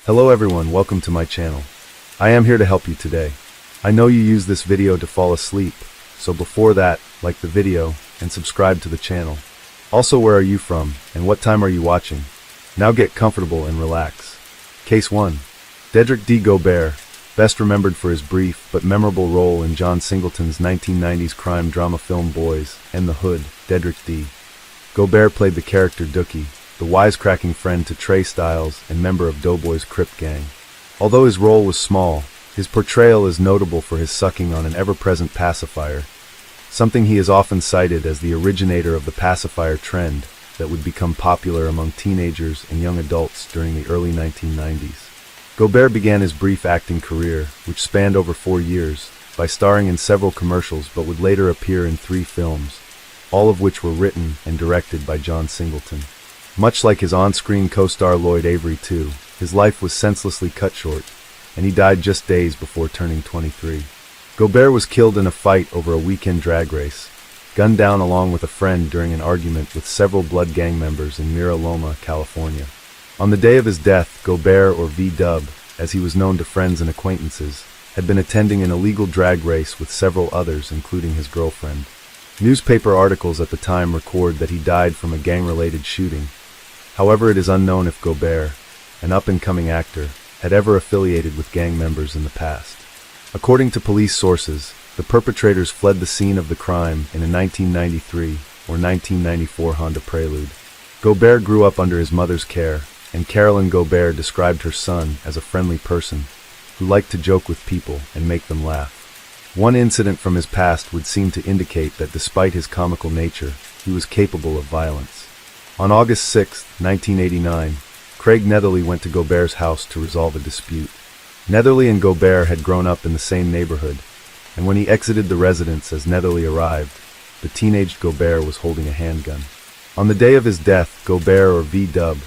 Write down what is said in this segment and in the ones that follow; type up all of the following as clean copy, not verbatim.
Hello everyone, welcome to my channel. I am here to help you today. I know you use this video to fall asleep, so before that, like the video and subscribe to the channel. Also, where are you from and what time are you watching? Now get comfortable and relax. Case 1. Dedrick D. Gobert, best remembered for his brief but memorable role in John Singleton's 1990s crime drama film Boys and the Hood. Dedrick D. Gobert played the character Dookie, the wisecracking friend to Trey Styles and member of Doughboy's Crip gang. Although his role was small, his portrayal is notable for his sucking on an ever-present pacifier, something he is often cited as the originator of the pacifier trend that would become popular among teenagers and young adults during the early 1990s. Gobert began his brief acting career, which spanned over 4 years, by starring in several commercials but would later appear in 3 films, all of which were written and directed by John Singleton. Much like his on-screen co-star Lloyd Avery too, his life was senselessly cut short, and he died just days before turning 23. Gobert was killed in a fight over a weekend drag race, gunned down along with a friend during an argument with several Blood Gang members in Mira Loma, California. On the day of his death, Gobert, or V-Dub, as he was known to friends and acquaintances, had been attending an illegal drag race with several others, including his girlfriend. Newspaper articles at the time record that he died from a gang-related shooting. However, it is unknown if Gobert, an up-and-coming actor, had ever affiliated with gang members in the past. According to police sources, the perpetrators fled the scene of the crime in a 1993 or 1994 Honda Prelude. Gobert grew up under his mother's care, and Carolyn Gobert described her son as a friendly person who liked to joke with people and make them laugh. One incident from his past would seem to indicate that despite his comical nature, he was capable of violence. On August 6, 1989, Craig Netherly went to Gobert's house to resolve a dispute. Netherly and Gobert had grown up in the same neighborhood, and when he exited the residence as Netherly arrived, the teenaged Gobert was holding a handgun. On the day of his death, Gobert, or V-Dub,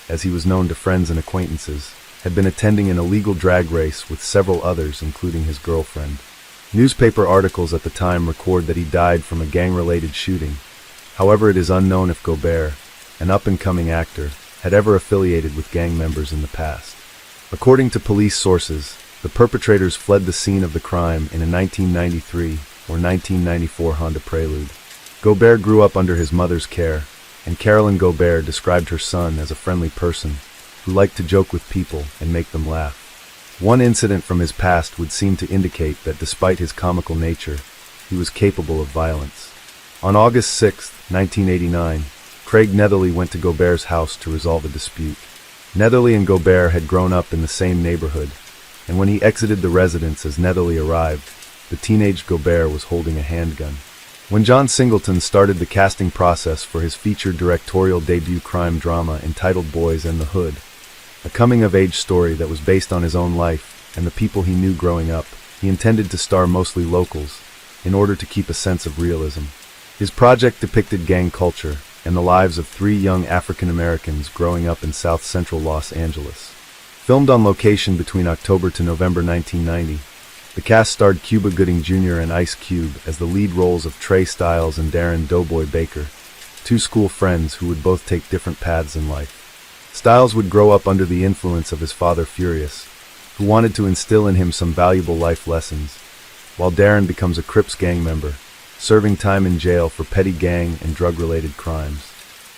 as he was known to friends and acquaintances, had been attending an illegal drag race with several others, including his girlfriend. Newspaper articles at the time record that he died from a gang-related shooting. However, it is unknown if Gobert, an up-and-coming actor, had ever affiliated with gang members in the past. According to police sources, the perpetrators fled the scene of the crime in a 1993 or 1994 Honda Prelude. Gobert grew up under his mother's care, and Carolyn Gobert described her son as a friendly person who liked to joke with people and make them laugh. One incident from his past would seem to indicate that despite his comical nature, he was capable of violence. On August 6, 1989, Craig Netherly went to Gobert's house to resolve a dispute. Netherly and Gobert had grown up in the same neighborhood, and when he exited the residence as Netherly arrived, the teenage Gobert was holding a handgun. When John Singleton started the casting process for his feature directorial debut crime drama entitled Boys and the Hood, a coming-of-age story that was based on his own life and the people he knew growing up, he intended to star mostly locals, in order to keep a sense of realism. His project depicted gang culture and the lives of 3 young African Americans growing up in south-central Los Angeles. Filmed on location between October to November 1990, the cast starred Cuba Gooding Jr. and Ice Cube as the lead roles of Trey Styles and Darren Doughboy Baker, 2 school friends who would both take different paths in life. Styles would grow up under the influence of his father Furious, who wanted to instill in him some valuable life lessons, while Darren becomes a Crips gang member, serving time in jail for petty gang and drug-related crimes.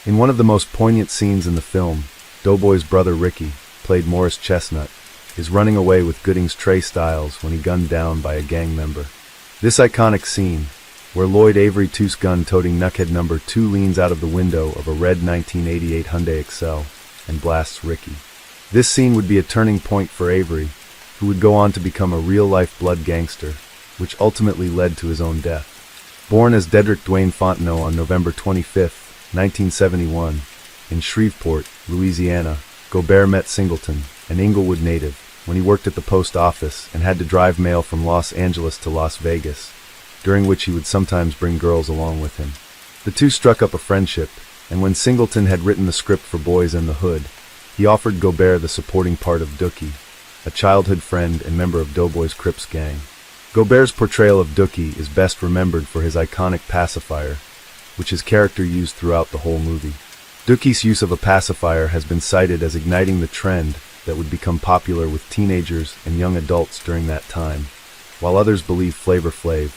In one of the most poignant scenes in the film, Doughboy's brother Ricky, played Morris Chestnut, is running away with Gooding's Trey Styles when he gunned down by a gang member. This iconic scene, where Lloyd Avery Toos gun-toting knuckhead number 2 leans out of the window of a red 1988 Hyundai Excel and blasts Ricky. This scene would be a turning point for Avery, who would go on to become a real-life blood gangster, which ultimately led to his own death. Born as Dedrick Dwayne Fontenot on November 25, 1971, in Shreveport, Louisiana, Gobert met Singleton, an Inglewood native, when he worked at the post office and had to drive mail from Los Angeles to Las Vegas, during which he would sometimes bring girls along with him. The two struck up a friendship, and when Singleton had written the script for Boys and the Hood, he offered Gobert the supporting part of Dookie, a childhood friend and member of Doughboy's Crips gang. Gobert's portrayal of Dookie is best remembered for his iconic pacifier, which his character used throughout the whole movie. Dookie's use of a pacifier has been cited as igniting the trend that would become popular with teenagers and young adults during that time, while others believe Flavor Flav,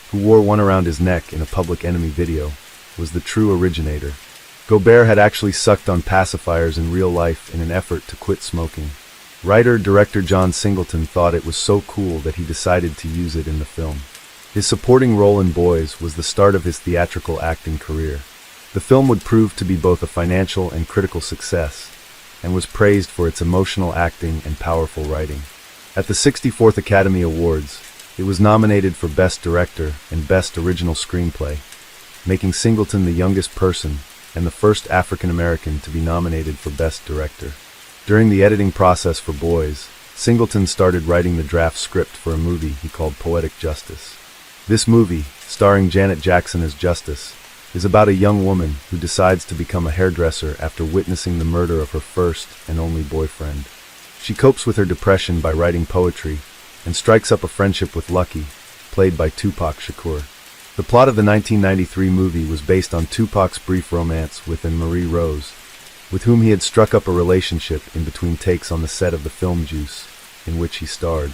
who wore one around his neck in a Public Enemy video, was the true originator. Gobert had actually sucked on pacifiers in real life in an effort to quit smoking. Writer-director John Singleton thought it was so cool that he decided to use it in the film. His supporting role in Boys was the start of his theatrical acting career. The film would prove to be both a financial and critical success, and was praised for its emotional acting and powerful writing. At the 64th Academy Awards, it was nominated for Best Director and Best Original Screenplay, making Singleton the youngest person and the first African American to be nominated for Best Director. During the editing process for Boys, Singleton started writing the draft script for a movie he called Poetic Justice. This movie, starring Janet Jackson as Justice, is about a young woman who decides to become a hairdresser after witnessing the murder of her first and only boyfriend. She copes with her depression by writing poetry and strikes up a friendship with Lucky, played by Tupac Shakur. The plot of the 1993 movie was based on Tupac's brief romance with Marie Rose, with whom he had struck up a relationship in between takes on the set of the film Juice, in which he starred.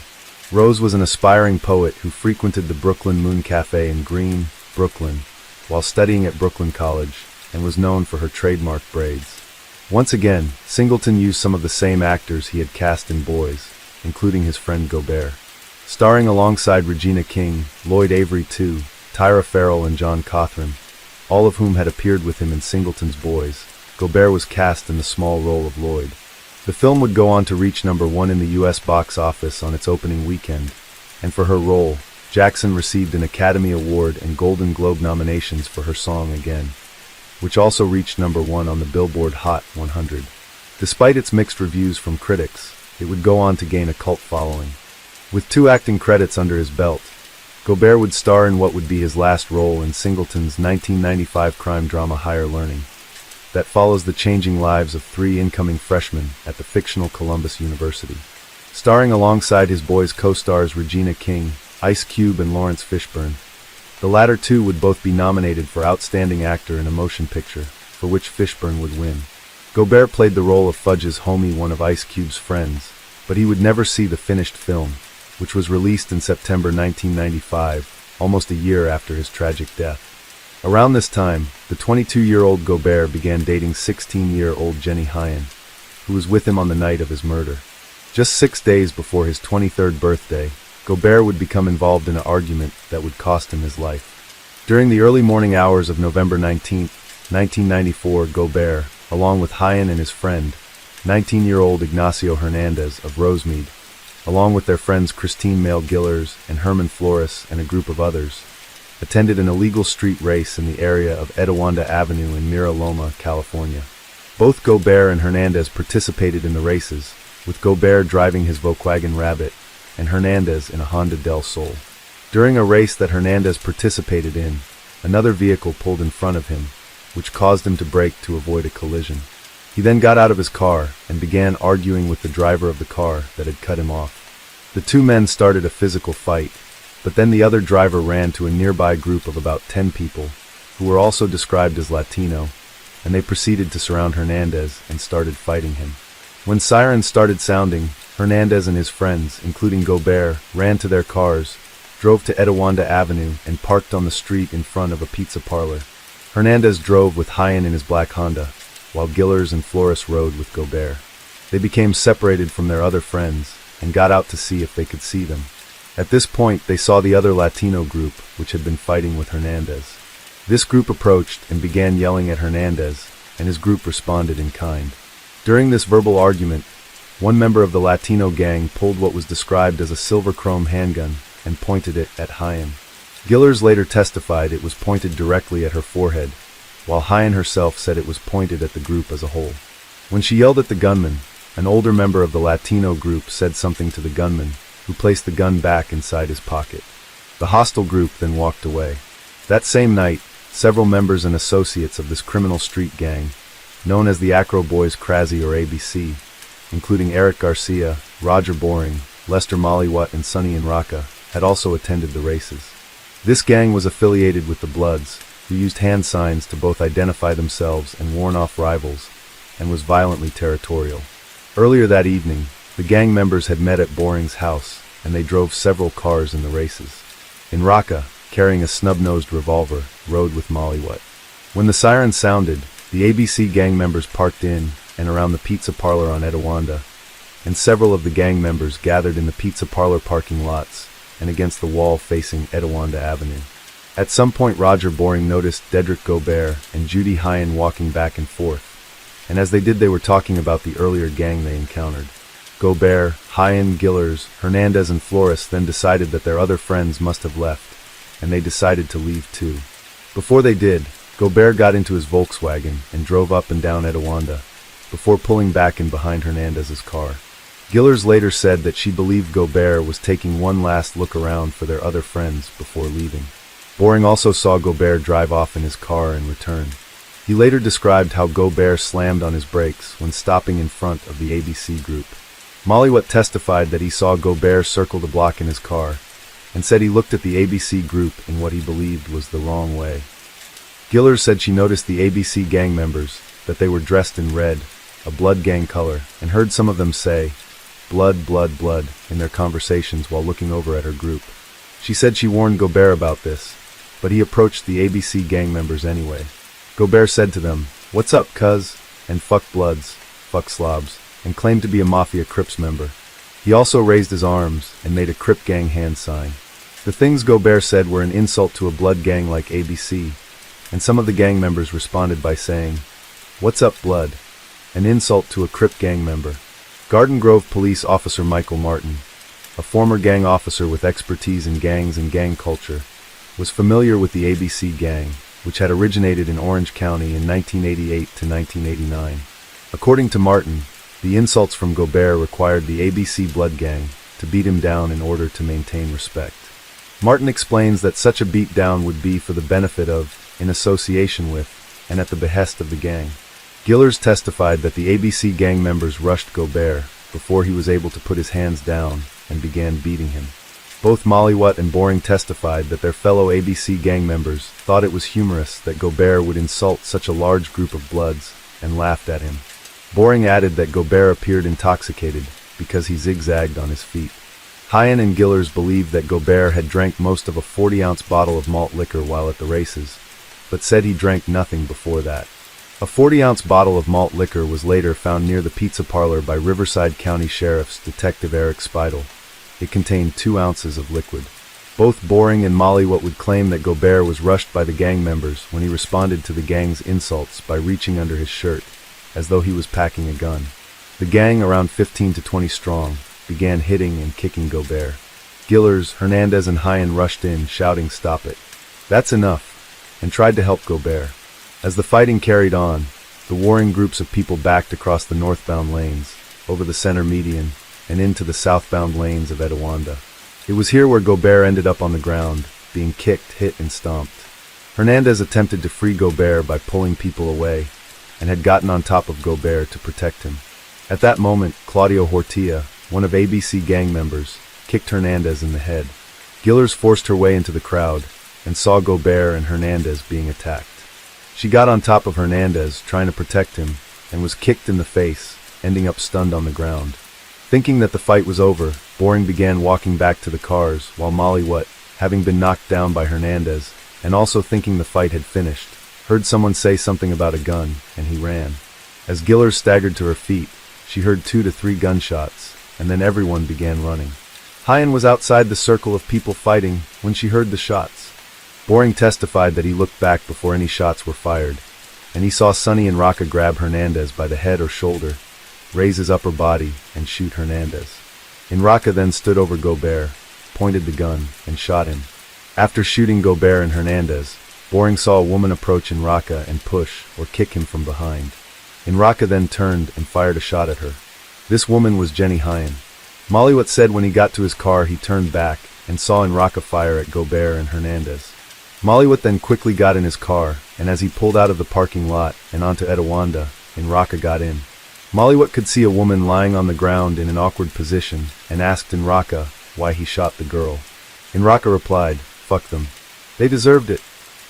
Rose was an aspiring poet who frequented the Brooklyn Moon Cafe in Green, Brooklyn, while studying at Brooklyn College, and was known for her trademark braids. Once again, Singleton used some of the same actors he had cast in Boys, including his friend Gobert. Starring alongside Regina King, Lloyd Avery II, Tyra Farrell and John Cothran, all of whom had appeared with him in Singleton's Boys, Gobert was cast in the small role of Lloyd. The film would go on to reach #1 in the U.S. box office on its opening weekend, and for her role, Jackson received an Academy Award and Golden Globe nominations for her song Again, which also reached #1 on the Billboard Hot 100. Despite its mixed reviews from critics, it would go on to gain a cult following. With 2 acting credits under his belt, Gobert would star in what would be his last role in Singleton's 1995 crime drama Higher Learning, that follows the changing lives of 3 incoming freshmen at the fictional Columbus University. Starring alongside his Boys co-stars Regina King, Ice Cube and Lawrence Fishburne, the latter 2 would both be nominated for Outstanding Actor in a Motion Picture, for which Fishburne would win. Gobert played the role of Fudge's homie, one of Ice Cube's friends, but he would never see the finished film, which was released in September 1995, almost a year after his tragic death. Around this time, the 22-year-old Gobert began dating 16-year-old Jenny Hyen, who was with him on the night of his murder. Just 6 days before his 23rd birthday, Gobert would become involved in an argument that would cost him his life. During the early morning hours of November 19, 1994, Gobert, along with Hyen and his friend, 19-year-old Ignacio Hernandez of Rosemead, along with their friends Christine Mail Gillers and Herman Flores and a group of others, attended an illegal street race in the area of Etiwanda Avenue in Mira Loma, California. Both Gobert and Hernandez participated in the races, with Gobert driving his Volkswagen Rabbit and Hernandez in a Honda Del Sol. During a race that Hernandez participated in, another vehicle pulled in front of him, which caused him to brake to avoid a collision. He then got out of his car and began arguing with the driver of the car that had cut him off. The 2 men started a physical fight, but then the other driver ran to a nearby group of about 10 people, who were also described as Latino, and they proceeded to surround Hernandez and started fighting him. When sirens started sounding, Hernandez and his friends, including Gobert, ran to their cars, drove to Etiwanda Avenue, and parked on the street in front of a pizza parlor. Hernandez drove with Hyen in his black Honda, while Gillers and Flores rode with Gobert. They became separated from their other friends and got out to see if they could see them. At this point, they saw the other Latino group, which had been fighting with Hernandez. This group approached and began yelling at Hernandez, and his group responded in kind. During this verbal argument, one member of the Latino gang pulled what was described as a silver chrome handgun and pointed it at Hyen. Gillers later testified it was pointed directly at her forehead, while Hyen herself said it was pointed at the group as a whole. When she yelled at the gunman, an older member of the Latino group said something to the gunman, who placed the gun back inside his pocket. The hostile group then walked away. That same night, several members and associates of this criminal street gang, known as the Acro Boys Krasy or ABC, including Eric Garcia, Roger Boring, Lester Maliwat, and Sonny Inraka, had also attended the races. This gang was affiliated with the Bloods, who used hand signs to both identify themselves and warn off rivals, and was violently territorial. Earlier that evening, the gang members had met at Boring's house, and they drove several cars in the races. In Raka, carrying a snub-nosed revolver, rode with Mollywood. When the siren sounded, the ABC gang members parked in and around the pizza parlor on Etiwanda, and several of the gang members gathered in the pizza parlor parking lots and against the wall facing Etiwanda Avenue. At some point, Roger Boring noticed Dedrick Gobert and Judy Hyen walking back and forth, and as they did, they were talking about the earlier gang they encountered. Gobert, Hyen, Gillers, Hernandez, and Flores then decided that their other friends must have left, and they decided to leave too. Before they did, Gobert got into his Volkswagen and drove up and down Etiwanda, before pulling back in behind Hernandez's car. Gillers later said that she believed Gobert was taking one last look around for their other friends before leaving. Boring also saw Gobert drive off in his car and return. He later described how Gobert slammed on his brakes when stopping in front of the ABC group. Mollywood testified that he saw Gobert circle the block in his car, and said he looked at the ABC group in what he believed was the wrong way. Gillers said she noticed the ABC gang members, that they were dressed in red, a blood gang color, and heard some of them say, "Blood, blood, blood," in their conversations while looking over at her group. She said she warned Gobert about this, but he approached the ABC gang members anyway. Gobert said to them, "What's up, cuz?" and "Fuck bloods, fuck slobs," and claimed to be a Mafia Crips member. He also raised his arms and made a Crip gang hand sign. The things Gobert said were an insult to a blood gang like ABC, and some of the gang members responded by saying, "What's up, blood?" an insult to a Crip gang member. Garden Grove Police Officer Michael Martin, a former gang officer with expertise in gangs and gang culture, was familiar with the ABC gang, which had originated in Orange County in 1988 to 1989. According to Martin, the insults from Gobert required the ABC blood gang to beat him down in order to maintain respect. Martin explains that such a beatdown would be for the benefit of, in association with, and at the behest of the gang. Gillers testified that the ABC gang members rushed Gobert before he was able to put his hands down and began beating him. Both Mollywood and Boring testified that their fellow ABC gang members thought it was humorous that Gobert would insult such a large group of bloods and laughed at him. Boring added that Gobert appeared intoxicated because he zigzagged on his feet. Hyen and Gillers believed that Gobert had drank most of a 40-ounce bottle of malt liquor while at the races, but said he drank nothing before that. A 40-ounce bottle of malt liquor was later found near the pizza parlor by Riverside County Sheriff's Detective Eric Speidel. It contained 2 ounces of liquid. Both Boring and Mollywood would claim that Gobert was rushed by the gang members when he responded to the gang's insults by reaching under his shirt, as though he was packing a gun. The gang, around 15 to 20 strong, began hitting and kicking Gobert. Gillers, Hernandez, and Hyen rushed in, shouting, "Stop it. That's enough," and tried to help Gobert. As the fighting carried on, the warring groups of people backed across the northbound lanes, over the center median, and into the southbound lanes of Etiwanda. It was here where Gobert ended up on the ground, being kicked, hit, and stomped. Hernandez attempted to free Gobert by pulling people away, and had gotten on top of Gobert to protect him. At that moment, Claudio Hortia, one of ABC gang members, kicked Hernandez in the head. Gillers forced her way into the crowd, and saw Gobert and Hernandez being attacked. She got on top of Hernandez, trying to protect him, and was kicked in the face, ending up stunned on the ground. Thinking that the fight was over, Boring began walking back to the cars, while Mollywood, having been knocked down by Hernandez, and also thinking the fight had finished, heard someone say something about a gun, and he ran. As Gillers staggered to her feet, she heard 2 to 3 gunshots, and then everyone began running. Hyen was outside the circle of people fighting when she heard the shots. Boring testified that he looked back before any shots were fired, and he saw Sonny and Raka grab Hernandez by the head or shoulder, raise his upper body, and shoot Hernandez. Raka then stood over Gobert, pointed the gun, and shot him. After shooting Gobert and Hernandez, Boring saw a woman approach Raka and push or kick him from behind. Raka then turned and fired a shot at her. This woman was Jenny Hyen. Mollywood said when he got to his car he turned back and saw Raka fire at Gobert and Hernandez. Mollywood then quickly got in his car, and as he pulled out of the parking lot and onto Etiwanda, Raka got in. Mollywood could see a woman lying on the ground in an awkward position and asked Raka why he shot the girl. Raka replied, "Fuck them. They deserved it."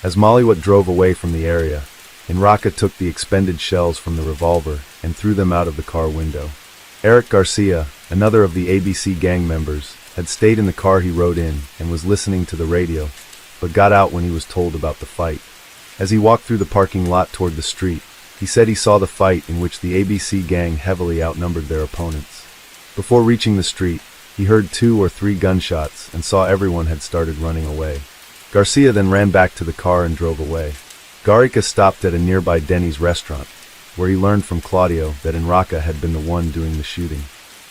As Mollywood drove away from the area, Raka took the expended shells from the revolver and threw them out of the car window. Eric Garcia, another of the ABC gang members, had stayed in the car he rode in and was listening to the radio, but got out when he was told about the fight. As he walked through the parking lot toward the street, he said he saw the fight in which the ABC gang heavily outnumbered their opponents. Before reaching the street, he heard 2 or 3 gunshots and saw everyone had started running away. Garcia then ran back to the car and drove away. Garcia stopped at a nearby Denny's restaurant, where he learned from Claudio that Enraca had been the one doing the shooting.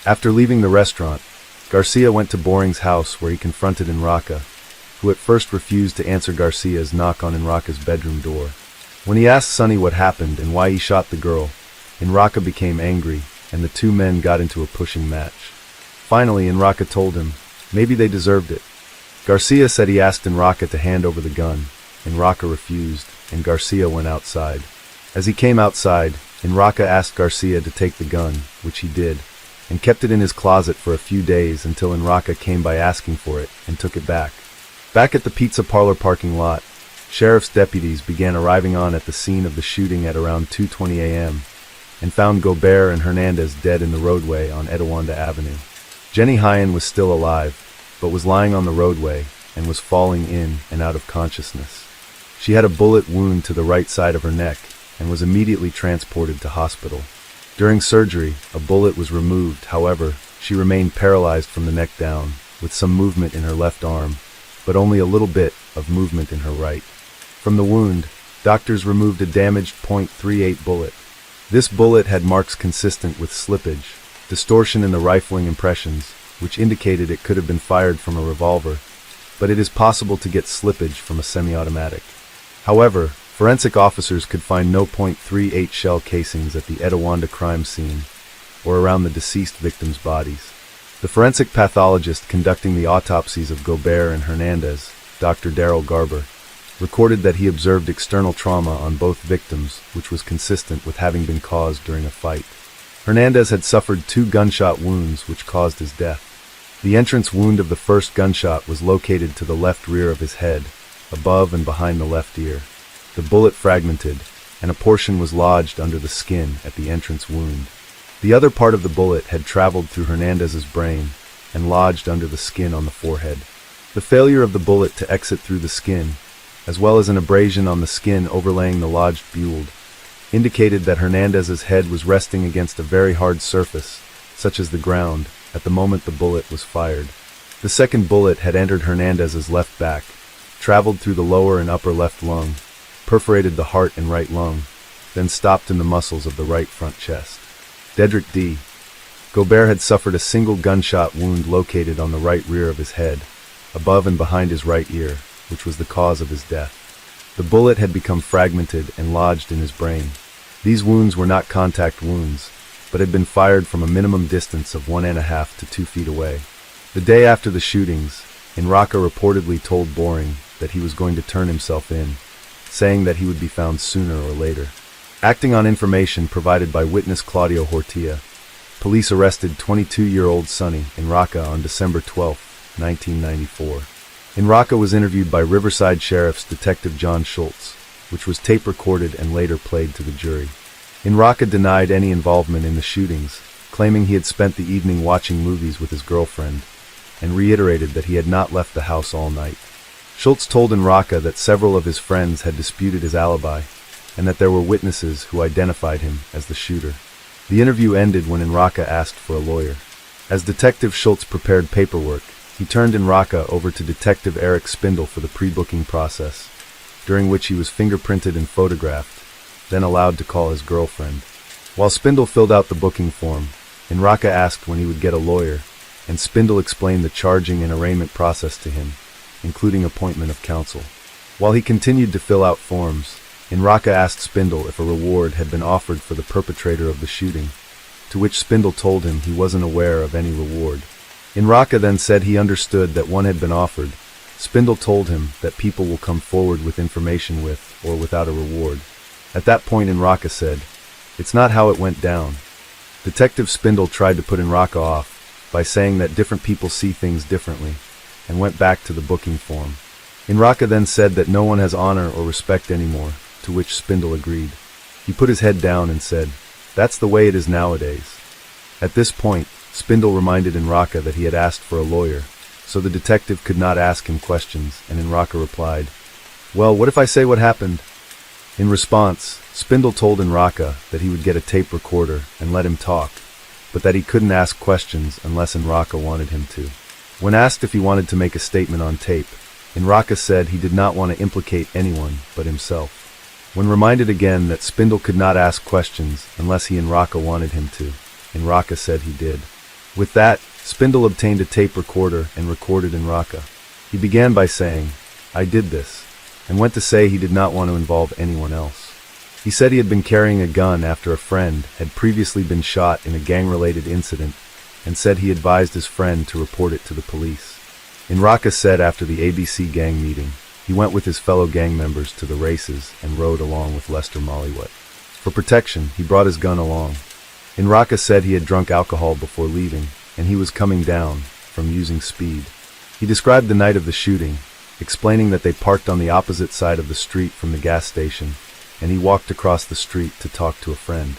After leaving the restaurant, Garcia went to Boring's house where he confronted Enraca, who at first refused to answer Garcia's knock on Enraca's bedroom door. When he asked Sonny what happened and why he shot the girl, Enraca became angry, and the 2 men got into a pushing match. Finally, Enraca told him maybe they deserved it. Garcia said he asked Enraca to hand over the gun. Enraca refused, and Garcia went outside. As he came outside, Enraca asked Garcia to take the gun, which he did, and kept it in his closet for a few days until Enraca came by asking for it and took it back. Back at the pizza parlor parking lot, sheriff's deputies began arriving at the scene of the shooting at around 2:20 a.m. and found Gobert and Hernandez dead in the roadway on Etiwanda Avenue. Jenny Hyen was still alive, but was lying on the roadway and was falling in and out of consciousness. She had a bullet wound to the right side of her neck and was immediately transported to hospital. During surgery, a bullet was removed. However, she remained paralyzed from the neck down, with some movement in her left arm, but only a little bit of movement in her right. From the wound, doctors removed a damaged .38 bullet. This bullet had marks consistent with slippage, distortion in the rifling impressions, which indicated it could have been fired from a revolver, but it is possible to get slippage from a semi-automatic. However, forensic officers could find no .38 shell casings at the Etiwanda crime scene or around the deceased victims' bodies. The forensic pathologist conducting the autopsies of Gobert and Hernandez, Dr. Daryl Garber, recorded that he observed external trauma on both victims, which was consistent with having been caused during a fight. Hernandez had suffered 2 gunshot wounds which caused his death. The entrance wound of the first gunshot was located to the left rear of his head, above and behind the left ear. The bullet fragmented, and a portion was lodged under the skin at the entrance wound. The other part of the bullet had traveled through Hernandez's brain and lodged under the skin on the forehead. The failure of the bullet to exit through the skin, as well as an abrasion on the skin overlaying the lodged build, indicated that Hernandez's head was resting against a very hard surface, such as the ground, at the moment the bullet was fired. The second bullet had entered Hernandez's left back, traveled through the lower and upper left lung, perforated the heart and right lung, then stopped in the muscles of the right front chest. Dedrick D. Gobert had suffered a single gunshot wound located on the right rear of his head, above and behind his right ear, which was the cause of his death. The bullet had become fragmented and lodged in his brain. These wounds were not contact wounds, but had been fired from a minimum distance of 1.5 to 2 feet away. The day after the shootings, Enraca reportedly told Boring that he was going to turn himself in, saying that he would be found sooner or later. Acting on information provided by witness Claudio Hortia, police arrested 22-year-old Sonny Enraca on December 12, 1994. Enraca was interviewed by Riverside Sheriff's Detective John Schultz, which was tape-recorded and later played to the jury. Enraca denied any involvement in the shootings, claiming he had spent the evening watching movies with his girlfriend, and reiterated that he had not left the house all night. Schultz told Enraca that several of his friends had disputed his alibi, and that there were witnesses who identified him as the shooter. The interview ended when Enraca asked for a lawyer. As Detective Schultz prepared paperwork, he turned Enraca over to Detective Eric Spindle for the pre-booking process, during which he was fingerprinted and photographed, then allowed to call his girlfriend. While Spindle filled out the booking form, Enraca asked when he would get a lawyer, and Spindle explained the charging and arraignment process to him, including appointment of counsel. While he continued to fill out forms, Enraca asked Spindle if a reward had been offered for the perpetrator of the shooting, to which Spindle told him he wasn't aware of any reward. Enraca then said he understood that one had been offered. Spindle told him that people will come forward with information with or without a reward. At that point Enraca said, "It's not how it went down." Detective Spindle tried to put Enraca off by saying that different people see things differently, and went back to the booking form. Enraca then said that no one has honor or respect anymore, to which Spindle agreed. He put his head down and said, "That's the way it is nowadays." At this point, Spindle reminded Enraka that he had asked for a lawyer, so the detective could not ask him questions, and Enraka replied, "Well, what if I say what happened?" In response, Spindle told Enraka that he would get a tape recorder and let him talk, but that he couldn't ask questions unless Enraka wanted him to. When asked if he wanted to make a statement on tape, Enraka said he did not want to implicate anyone but himself. When reminded again that Spindle could not ask questions unless he Enraka wanted him to, Enraka said he did. With that, Spindle obtained a tape recorder and recorded Enraka. He began by saying, "I did this," and went to say he did not want to involve anyone else. He said he had been carrying a gun after a friend had previously been shot in a gang-related incident, and said he advised his friend to report it to the police. Enraka said after the ABC gang meeting, he went with his fellow gang members to the races and rode along with Lester Mollywet. For protection, he brought his gun along. Enraka said he had drunk alcohol before leaving, and he was coming down from using speed. He described the night of the shooting, explaining that they parked on the opposite side of the street from the gas station, and he walked across the street to talk to a friend.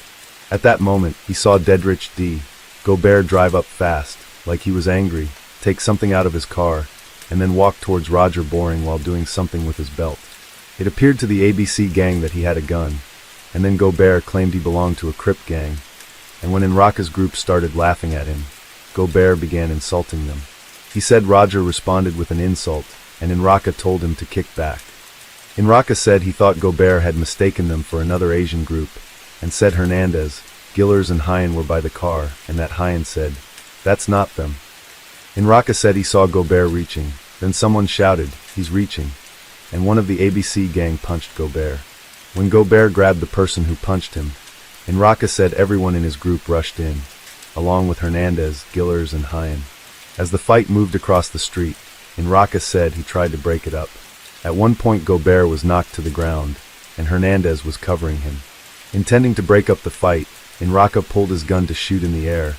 At that moment, he saw Dedrich D. Gobert drive up fast, like he was angry, take something out of his car, and then walk towards Roger Boring while doing something with his belt. It appeared to the ABC gang that he had a gun, and then Gobert claimed he belonged to a Crip gang, and when Enraka's group started laughing at him, Gobert began insulting them. He said Roger responded with an insult, and Enraka told him to kick back. Enraka said he thought Gobert had mistaken them for another Asian group, and said Hernandez, Gillers and Hyen were by the car, and that Hyen said, "That's not them." Enraka said he saw Gobert reaching, then someone shouted, "He's reaching," and one of the ABC gang punched Gobert. When Gobert grabbed the person who punched him, Enraka said everyone in his group rushed in, along with Hernandez, Gillers, and Hyen. As the fight moved across the street, Enraka said he tried to break it up. At one point Gobert was knocked to the ground, and Hernandez was covering him. Intending to break up the fight, Enraka pulled his gun to shoot in the air,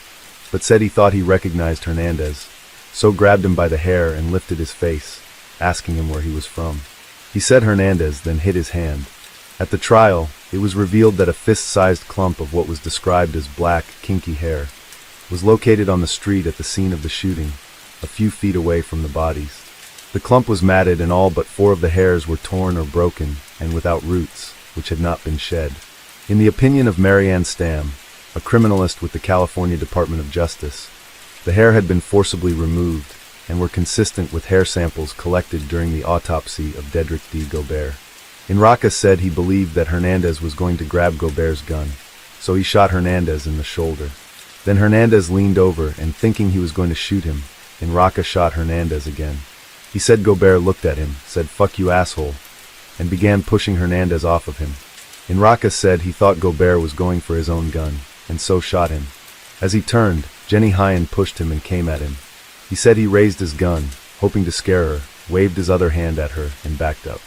but said he thought he recognized Hernandez, so grabbed him by the hair and lifted his face, asking him where he was from. He said Hernandez then hit his hand. At the trial, it was revealed that a fist-sized clump of what was described as black, kinky hair was located on the street at the scene of the shooting, a few feet away from the bodies. The clump was matted and all but 4 of the hairs were torn or broken and without roots, which had not been shed. In the opinion of Marianne Stamm, a criminalist with the California Department of Justice, the hair had been forcibly removed and were consistent with hair samples collected during the autopsy of Dedrich D. Gobert. Enraka said he believed that Hernandez was going to grab Gobert's gun, so he shot Hernandez in the shoulder. Then Hernandez leaned over and, thinking he was going to shoot him, Enraka shot Hernandez again. He said Gobert looked at him, said "Fuck you asshole," and began pushing Hernandez off of him. Enraka said he thought Gobert was going for his own gun, and so shot him. As he turned, Jenny Hyen pushed him and came at him. He said he raised his gun, hoping to scare her, waved his other hand at her, and backed up.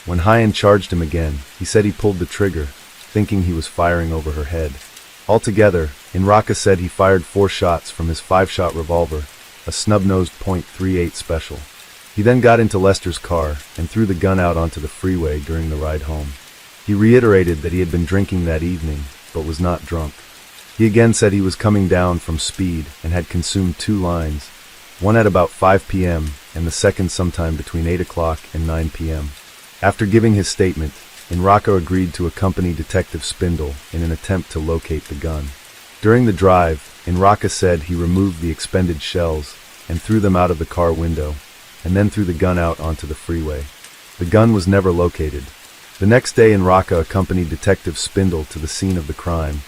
When Hyen charged him again, he said he pulled the trigger, thinking he was firing over her head. Altogether, Enraka said he fired 4 shots from his 5-shot revolver, a snub-nosed .38 special. He then got into Lester's car and threw the gun out onto the freeway during the ride home. He reiterated that he had been drinking that evening, but was not drunk. He again said he was coming down from speed and had consumed 2 lines, one at about 5 p.m. and the second sometime between 8 o'clock and 9 p.m. After giving his statement, Enraka agreed to accompany Detective Spindle in an attempt to locate the gun. During the drive, Enraka said he removed the expended shells and threw them out of the car window, and then threw the gun out onto the freeway. The gun was never located. The next day, Enraka accompanied Detective Spindle to the scene of the crime,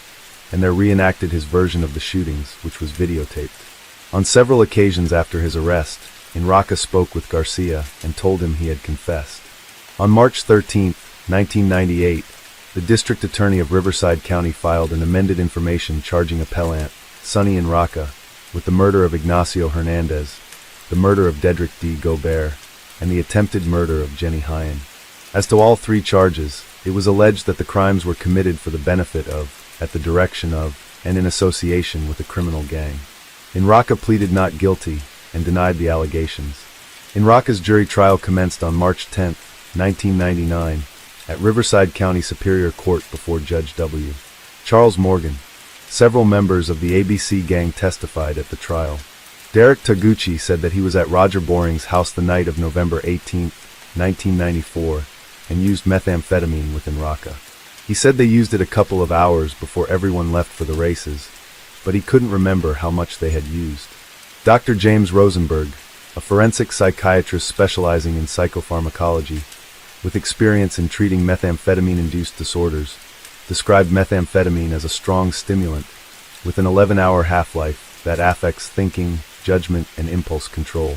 and there reenacted his version of the shootings, which was videotaped. On several occasions after his arrest, Enraka spoke with Garcia and told him he had confessed. On March 13, 1998, the District Attorney of Riverside County filed an amended information charging appellant, Sonny Enraka, with the murder of Ignacio Hernandez, the murder of Dedrich D. Gobert, and the attempted murder of Jenny Hyen. As to all 3 charges, it was alleged that the crimes were committed for the benefit of, at the direction of, and in association with a criminal gang. Enraka pleaded not guilty and denied the allegations. Enraka's jury trial commenced on March 10, 1999, at Riverside County Superior Court before Judge W. Charles Morgan. Several members of the ABC gang testified at the trial. Derek Taguchi said that he was at Roger Boring's house the night of November 18, 1994, and used methamphetamine within Raqqa. He said they used it a couple of hours before everyone left for the races, but he couldn't remember how much they had used. Dr. James Rosenberg, a forensic psychiatrist specializing in psychopharmacology, with experience in treating methamphetamine-induced disorders, described methamphetamine as a strong stimulant with an 11-hour half-life that affects thinking, judgment, and impulse control.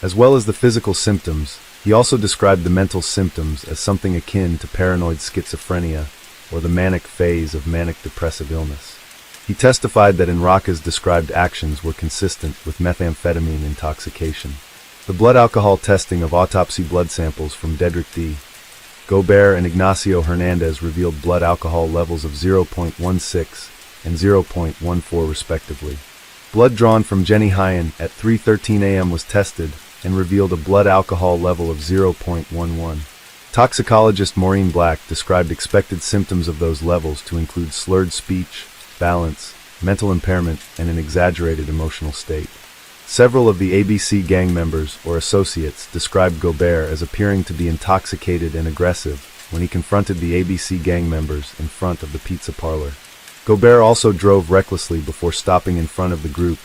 As well as the physical symptoms, he also described the mental symptoms as something akin to paranoid schizophrenia or the manic phase of manic depressive illness. He testified that in Raqqa's described actions were consistent with methamphetamine intoxication. The blood alcohol testing of autopsy blood samples from Dedrick D. Gobert and Ignacio Hernandez revealed blood alcohol levels of 0.16 and 0.14 respectively. Blood drawn from Jenny Hyen at 3:13 a.m. was tested and revealed a blood alcohol level of 0.11. Toxicologist Maureen Black described expected symptoms of those levels to include slurred speech, balance, mental impairment, and an exaggerated emotional state. Several of the ABC gang members or associates described Gobert as appearing to be intoxicated and aggressive when he confronted the ABC gang members in front of the pizza parlor. Gobert also drove recklessly before stopping in front of the group,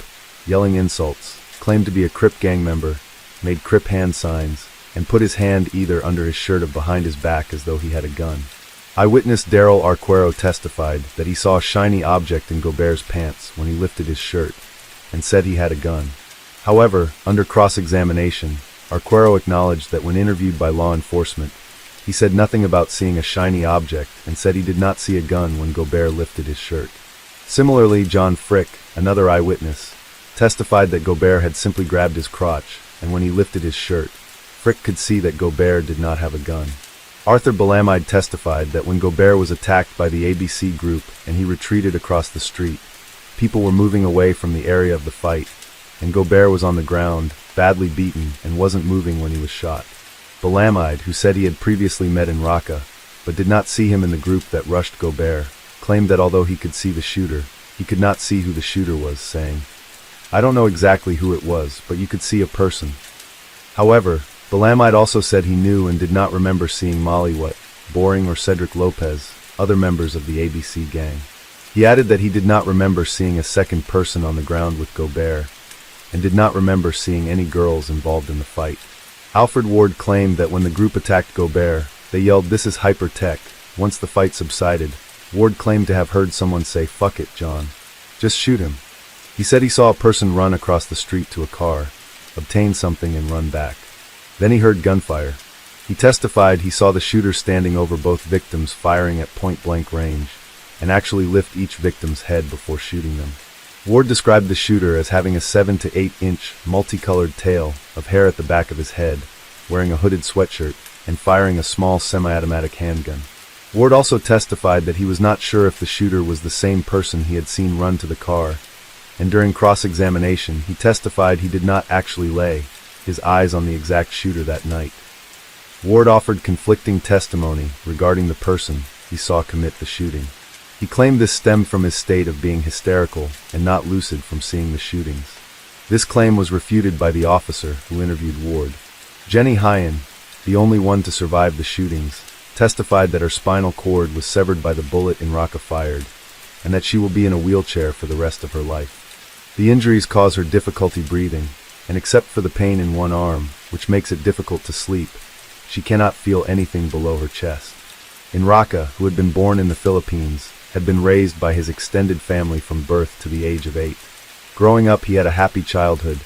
yelling insults, claimed to be a Crip gang member, made Crip hand signs, and put his hand either under his shirt or behind his back as though he had a gun. Eyewitness Daryl Arquero testified that he saw a shiny object in Gobert's pants when he lifted his shirt, and said he had a gun. However, under cross-examination, Arquero acknowledged that when interviewed by law enforcement, he said nothing about seeing a shiny object and said he did not see a gun when Gobert lifted his shirt. Similarly, John Frick, another eyewitness, testified that Gobert had simply grabbed his crotch, and when he lifted his shirt, Frick could see that Gobert did not have a gun. Arthur Balamide testified that when Gobert was attacked by the ABC group and he retreated across the street, people were moving away from the area of the fight, and Gobert was on the ground, badly beaten, and wasn't moving when he was shot. Balamide, who said he had previously met in Raqqa, but did not see him in the group that rushed Gobert, claimed that although he could see the shooter, he could not see who the shooter was, saying, "I don't know exactly who it was, but you could see a person." However, Balamide also said he knew and did not remember seeing Molly Watt, Boring or Cedric Lopez, other members of the ABC gang. He added that he did not remember seeing a second person on the ground with Gobert, and did not remember seeing any girls involved in the fight. Alfred Ward claimed that when the group attacked Gobert, they yelled, "This is hyper-tech." Once the fight subsided, Ward claimed to have heard someone say, "Fuck it, John. Just shoot him." He said he saw a person run across the street to a car, obtain something and run back. Then he heard gunfire. He testified he saw the shooter standing over both victims firing at point-blank range, and actually lift each victim's head before shooting them. Ward described the shooter as having a 7 to 8 inch multicolored tail of hair at the back of his head, wearing a hooded sweatshirt, and firing a small semi-automatic handgun. Ward also testified that he was not sure if the shooter was the same person he had seen run to the car, and during cross-examination he testified he did not actually lay his eyes on the exact shooter that night. Ward offered conflicting testimony regarding the person he saw commit the shooting. He claimed this stemmed from his state of being hysterical and not lucid from seeing the shootings. This claim was refuted by the officer who interviewed Ward. Jenny Hyen, the only one to survive the shootings, testified that her spinal cord was severed by the bullet in Raqqa fired, and that she will be in a wheelchair for the rest of her life. The injuries cause her difficulty breathing, and except for the pain in one arm, which makes it difficult to sleep, she cannot feel anything below her chest. In Raqqa, who had been born in the Philippines, had been raised by his extended family from birth to the age of 8. Growing up, he had a happy childhood,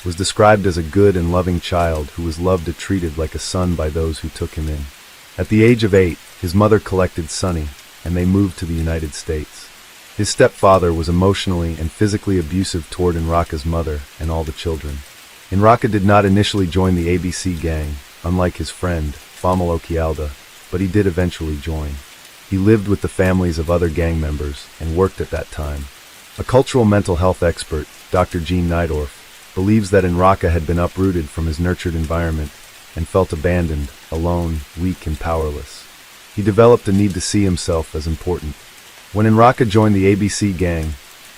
was described as a good and loving child who was loved and treated like a son by those who took him in. At the age of 8, his mother collected Sonny, and they moved to the United States. His stepfather was emotionally and physically abusive toward Enraka's mother and all the children. Enraka did not initially join the ABC gang, unlike his friend, Famalo Kialda, but he did eventually join. He lived with the families of other gang members and worked at that time. A cultural mental health expert, Dr. Gene Nidorf, believes that Enraka had been uprooted from his nurtured environment and felt abandoned, alone, weak, and powerless. He developed a need to see himself as important. When Enraka joined the ABC gang,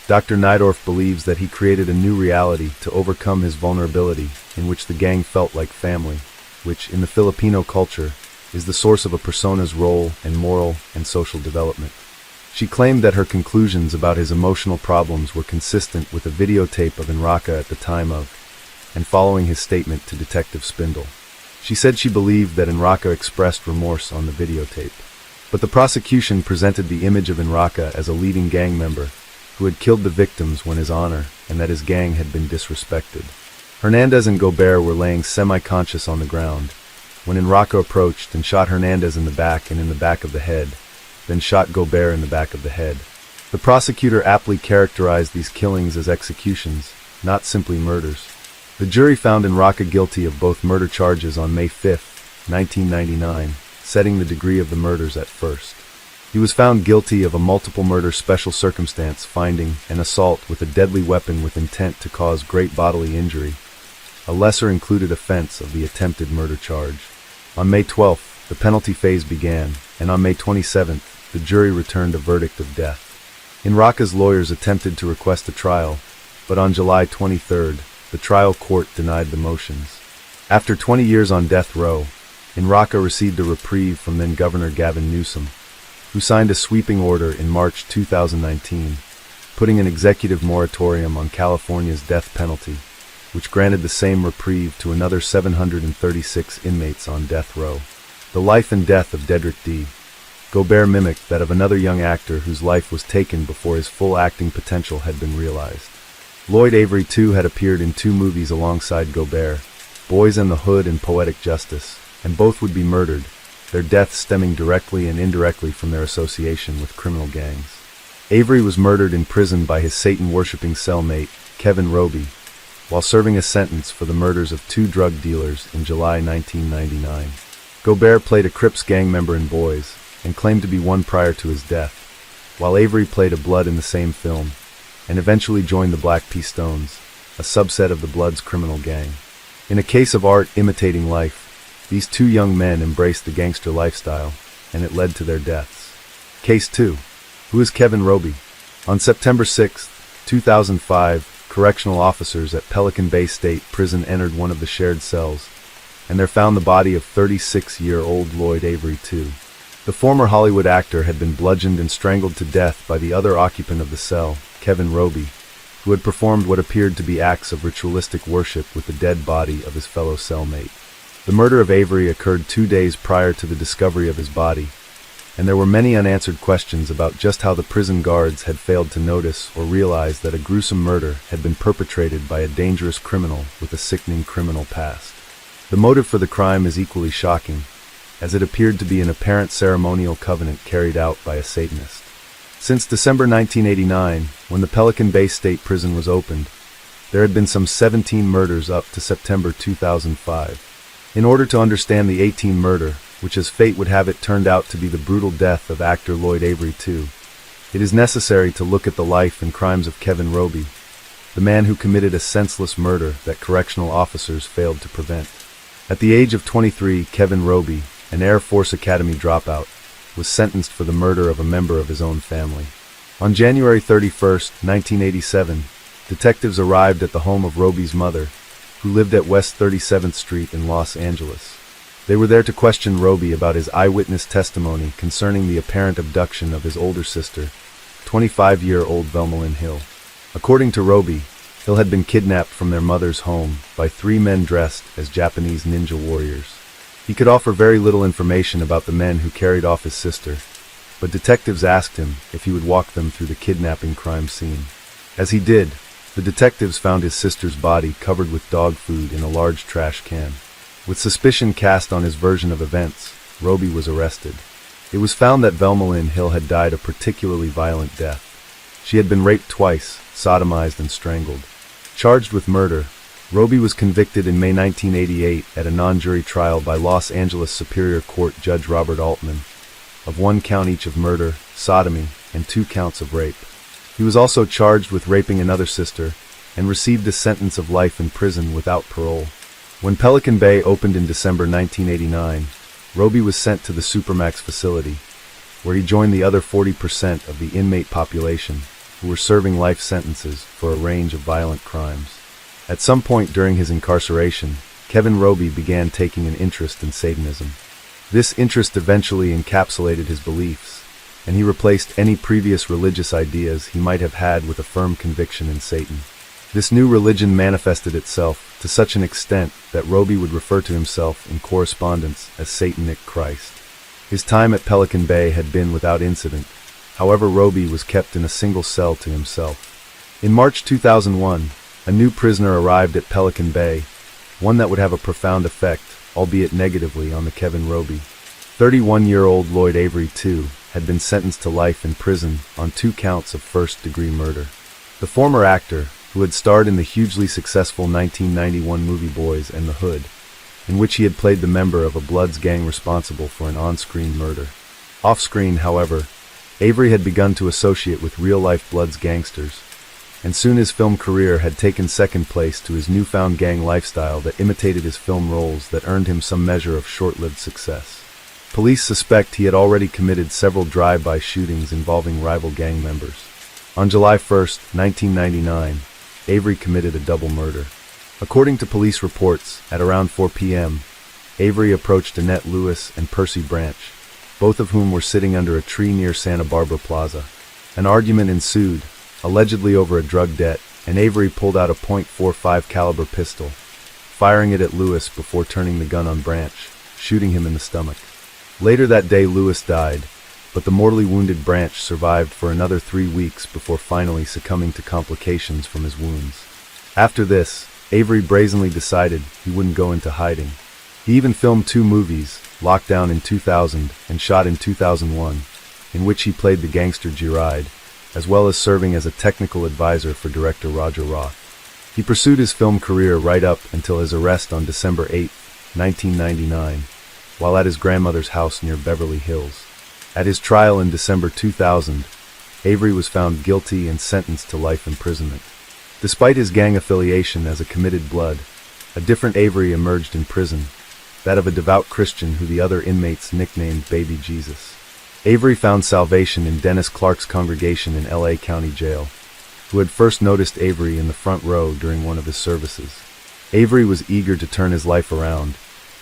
Dr. Nydorf believes that he created a new reality to overcome his vulnerability, in which the gang felt like family, which, in the Filipino culture, is the source of a persona's role and moral and social development. She claimed that her conclusions about his emotional problems were consistent with a videotape of Enraka at the time of and following his statement to Detective Spindle. She said she believed that Enraka expressed remorse on the videotape. But the prosecution presented the image of Enraka as a leading gang member who had killed the victims when his honor and that his gang had been disrespected. Hernandez and Gobert were laying semi-conscious on the ground when Enraka approached and shot Hernandez in the back and in the back of the head, then shot Gobert in the back of the head. The prosecutor aptly characterized these killings as executions, not simply murders. The jury found Enraka guilty of both murder charges on May 5, 1999, setting the degree of the murders at first. He was found guilty of a multiple murder special circumstance finding and assault with a deadly weapon with intent to cause great bodily injury, a lesser included offense of the attempted murder charge. On May 12th, the penalty phase began, and on May 27th, the jury returned a verdict of death. Enraka's lawyers attempted to request a trial, but on July 23rd, the trial court denied the motions. After 20 years on death row, Enraka received a reprieve from then-Governor Gavin Newsom, who signed a sweeping order in March 2019, putting an executive moratorium on California's death penalty, which granted the same reprieve to another 736 inmates on death row. The life and death of Dedrick D. Gobert mimicked that of another young actor whose life was taken before his full acting potential had been realized. Lloyd Avery, too, had appeared in 2 movies alongside Gobert, Boys in the Hood and Poetic Justice, and both would be murdered, their deaths stemming directly and indirectly from their association with criminal gangs. Avery was murdered in prison by his Satan-worshipping cellmate, Kevin Roby, while serving a sentence for the murders of 2 drug dealers in July 1999. Gobert played a Crips gang member in Boys, and claimed to be one prior to his death, while Avery played a Blood in the same film, and eventually joined the Black P. Stones, a subset of the Bloods criminal gang. In a case of art imitating life, these 2 young men embraced the gangster lifestyle, and it led to their deaths. Case 2. Who is Kevin Roby? On September 6, 2005, correctional officers at Pelican Bay State Prison entered one of the shared cells, and there found the body of 36-year-old Lloyd Avery II. The former Hollywood actor had been bludgeoned and strangled to death by the other occupant of the cell, Kevin Roby, who had performed what appeared to be acts of ritualistic worship with the dead body of his fellow cellmate. The murder of Avery occurred 2 days prior to the discovery of his body, and there were many unanswered questions about just how the prison guards had failed to notice or realize that a gruesome murder had been perpetrated by a dangerous criminal with a sickening criminal past. The motive for the crime is equally shocking, as it appeared to be an apparent ceremonial covenant carried out by a Satanist. Since December 1989, when the Pelican Bay State Prison was opened, there had been some 17 murders up to September 2005. In order to understand the 18 murder, which as fate would have it turned out to be the brutal death of actor Lloyd Avery II, it is necessary to look at the life and crimes of Kevin Roby, the man who committed a senseless murder that correctional officers failed to prevent. At the age of 23, Kevin Roby, an Air Force Academy dropout, was sentenced for the murder of a member of his own family. On January 31, 1987, detectives arrived at the home of Roby's mother, who lived at West 37th Street in Los Angeles. They were there to question Roby about his eyewitness testimony concerning the apparent abduction of his older sister, 25-year-old Velmalyn Hill. According to Roby, Hill had been kidnapped from their mother's home by 3 men dressed as Japanese ninja warriors. He could offer very little information about the men who carried off his sister, but detectives asked him if he would walk them through the kidnapping crime scene. As he did, the detectives found his sister's body covered with dog food in a large trash can. With suspicion cast on his version of events, Roby was arrested. It was found that Velmalyn Hill had died a particularly violent death. She had been raped twice, sodomized, and strangled. Charged with murder, Roby was convicted in May 1988 at a non-jury trial by Los Angeles Superior Court Judge Robert Altman of 1 count each of murder, sodomy, and 2 counts of rape. He was also charged with raping another sister and received a sentence of life in prison without parole. When Pelican Bay opened in December 1989, Roby was sent to the Supermax facility, where he joined the other 40% of the inmate population who were serving life sentences for a range of violent crimes. At some point during his incarceration, Kevin Roby began taking an interest in Satanism. This interest eventually encapsulated his beliefs, and he replaced any previous religious ideas he might have had with a firm conviction in Satan. This new religion manifested itself to such an extent that Roby would refer to himself in correspondence as Satanic Christ. His time at Pelican Bay had been without incident. However, Roby was kept in a single cell to himself. In March 2001, a new prisoner arrived at Pelican Bay, one that would have a profound effect, albeit negatively, on the Kevin Roby. 31-year-old Lloyd Avery, too, had been sentenced to life in prison on 2 counts of first-degree murder. The former actor, who had starred in the hugely successful 1991 movie Boys and the Hood, in which he had played the member of a Bloods gang responsible for an on-screen murder. Off-screen, however, Avery had begun to associate with real-life Bloods gangsters, and soon his film career had taken second place to his newfound gang lifestyle that imitated his film roles that earned him some measure of short-lived success. Police suspect he had already committed several drive-by shootings involving rival gang members. On July 1, 1999, Avery committed a double murder. According to police reports, at around 4 p.m., Avery approached Annette Lewis and Percy Branch, both of whom were sitting under a tree near Santa Barbara Plaza. An argument ensued, allegedly over a drug debt, and Avery pulled out a .45 caliber pistol, firing it at Lewis before turning the gun on Branch, shooting him in the stomach. Later that day, Lewis died, but the mortally wounded Branch survived for another 3 weeks before finally succumbing to complications from his wounds. After this, Avery brazenly decided he wouldn't go into hiding. He even filmed 2 movies, Lockdown in 2000 and Shot in 2001, in which he played the gangster G-Ride, as well as serving as a technical advisor for director Roger Roth. He pursued his film career right up until his arrest on December 8, 1999, while at his grandmother's house near Beverly Hills. At his trial in December 2000, Avery was found guilty and sentenced to life imprisonment. Despite his gang affiliation as a committed Blood, a different Avery emerged in prison, that of a devout Christian who the other inmates nicknamed Baby Jesus. Avery found salvation in Dennis Clark's congregation in L.A. County Jail, who had first noticed Avery in the front row during one of his services. Avery was eager to turn his life around,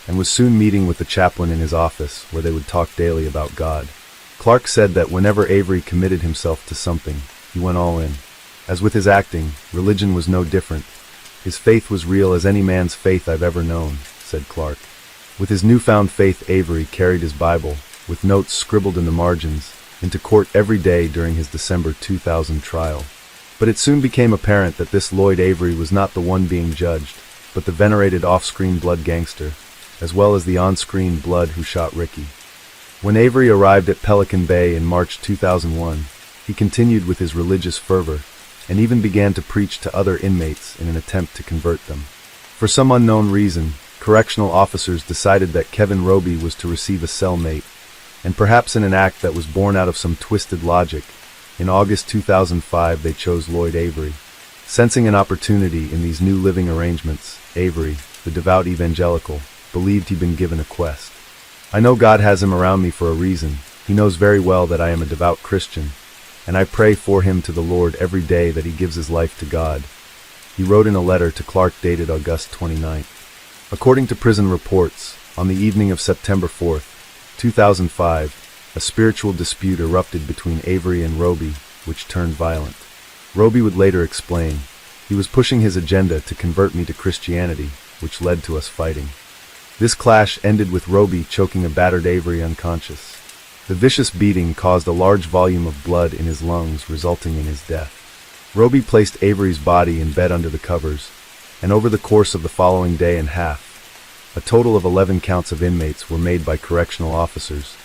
and was soon meeting with the chaplain in his office where they would talk daily about God. Clark said that whenever Avery committed himself to something, he went all in. As with his acting, religion was no different. His faith was real as any man's faith I've ever known, said Clark. With his newfound faith, Avery carried his Bible, with notes scribbled in the margins, into court every day during his December 2000 trial. But it soon became apparent that this Lloyd Avery was not the one being judged, but the venerated off-screen Blood gangster, as well as the on-screen Blood who shot Ricky. When Avery arrived at Pelican Bay in March 2001, he continued with his religious fervor, and even began to preach to other inmates in an attempt to convert them. For some unknown reason, correctional officers decided that Kevin Roby was to receive a cellmate, and perhaps in an act that was born out of some twisted logic, in August 2005 they chose Lloyd Avery. Sensing an opportunity in these new living arrangements, Avery, the devout evangelical, believed he'd been given a quest. I know God has him around me for a reason. He knows very well that I am a devout Christian, and I pray for him to the Lord every day that he gives his life to God, he wrote in a letter to Clark dated August 29. According to prison reports, on the evening of September 4, 2005, a spiritual dispute erupted between Avery and Roby, which turned violent. Roby would later explain, he was pushing his agenda to convert me to Christianity, which led to us fighting. This clash ended with Roby choking a battered Avery unconscious. The vicious beating caused a large volume of blood in his lungs, resulting in his death. Roby placed Avery's body in bed under the covers, and over the course of the following day and half, a total of 11 counts of inmates were made by correctional officers,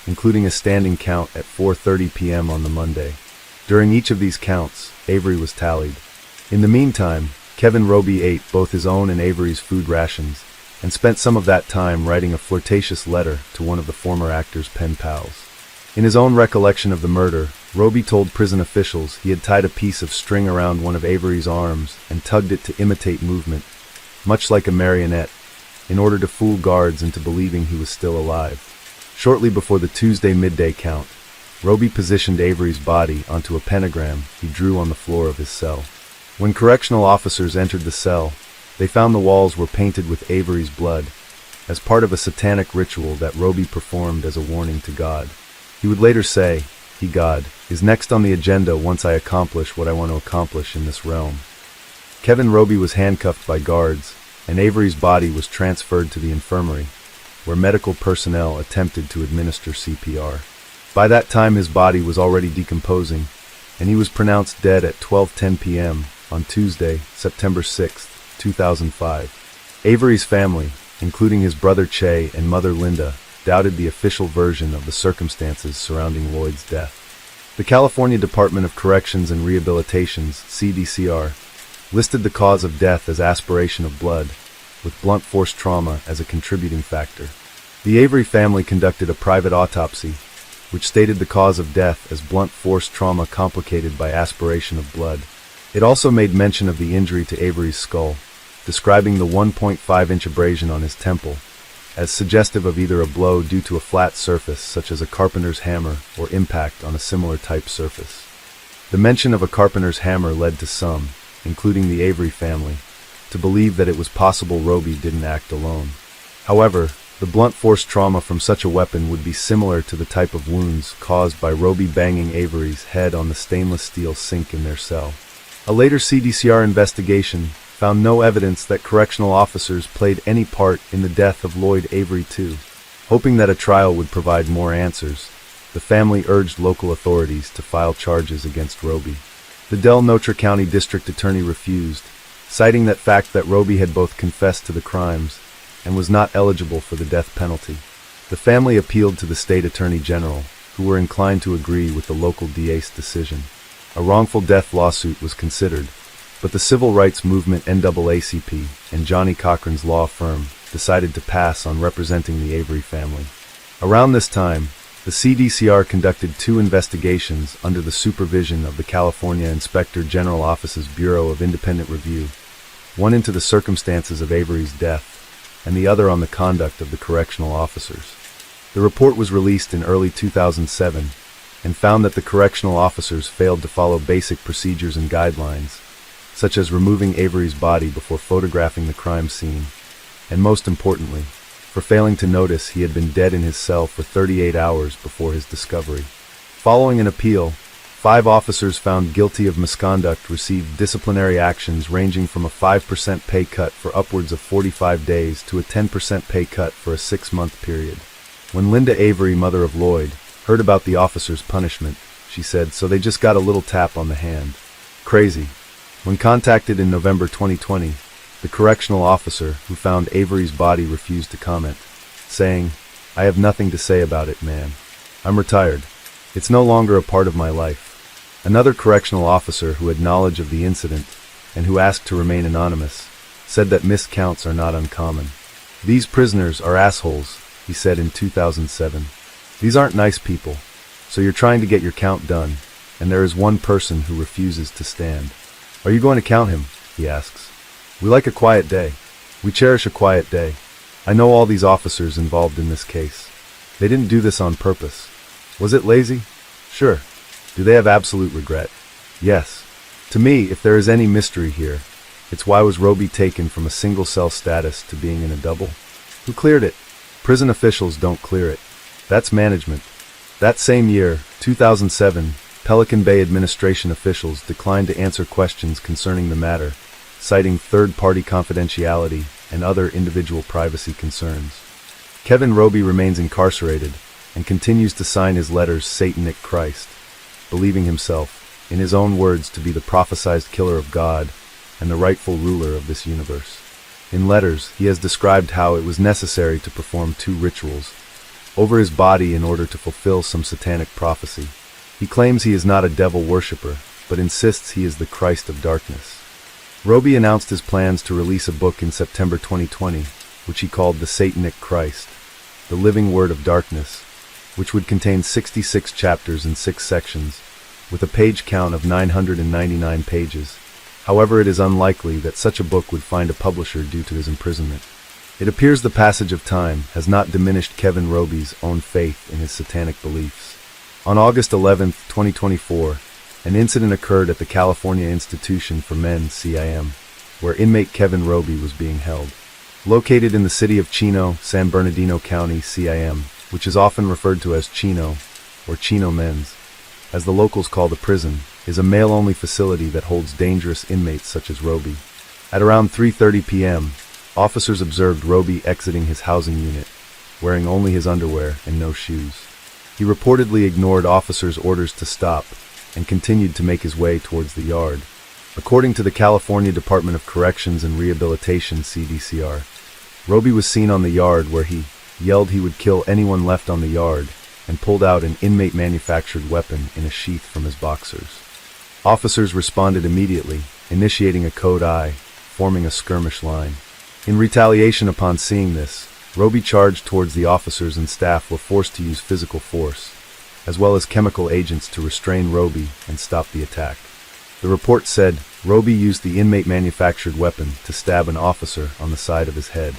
including a standing count at 4:30 p.m. on the Monday. During each of these counts, Avery was tallied. In the meantime, Kevin Roby ate both his own and Avery's food rations, and spent some of that time writing a flirtatious letter to one of the former actor's pen pals. In his own recollection of the murder, Roby told prison officials he had tied a piece of string around one of Avery's arms and tugged it to imitate movement, much like a marionette, in order to fool guards into believing he was still alive. Shortly before the Tuesday midday count, Roby positioned Avery's body onto a pentagram he drew on the floor of his cell. When correctional officers entered the cell, they found the walls were painted with Avery's blood, as part of a satanic ritual that Roby performed as a warning to God. He would later say, God is next on the agenda once I accomplish what I want to accomplish in this realm. Kevin Roby was handcuffed by guards, and Avery's body was transferred to the infirmary, where medical personnel attempted to administer CPR. By that time his body was already decomposing, and he was pronounced dead at 12:10 p.m. on Tuesday, September 6, 2005. Avery's family, including his brother Che and mother Linda, doubted the official version of the circumstances surrounding Lloyd's death. The California Department of Corrections and Rehabilitation's CDCR listed the cause of death as aspiration of blood, with blunt force trauma as a contributing factor. The Avery family conducted a private autopsy, which stated the cause of death as blunt force trauma complicated by aspiration of blood. It also made mention of the injury to Avery's skull, describing the 1.5-inch abrasion on his temple as suggestive of either a blow due to a flat surface such as a carpenter's hammer or impact on a similar type surface. The mention of a carpenter's hammer led to some, including the Avery family, to believe that it was possible Roby didn't act alone. However, the blunt force trauma from such a weapon would be similar to the type of wounds caused by Roby banging Avery's head on the stainless steel sink in their cell. A later CDCR investigation found no evidence that correctional officers played any part in the death of Lloyd Avery II. Hoping that a trial would provide more answers, the family urged local authorities to file charges against Roby. The Del Notre County District Attorney refused, citing that fact that Roby had both confessed to the crimes and was not eligible for the death penalty. The family appealed to the state attorney general, who were inclined to agree with the local DA's decision. A wrongful death lawsuit was considered, but the civil rights movement NAACP and Johnny Cochran's law firm decided to pass on representing the Avery family. Around this time, the CDCR conducted 2 investigations under the supervision of the California Inspector General Office's Bureau of Independent Review, one into the circumstances of Avery's death, and the other on the conduct of the correctional officers. The report was released in early 2007 and found that the correctional officers failed to follow basic procedures and guidelines, such as removing Avery's body before photographing the crime scene, and most importantly, for failing to notice he had been dead in his cell for 38 hours before his discovery. Following an appeal, 5 officers found guilty of misconduct received disciplinary actions ranging from a 5% pay cut for upwards of 45 days to a 10% pay cut for a 6-month period. When Linda Avery, mother of Lloyd, heard about the officers' punishment, she said, "So they just got a little tap on the hand. Crazy." When contacted in November 2020, the correctional officer who found Avery's body refused to comment, saying, "I have nothing to say about it, man. I'm retired. It's no longer a part of my life." Another correctional officer who had knowledge of the incident and who asked to remain anonymous said that miscounts are not uncommon. "These prisoners are assholes," he said in 2007. "These aren't nice people. So you're trying to get your count done, and there is one person who refuses to stand. Are you going to count him?" he asks. "We like a quiet day. We cherish a quiet day. I know all these officers involved in this case. They didn't do this on purpose. Was it lazy? Sure. Do they have absolute regret? Yes. To me, if there is any mystery here, it's why was Roby taken from a single cell status to being in a double? Who cleared it? Prison officials don't clear it. That's management." That same year, 2007, Pelican Bay administration officials declined to answer questions concerning the matter, citing third-party confidentiality and other individual privacy concerns. Kevin Roby remains incarcerated and continues to sign his letters Satanic Christ, believing himself, in his own words, to be the prophesied killer of God and the rightful ruler of this universe. In letters, he has described how it was necessary to perform 2 rituals over his body in order to fulfill some satanic prophecy. He claims he is not a devil worshipper, but insists he is the Christ of darkness. Roby announced his plans to release a book in September 2020, which he called The Satanic Christ, The Living Word of Darkness, which would contain 66 chapters in 6 sections, with a page count of 999 pages. However, it is unlikely that such a book would find a publisher due to his imprisonment. It appears the passage of time has not diminished Kevin Roby's own faith in his satanic beliefs. On August 11, 2024, an incident occurred at the California Institution for Men (CIM), where inmate Kevin Roby was being held. Located in the city of Chino, San Bernardino County, CIM, which is often referred to as Chino, or Chino Men's, as the locals call the prison, is a male-only facility that holds dangerous inmates such as Roby. At around 3:30 p.m., officers observed Roby exiting his housing unit, wearing only his underwear and no shoes. He reportedly ignored officers' orders to stop and continued to make his way towards the yard. According to the California Department of Corrections and Rehabilitation (CDCR), Roby was seen on the yard where he yelled he would kill anyone left on the yard and pulled out an inmate-manufactured weapon in a sheath from his boxers. Officers responded immediately, initiating a code I, forming a skirmish line. In retaliation upon seeing this, Roby charged towards the officers, and staff were forced to use physical force, as well as chemical agents to restrain Roby and stop the attack. The report said Roby used the inmate-manufactured weapon to stab an officer on the side of his head.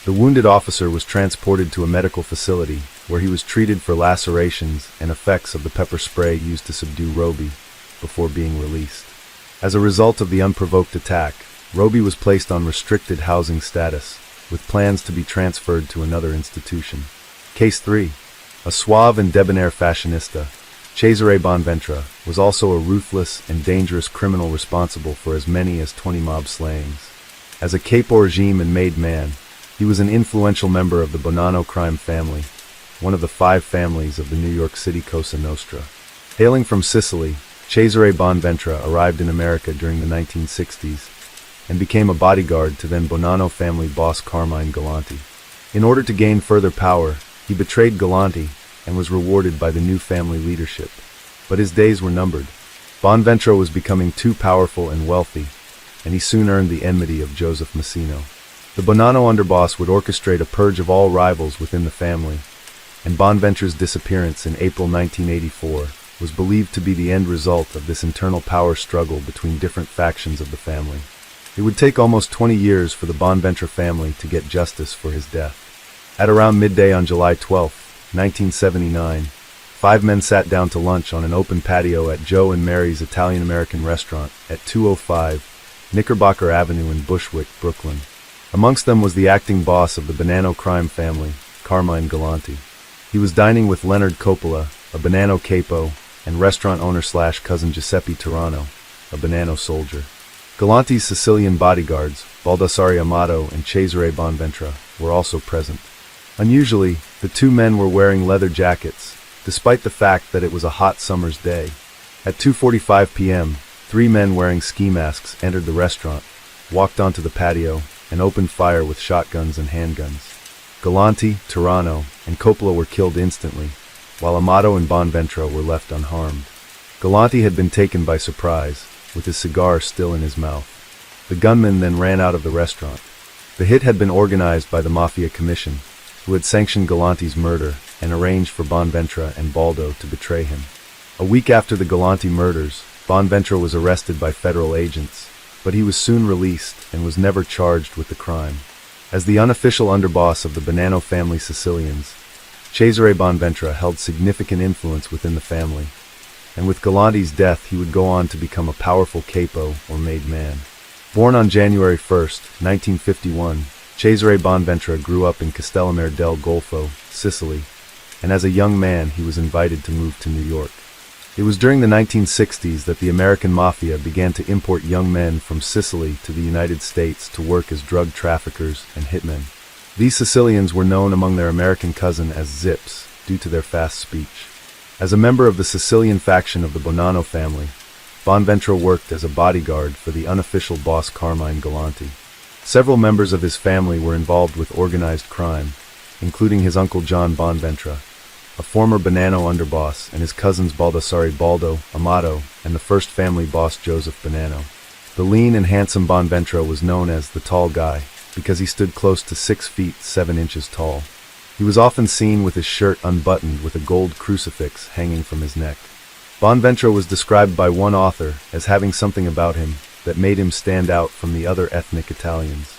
The wounded officer was transported to a medical facility where he was treated for lacerations and effects of the pepper spray used to subdue Roby before being released. As a result of the unprovoked attack, Roby was placed on restricted housing status, with plans to be transferred to another institution. Case 3. A suave and debonair fashionista, Cesare Bonventre, was also a ruthless and dangerous criminal responsible for as many as 20 mob slayings. As a capo regime and made man, he was an influential member of the Bonanno crime family, one of the 5 families of the New York City Cosa Nostra. Hailing from Sicily, Cesare Bonventre arrived in America during the 1960s and became a bodyguard to then Bonanno family boss Carmine Galante. In order to gain further power, he betrayed Galante and was rewarded by the new family leadership. But his days were numbered. Bonventre was becoming too powerful and wealthy, and he soon earned the enmity of Joseph Massino. The Bonanno underboss would orchestrate a purge of all rivals within the family, and Bonventre's disappearance in April 1984 was believed to be the end result of this internal power struggle between different factions of the family. It would take almost 20 years for the Bonventre family to get justice for his death. At around midday on July 12, 1979, 5 men sat down to lunch on an open patio at Joe and Mary's Italian-American restaurant at 205 Knickerbocker Avenue in Bushwick, Brooklyn. Amongst them was the acting boss of the Bonanno crime family, Carmine Galante. He was dining with Leonard Coppola, a Bonanno capo, and restaurant owner/cousin Giuseppe Turano, a Bonanno soldier. Galante's Sicilian bodyguards, Baldassare Amato and Cesare Bonventre, were also present. Unusually, the 2 men were wearing leather jackets, despite the fact that it was a hot summer's day. At 2:45 p.m., 3 men wearing ski masks entered the restaurant, walked onto the patio, and opened fire with shotguns and handguns. Galante, Turano, and Coppola were killed instantly, while Amato and Bonventre were left unharmed. Galante had been taken by surprise, with his cigar still in his mouth. The gunmen then ran out of the restaurant. The hit had been organized by the Mafia Commission, who had sanctioned Galante's murder and arranged for Bonventre and Baldo to betray him. A week after the Galante murders, Bonventre was arrested by federal agents, but he was soon released and was never charged with the crime. As the unofficial underboss of the Bonanno family Sicilians, Cesare Bonventre held significant influence within the family, and with Galante's death he would go on to become a powerful capo or made man. Born on January 1, 1951, Cesare Bonventre grew up in Castellammare del Golfo, Sicily, and as a young man he was invited to move to New York. It was during the 1960s that the American Mafia began to import young men from Sicily to the United States to work as drug traffickers and hitmen. These Sicilians were known among their American cousin as Zips, due to their fast speech. As a member of the Sicilian faction of the Bonanno family, Bonventre worked as a bodyguard for the unofficial boss Carmine Galante. Several members of his family were involved with organized crime, including his uncle John Bonventre, a former Bonanno underboss, and his cousins Baldassare Baldo, Amato, and the first family boss Joseph Bonanno. The lean and handsome Bonventre was known as the Tall Guy because he stood close to 6 feet 7 inches tall. He was often seen with his shirt unbuttoned with a gold crucifix hanging from his neck. Bonventre was described by one author as having something about him that made him stand out from the other ethnic Italians.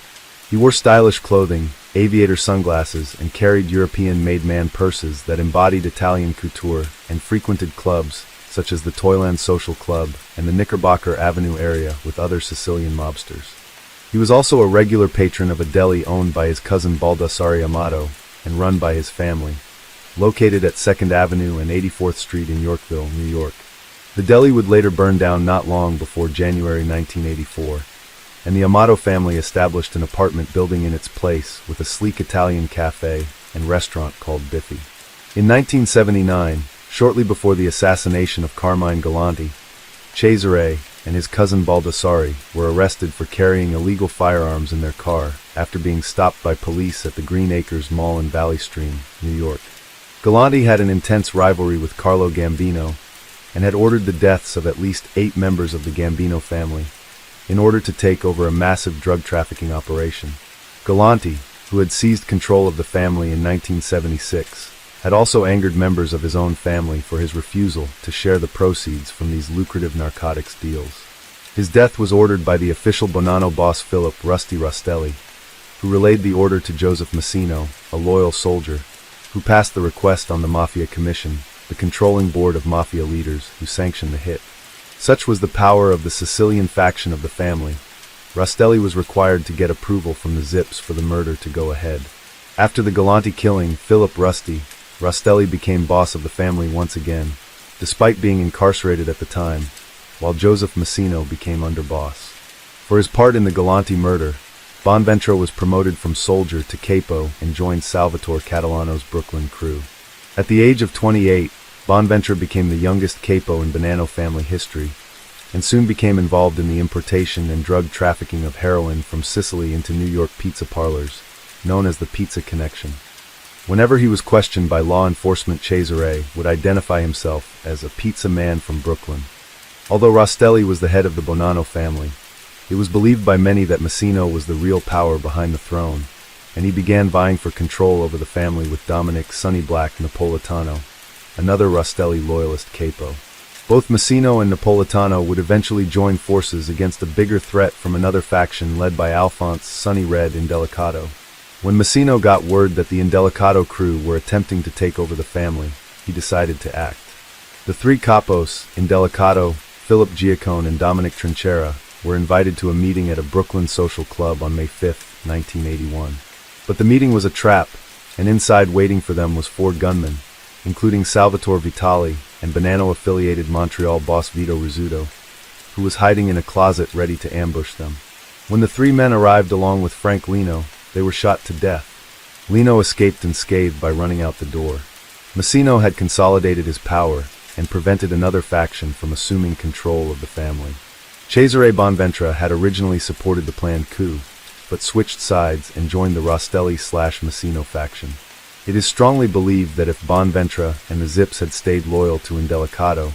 He wore stylish clothing, aviator sunglasses, and carried European-made man purses that embodied Italian couture, and frequented clubs, such as the Toyland Social Club and the Knickerbocker Avenue area with other Sicilian mobsters. He was also a regular patron of a deli owned by his cousin Baldassare Amato and run by his family, located at 2nd Avenue and 84th Street in Yorkville, New York. The deli would later burn down not long before January 1984, and the Amato family established an apartment building in its place with a sleek Italian cafe and restaurant called Biffy. In 1979, shortly before the assassination of Carmine Galante, Cesare and his cousin Baldassare were arrested for carrying illegal firearms in their car after being stopped by police at the Green Acres Mall in Valley Stream, New York. Galante had an intense rivalry with Carlo Gambino and had ordered the deaths of at least 8 members of the Gambino family in order to take over a massive drug trafficking operation. Galante, who had seized control of the family in 1976, had also angered members of his own family for his refusal to share the proceeds from these lucrative narcotics deals. His death was ordered by the official Bonanno boss Philip "Rusty" Rastelli, who relayed the order to Joseph Massino, a loyal soldier, who passed the request on the Mafia Commission, the controlling board of mafia leaders who sanctioned the hit. Such was the power of the Sicilian faction of the family. Rastelli was required to get approval from the Zips for the murder to go ahead. After the Galante killing, Philip "Rusty" Rastelli became boss of the family once again, despite being incarcerated at the time, while Joseph Massino became underboss. For his part in the Galante murder, Bonventre was promoted from soldier to capo and joined Salvatore Catalano's Brooklyn crew. At the age of 28, Bonventre became the youngest capo in Bonanno family history, and soon became involved in the importation and drug trafficking of heroin from Sicily into New York pizza parlors, known as the Pizza Connection. Whenever he was questioned by law enforcement, Cesare would identify himself as a pizza man from Brooklyn. Although Rastelli was the head of the Bonanno family, it was believed by many that Massino was the real power behind the throne, and he began vying for control over the family with Dominic "Sonny Black" Napolitano, another Rastelli loyalist capo. Both Massino and Napolitano would eventually join forces against a bigger threat from another faction led by Alphonse "Sonny Red" Indelicato. When Massino got word that the Indelicato crew were attempting to take over the family, he decided to act. The 3 capos, Indelicato, Philip Giacone, and Dominic Trinchera, were invited to a meeting at a Brooklyn social club on May 5, 1981. But the meeting was a trap, and inside waiting for them was 4 gunmen, including Salvatore Vitali and Bonanno-affiliated Montreal boss Vito Rizzuto, who was hiding in a closet ready to ambush them. When the 3 men arrived along with Frank Lino, they were shot to death. Lino escaped unscathed by running out the door. Massino had consolidated his power and prevented another faction from assuming control of the family. Cesare Bonventre had originally supported the planned coup, but switched sides and joined the Rastelli/Massino faction. It is strongly believed that if Bonventre and the Zips had stayed loyal to Indelicato,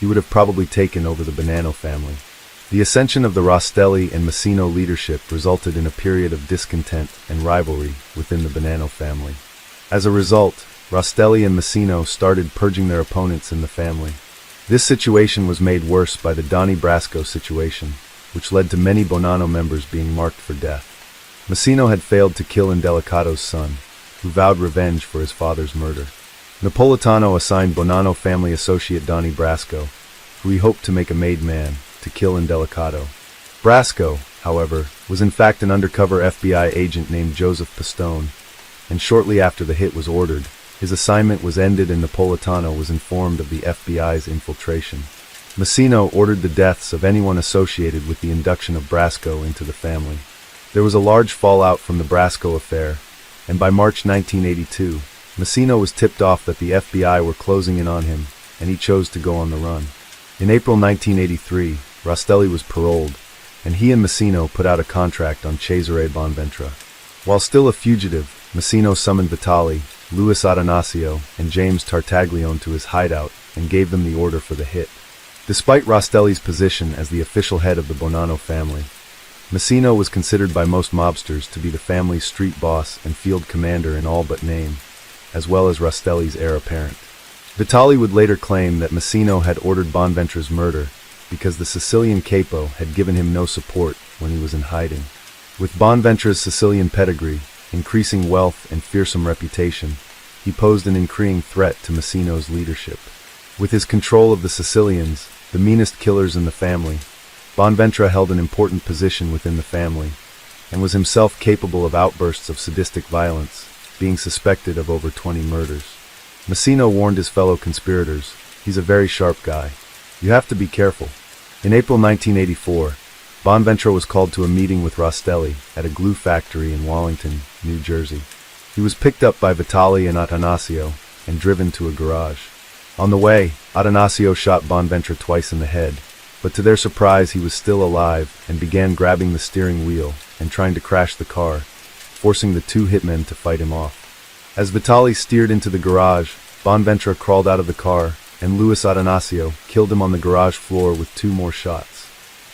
he would have probably taken over the Bonanno family. The ascension of the Rastelli and Massino leadership resulted in a period of discontent and rivalry within the Bonanno family. As a result, Rastelli and Massino started purging their opponents in the family. This situation was made worse by the Donnie Brasco situation, which led to many Bonanno members being marked for death. Massino had failed to kill Indelicato's son, who vowed revenge for his father's murder. Napolitano assigned Bonanno family associate Donnie Brasco, who he hoped to make a made man, to kill Indelicato. Brasco, however, was in fact an undercover FBI agent named Joseph Pistone, and shortly after the hit was ordered, his assignment was ended and Napolitano was informed of the FBI's infiltration. Massino ordered the deaths of anyone associated with the induction of Brasco into the family. There was a large fallout from the Brasco affair, and by March 1982, Massino was tipped off that the FBI were closing in on him, and he chose to go on the run. In April 1983, Rastelli was paroled, and he and Massino put out a contract on Cesare Bonventre. While still a fugitive, Massino summoned Vitali, Luis Atanasio, and James Tartaglione to his hideout and gave them the order for the hit. Despite Rastelli's position as the official head of the Bonanno family, Massino was considered by most mobsters to be the family's street boss and field commander in all but name, as well as Rastelli's heir apparent. Vitali would later claim that Massino had ordered Bonventre's murder because the Sicilian capo had given him no support when he was in hiding. With Bonventura's Sicilian pedigree, increasing wealth, and fearsome reputation, he posed an increasing threat to Massino's leadership. With his control of the Sicilians, the meanest killers in the family, Bonventura held an important position within the family, and was himself capable of outbursts of sadistic violence, being suspected of over 20 murders. Massino warned his fellow conspirators, "He's a very sharp guy. You have to be careful." In April 1984, Bonventura was called to a meeting with Rostelli at a glue factory in Wallington, New Jersey. He was picked up by Vitali and Atanasio and driven to a garage. On the way, Atanasio shot Bonventura twice in the head, but to their surprise he was still alive and began grabbing the steering wheel and trying to crash the car, forcing the two hitmen to fight him off. As Vitali steered into the garage, Bonventura crawled out of the car, and Luis Atanasio killed him on the garage floor with 2 more shots.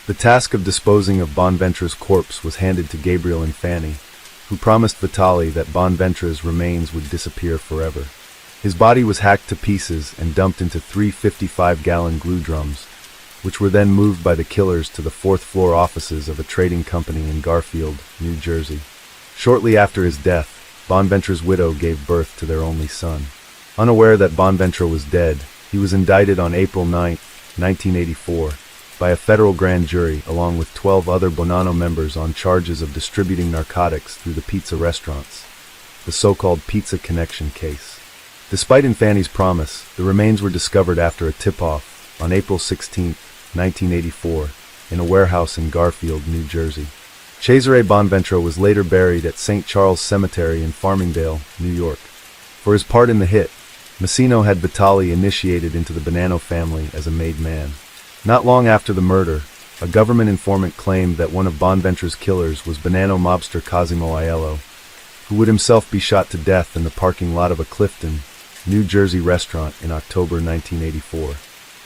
The task of disposing of Bonventura's corpse was handed to Gabriel and Fanny, who promised Vitali that Bonventura's remains would disappear forever. His body was hacked to pieces and dumped into 3 55-gallon glue drums, which were then moved by the killers to the 4th-floor offices of a trading company in Garfield, New Jersey. Shortly after his death, Bonventura's widow gave birth to their only son. Unaware that Bonventura was dead, he was indicted on April 9, 1984, by a federal grand jury along with 12 other Bonanno members on charges of distributing narcotics through the pizza restaurants, the so-called Pizza Connection case. Despite Fanny's promise, the remains were discovered after a tip-off on April 16, 1984, in a warehouse in Garfield, New Jersey. Cesare Bonventura was later buried at St. Charles Cemetery in Farmingdale, New York. For his part in the hit, Massino had Vitali initiated into the Bonanno family as a made man. Not long after the murder, a government informant claimed that one of Bonventura's killers was Bonanno mobster Cosimo Aiello, who would himself be shot to death in the parking lot of a Clifton, New Jersey restaurant in October 1984.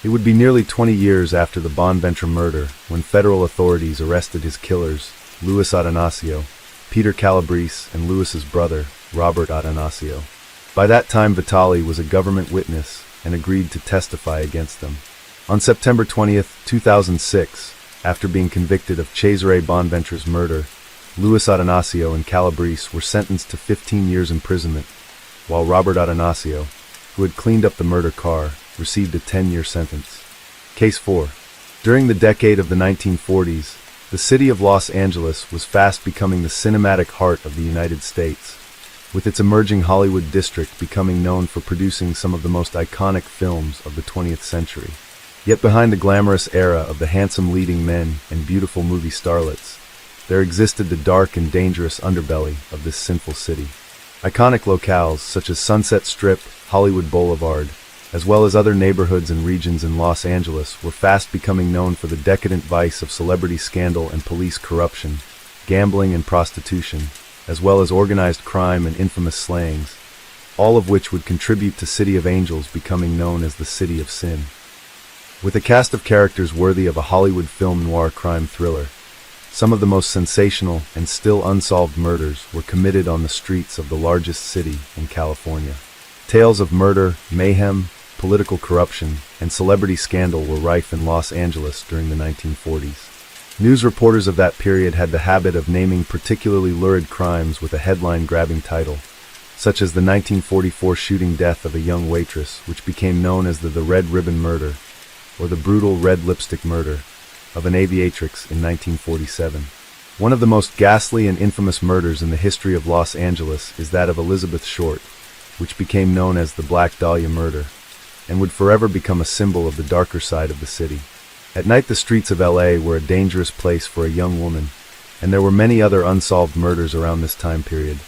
It would be nearly 20 years after the Bonventura murder when federal authorities arrested his killers, Luis Atanasio, Peter Calabrese, and Luis's brother, Robert Atanasio. By that time, Vitali was a government witness and agreed to testify against them. On September 20, 2006, after being convicted of Cesare Bonventura's murder, Luis Atanasio and Calabrese were sentenced to 15 years imprisonment, while Robert Atanasio, who had cleaned up the murder car, received a 10-year sentence. Case 4. During the decade of the 1940s, the city of Los Angeles was fast becoming the cinematic heart of the United States, with its emerging Hollywood district becoming known for producing some of the most iconic films of the 20th century. Yet behind the glamorous era of the handsome leading men and beautiful movie starlets, there existed the dark and dangerous underbelly of this sinful city. Iconic locales such as Sunset Strip, Hollywood Boulevard, as well as other neighborhoods and regions in Los Angeles were fast becoming known for the decadent vice of celebrity scandal and police corruption, gambling and prostitution, as well as organized crime and infamous slayings, all of which would contribute to City of Angels becoming known as the City of Sin. With a cast of characters worthy of a Hollywood film noir crime thriller, some of the most sensational and still unsolved murders were committed on the streets of the largest city in California. Tales of murder, mayhem, political corruption, and celebrity scandal were rife in Los Angeles during the 1940s. News reporters of that period had the habit of naming particularly lurid crimes with a headline-grabbing title, such as the 1944 shooting death of a young waitress, which became known as the Red Ribbon Murder, or the brutal red lipstick murder of an aviatrix in 1947. One of the most ghastly and infamous murders in the history of Los Angeles is that of Elizabeth Short, which became known as the Black Dahlia Murder, and would forever become a symbol of the darker side of the city. At night, the streets of LA were a dangerous place for a young woman, and there were many other unsolved murders around this time period,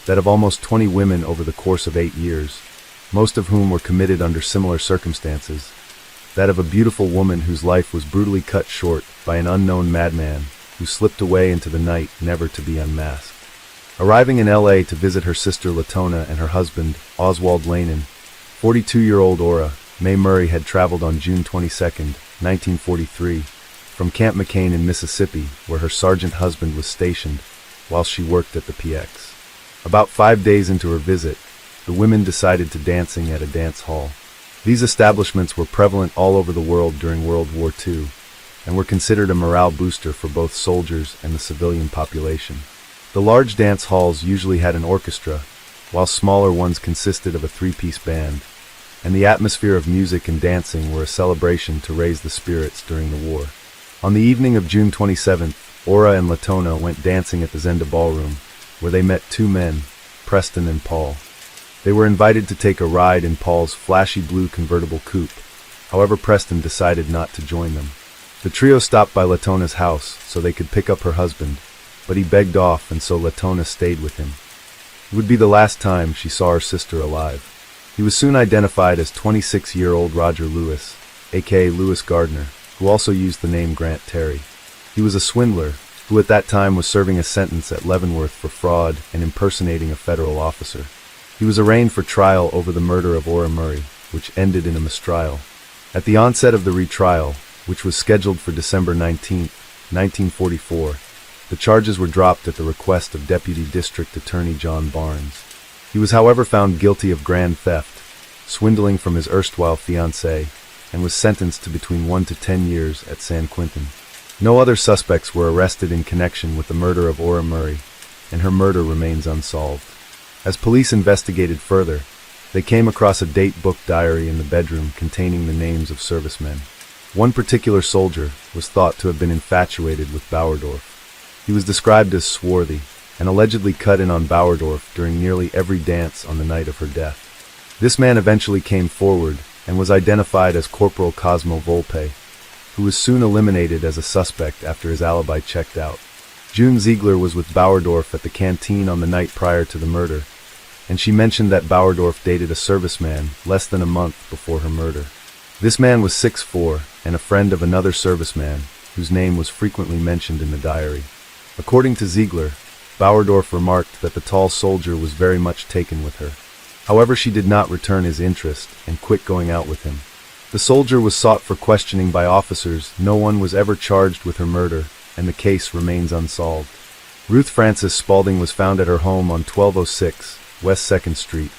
that of almost 20 women over the course of 8 years, most of whom were committed under similar circumstances, that of a beautiful woman whose life was brutally cut short by an unknown madman who slipped away into the night never to be unmasked. Arriving in LA to visit her sister Latona and her husband, Oswald Lanin, 42-year-old Aura Mae Murray had traveled on June 22, 1943, from Camp McCain in Mississippi, where her sergeant husband was stationed, while she worked at the PX. About 5 days into her visit, the women decided to dancing at a dance hall. These establishments were prevalent all over the world during World War II, and were considered a morale booster for both soldiers and the civilian population. The large dance halls usually had an orchestra, while smaller ones consisted of a three-piece band, and the atmosphere of music and dancing were a celebration to raise the spirits during the war. On the evening of June 27th, Ora and Latona went dancing at the Zenda Ballroom, where they met two men, Preston and Paul. They were invited to take a ride in Paul's flashy blue convertible coupe. However, Preston decided not to join them. The trio stopped by Latona's house so they could pick up her husband, but he begged off, and so Latona stayed with him. It would be the last time she saw her sister alive. He was soon identified as 26-year-old Roger Lewis, aka Lewis Gardner, who also used the name Grant Terry. He was a swindler, who at that time was serving a sentence at Leavenworth for fraud and impersonating a federal officer. He was arraigned for trial over the murder of Ora Murray, which ended in a mistrial. At the onset of the retrial, which was scheduled for December 19, 1944, the charges were dropped at the request of Deputy District Attorney John Barnes. He was however found guilty of grand theft, swindling from his erstwhile fiancée, and was sentenced to between 1 to 10 years at San Quentin. No other suspects were arrested in connection with the murder of Ora Murray, and her murder remains unsolved. As police investigated further, they came across a date book diary in the bedroom containing the names of servicemen. One particular soldier was thought to have been infatuated with Bauerdorf. He was described as swarthy, and allegedly cut in on Bauerdorf during nearly every dance on the night of her death. This man eventually came forward and was identified as Corporal Cosmo Volpe, who was soon eliminated as a suspect after his alibi checked out. June Ziegler was with Bauerdorf at the canteen on the night prior to the murder, and she mentioned that Bauerdorf dated a serviceman less than a month before her murder. This man was 6'4", and a friend of another serviceman, whose name was frequently mentioned in the diary. According to Ziegler, Bauerdorf remarked that the tall soldier was very much taken with her. However, she did not return his interest and quit going out with him. The soldier was sought for questioning by officers. No one was ever charged with her murder, and the case remains unsolved. Ruth Frances Spaulding was found at her home on 1206 West 2nd Street,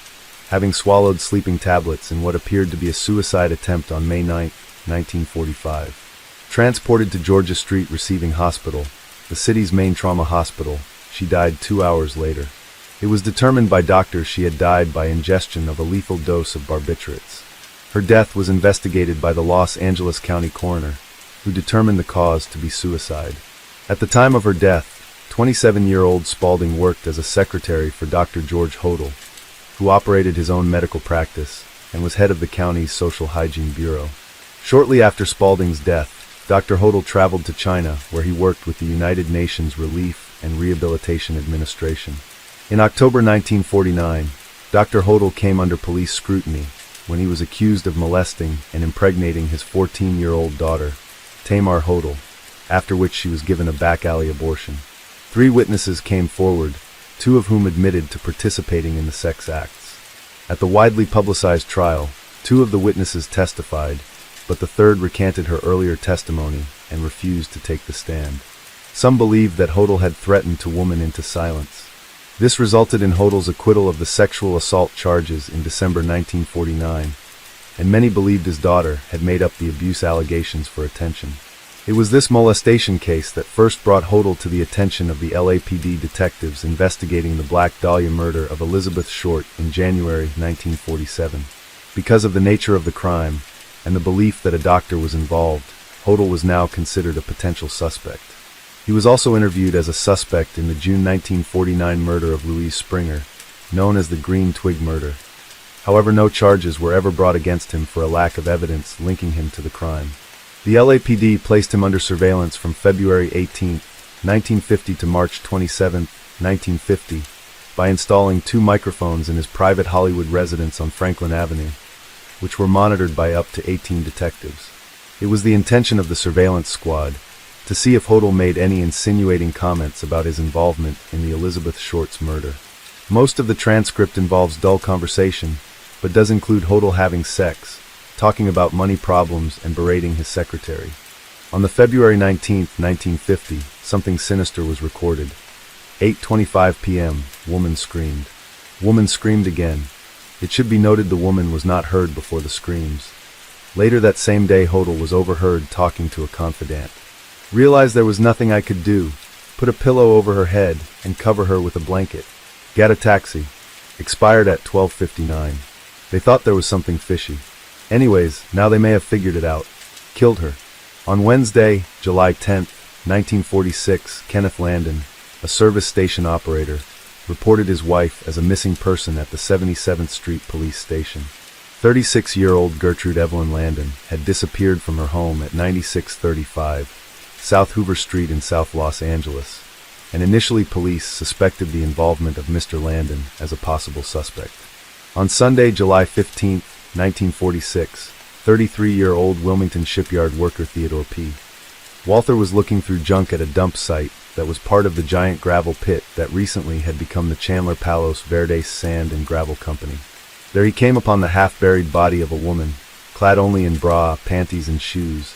having swallowed sleeping tablets in what appeared to be a suicide attempt on May 9, 1945. Transported to Georgia Street Receiving Hospital, the city's main trauma hospital, she died 2 hours later. It was determined by doctors she had died by ingestion of a lethal dose of barbiturates. Her death was investigated by the Los Angeles County coroner, who determined the cause to be suicide. At the time of her death, 27-year-old Spaulding worked as a secretary for Dr. George Hodel, who operated his own medical practice and was head of the county's Social Hygiene Bureau. Shortly after Spaulding's death, Dr. Hodel traveled to China, where he worked with the United Nations Relief and Rehabilitation Administration. In October 1949, Dr. Hodel came under police scrutiny when he was accused of molesting and impregnating his 14-year-old daughter, Tamar Hodel, after which she was given a back-alley abortion. 3 witnesses came forward, 2 of whom admitted to participating in the sex acts. At the widely publicized trial, 2 of the witnesses testified, but the third recanted her earlier testimony and refused to take the stand. Some believed that Hodel had threatened to woman into silence. This resulted in Hodel's acquittal of the sexual assault charges in December 1949, and many believed his daughter had made up the abuse allegations for attention. It was this molestation case that first brought Hodel to the attention of the LAPD detectives investigating the Black Dahlia murder of Elizabeth Short in January 1947. Because of the nature of the crime and the belief that a doctor was involved, Hodel was now considered a potential suspect. He was also interviewed as a suspect in the June 1949 murder of Louise Springer, known as the Green Twig murder. However, no charges were ever brought against him for a lack of evidence linking him to the crime. The LAPD placed him under surveillance from February 18, 1950 to March 27, 1950, by installing 2 microphones in his private Hollywood residence on Franklin Avenue, which were monitored by up to 18 detectives. It was the intention of the surveillance squad to see if Hodel made any insinuating comments about his involvement in the Elizabeth Short's murder. Most of the transcript involves dull conversation, but does include Hodel having sex, talking about money problems, and berating his secretary. On the February 19, 1950, something sinister was recorded. 8:25 p.m., woman screamed. Woman screamed again. It should be noted the woman was not heard before the screams. Later that same day, Hodel was overheard talking to a confidant. Realized there was nothing I could do. Put a pillow over her head and cover her with a blanket. Got a taxi. Expired at 12:59. They thought there was something fishy. Anyways, now they may have figured it out. Killed her. On Wednesday, July 10th, 1946, Kenneth Landon, a service station operator, reported his wife as a missing person at the 77th Street Police Station. 36-year-old Gertrude Evelyn Landon had disappeared from her home at 9635 South Hoover Street in South Los Angeles, and initially police suspected the involvement of Mr. Landon as a possible suspect. On Sunday, July 15, 1946, 33-year-old Wilmington shipyard worker Theodore P. Walther was looking through junk at a dump site that was part of the giant gravel pit that recently had become the Chandler Palos Verdes Sand and Gravel Company. There he came upon the half-buried body of a woman, clad only in bra, panties, and shoes,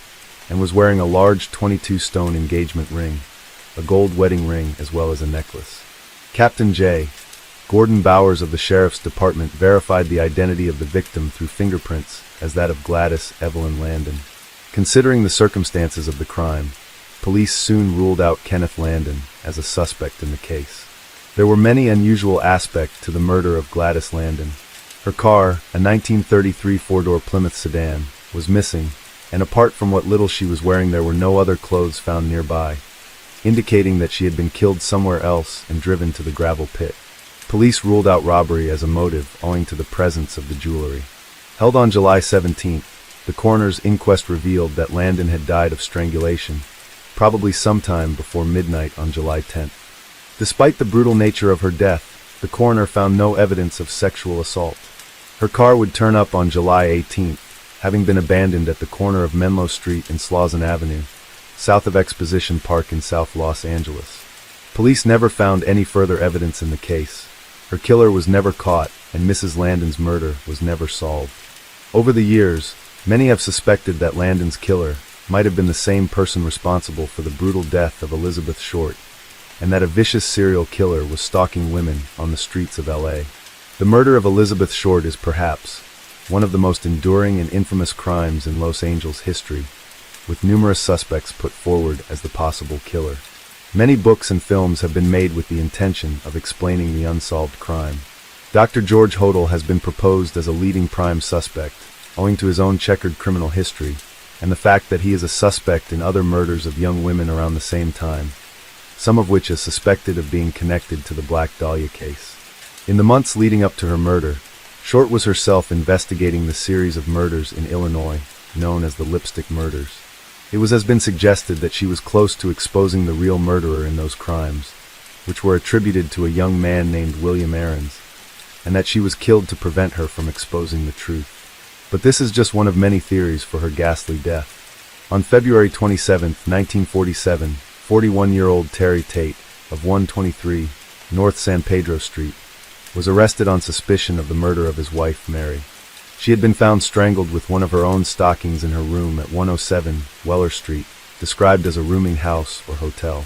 and was wearing a large 22-stone engagement ring, a gold wedding ring, as well as a necklace. Captain J. Gordon Bowers of the Sheriff's Department verified the identity of the victim through fingerprints as that of Gladys Evelyn Landon. Considering the circumstances of the crime, police soon ruled out Kenneth Landon as a suspect in the case. There were many unusual aspects to the murder of Gladys Landon. Her car, a 1933 four-door Plymouth sedan, was missing, and apart from what little she was wearing, there were no other clothes found nearby, indicating that she had been killed somewhere else and driven to the gravel pit. Police ruled out robbery as a motive owing to the presence of the jewelry. Held on July 17th, the coroner's inquest revealed that Landon had died of strangulation, probably sometime before midnight on July 10th. Despite the brutal nature of her death, the coroner found no evidence of sexual assault. Her car would turn up on July 18th, having been abandoned at the corner of Menlo Street and Slauson Avenue, south of Exposition Park in South Los Angeles. Police never found any further evidence in the case. Her killer was never caught, and Mrs. Landon's murder was never solved. Over the years, many have suspected that Landon's killer might have been the same person responsible for the brutal death of Elizabeth Short, and that a vicious serial killer was stalking women on the streets of L.A. The murder of Elizabeth Short is perhaps one of the most enduring and infamous crimes in Los Angeles history, with numerous suspects put forward as the possible killer. Many books and films have been made with the intention of explaining the unsolved crime. Dr. George Hodel has been proposed as a leading prime suspect, owing to his own checkered criminal history, and the fact that he is a suspect in other murders of young women around the same time, some of which is suspected of being connected to the Black Dahlia case. In the months leading up to her murder, Short was herself investigating the series of murders in Illinois, known as the Lipstick Murders. It has been suggested that she was close to exposing the real murderer in those crimes, which were attributed to a young man named William Aarons, and that she was killed to prevent her from exposing the truth. But this is just one of many theories for her ghastly death. On February 27, 1947, 41-year-old Terry Tate of 123 North San Pedro Street was arrested on suspicion of the murder of his wife, Mary. She had been found strangled with one of her own stockings in her room at 107 Weller Street, described as a rooming house or hotel.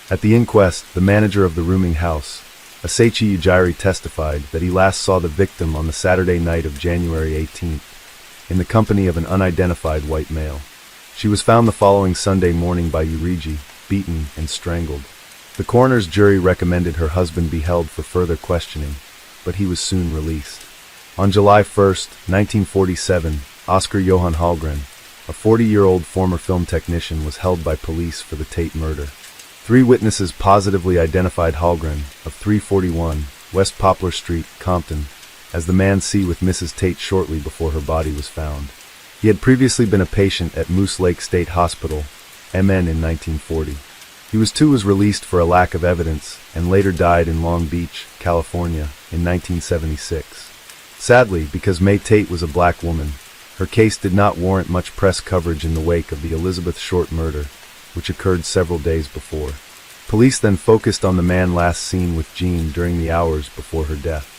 At the inquest, the manager of the rooming house, Asachi Ujiri, testified that he last saw the victim on the Saturday night of January 18th, in the company of an unidentified white male. She was found the following Sunday morning by Ujiri, beaten and strangled. The coroner's jury recommended her husband be held for further questioning, but he was soon released. On July 1, 1947, Oscar Johann Hallgren, a 40-year-old former film technician, was held by police for the Tate murder. 3 witnesses positively identified Hallgren, of 341 West Poplar Street, Compton, as the man seen with Mrs. Tate shortly before her body was found. He had previously been a patient at Moose Lake State Hospital, MN, in 1940. He was released for a lack of evidence and later died in Long Beach, California, in 1976. Sadly, because May Tate was a black woman, her case did not warrant much press coverage in the wake of the Elizabeth Short murder, which occurred several days before. Police then focused on the man last seen with Jean during the hours before her death.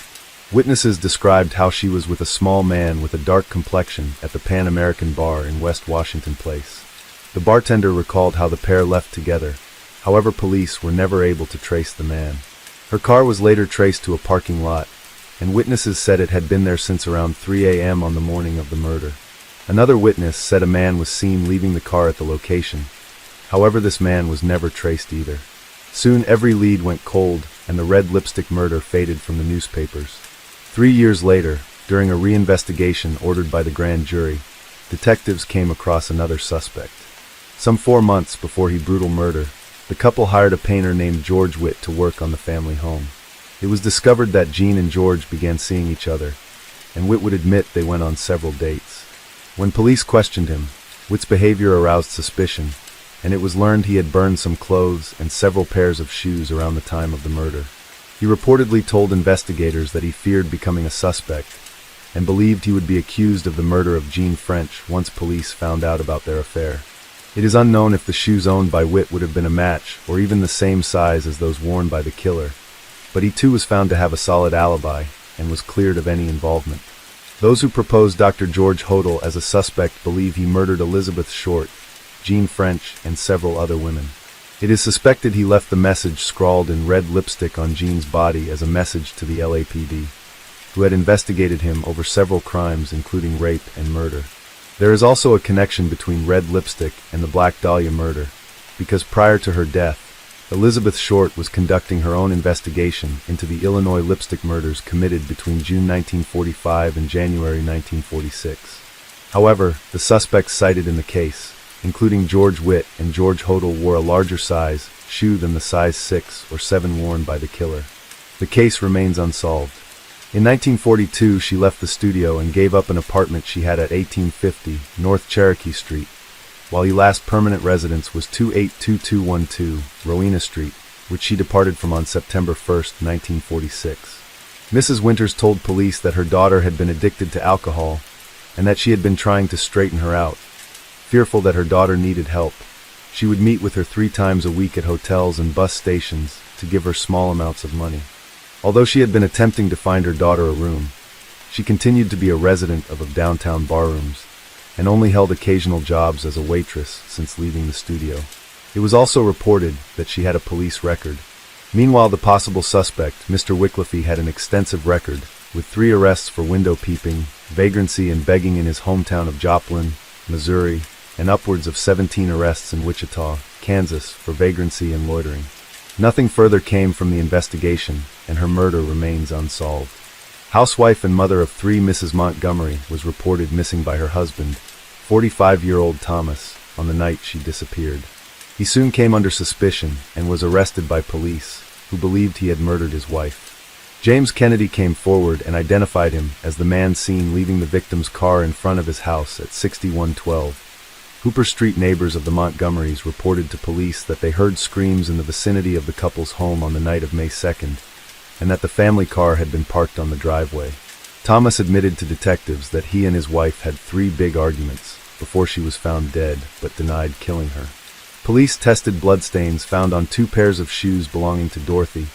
Witnesses described how she was with a small man with a dark complexion at the Pan American Bar in West Washington Place. The bartender recalled how the pair left together. However, police were never able to trace the man. Her car was later traced to a parking lot, and witnesses said it had been there since around 3 a.m. on the morning of the murder. Another witness said a man was seen leaving the car at the location, However, this man was never traced either. Soon every lead went cold, and the red lipstick murder faded from the newspapers. 3 years later, during a reinvestigation ordered by the grand jury, detectives came across another suspect. Some 4 months before his brutal murder, the couple hired a painter named George Witt to work on the family home. It was discovered that Jean and George began seeing each other, and Witt would admit they went on several dates. When police questioned him, Witt's behavior aroused suspicion, and it was learned he had burned some clothes and several pairs of shoes around the time of the murder. He reportedly told investigators that he feared becoming a suspect, and believed he would be accused of the murder of Jean French once police found out about their affair. It is unknown if the shoes owned by Witt would have been a match or even the same size as those worn by the killer, but he too was found to have a solid alibi and was cleared of any involvement. Those who proposed Dr. George Hodel as a suspect believe he murdered Elizabeth Short, Jean French, and several other women. It is suspected he left the message scrawled in red lipstick on Jean's body as a message to the LAPD, who had investigated him over several crimes including rape and murder. There is also a connection between red lipstick and the Black Dahlia murder, because prior to her death, Elizabeth Short was conducting her own investigation into the Illinois lipstick murders committed between June 1945 and January 1946. However, the suspects cited in the case, including George Witt and George Hodel, wore a larger size shoe than the size 6 or 7 worn by the killer. The case remains unsolved. In 1942, she left the studio and gave up an apartment she had at 1850 North Cherokee Street, while her last permanent residence was 282212 Rowena Street, which she departed from on September 1, 1946. Mrs. Winters told police that her daughter had been addicted to alcohol and that she had been trying to straighten her out. Fearful that her daughter needed help, she would meet with her 3 times a week at hotels and bus stations to give her small amounts of money. Although she had been attempting to find her daughter a room, she continued to be a resident of downtown barrooms, and only held occasional jobs as a waitress since leaving the studio. It was also reported that she had a police record. Meanwhile, the possible suspect, Mr. Wickliffe, had an extensive record, with 3 arrests for window peeping, vagrancy and begging in his hometown of Joplin, Missouri, and upwards of 17 arrests in Wichita, Kansas, for vagrancy and loitering. Nothing further came from the investigation, and her murder remains unsolved. Housewife and mother of 3 Mrs. Montgomery was reported missing by her husband, 45-year-old Thomas, on the night she disappeared. He soon came under suspicion and was arrested by police, who believed he had murdered his wife. James Kennedy came forward and identified him as the man seen leaving the victim's car in front of his house at 6112. Hooper Street neighbors of the Montgomerys reported to police that they heard screams in the vicinity of the couple's home on the night of May 2nd, and that the family car had been parked on the driveway. Thomas admitted to detectives that he and his wife had 3 big arguments before she was found dead, but denied killing her. Police tested bloodstains found on 2 pairs of shoes belonging to Dorothy,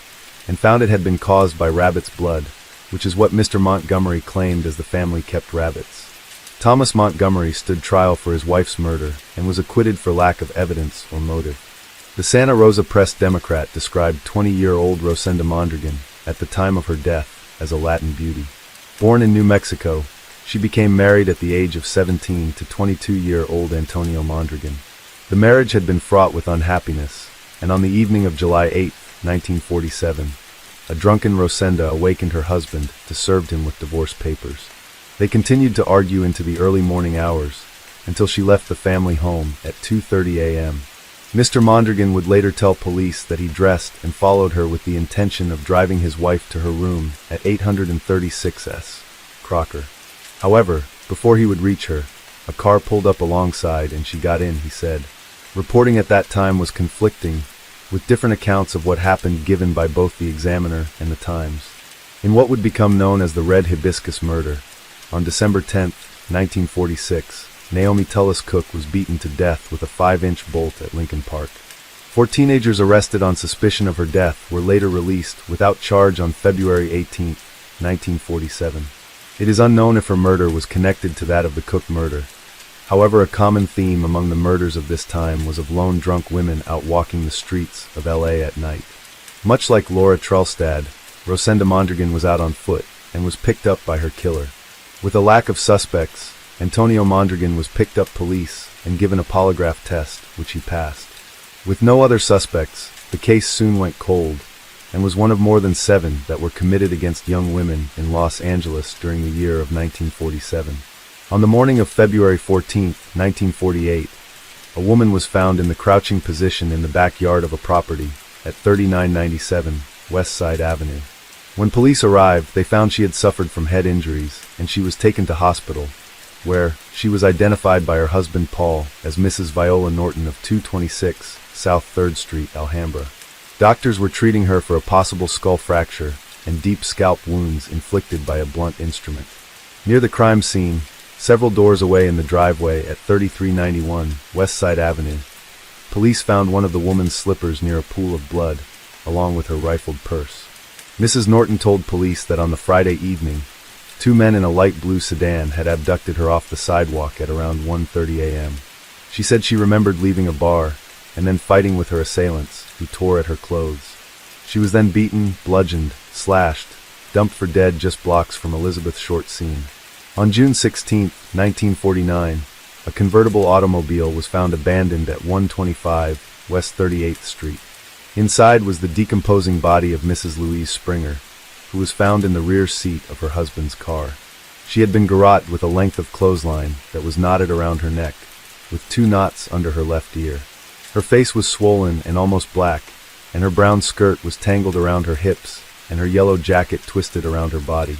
and found it had been caused by rabbit's blood, which is what Mr. Montgomery claimed as the family kept rabbits. Thomas Montgomery stood trial for his wife's murder and was acquitted for lack of evidence or motive. The Santa Rosa Press-Democrat described 20-year-old Rosenda Mondragon, at the time of her death, as a Latin beauty. Born in New Mexico, she became married at the age of 17 to 22-year-old Antonio Mondragon. The marriage had been fraught with unhappiness, and on the evening of July 8, 1947, a drunken Rosenda awakened her husband to serve him with divorce papers. They continued to argue into the early morning hours, until she left the family home at 2:30 a.m. Mr. Mondragon would later tell police that he dressed and followed her with the intention of driving his wife to her room at 836S Crocker. However, before he would reach her, a car pulled up alongside and she got in, he said. Reporting at that time was conflicting, with different accounts of what happened given by both the Examiner and the Times. In what would become known as the Red Hibiscus murder, on December 10, 1946, Naomi Tullis Cook was beaten to death with a 5-inch bolt at Lincoln Park. 4 teenagers arrested on suspicion of her death were later released without charge on February 18, 1947. It is unknown if her murder was connected to that of the Cook murder. However, a common theme among the murders of this time was of lone drunk women out walking the streets of LA at night. Much like Laura Trelstad, Rosenda Mondragon was out on foot and was picked up by her killer. With a lack of suspects, Antonio Mondragon was picked up police and given a polygraph test, which he passed. With no other suspects, the case soon went cold, and was one of more than 7 that were committed against young women in Los Angeles during the year of 1947. On the morning of February 14, 1948, a woman was found in the crouching position in the backyard of a property at 3997 West Side Avenue. When police arrived, they found she had suffered from head injuries, and she was taken to hospital, where she was identified by her husband Paul as Mrs. Viola Norton of 226 South 3rd Street, Alhambra. Doctors were treating her for a possible skull fracture and deep scalp wounds inflicted by a blunt instrument. Near the crime scene, several doors away in the driveway at 3391 West Side Avenue, police found one of the woman's slippers near a pool of blood, along with her rifled purse. Mrs. Norton told police that on the Friday evening, 2 men in a light blue sedan had abducted her off the sidewalk at around 1:30 a.m. She said she remembered leaving a bar and then fighting with her assailants, who tore at her clothes. She was then beaten, bludgeoned, slashed, dumped for dead just blocks from Elizabeth Short scene. On June 16, 1949, a convertible automobile was found abandoned at 125 West 38th Street. Inside was the decomposing body of Mrs. Louise Springer, who was found in the rear seat of her husband's car. She had been garroted with a length of clothesline that was knotted around her neck, with 2 knots under her left ear. Her face was swollen and almost black, and her brown skirt was tangled around her hips, and her yellow jacket twisted around her body.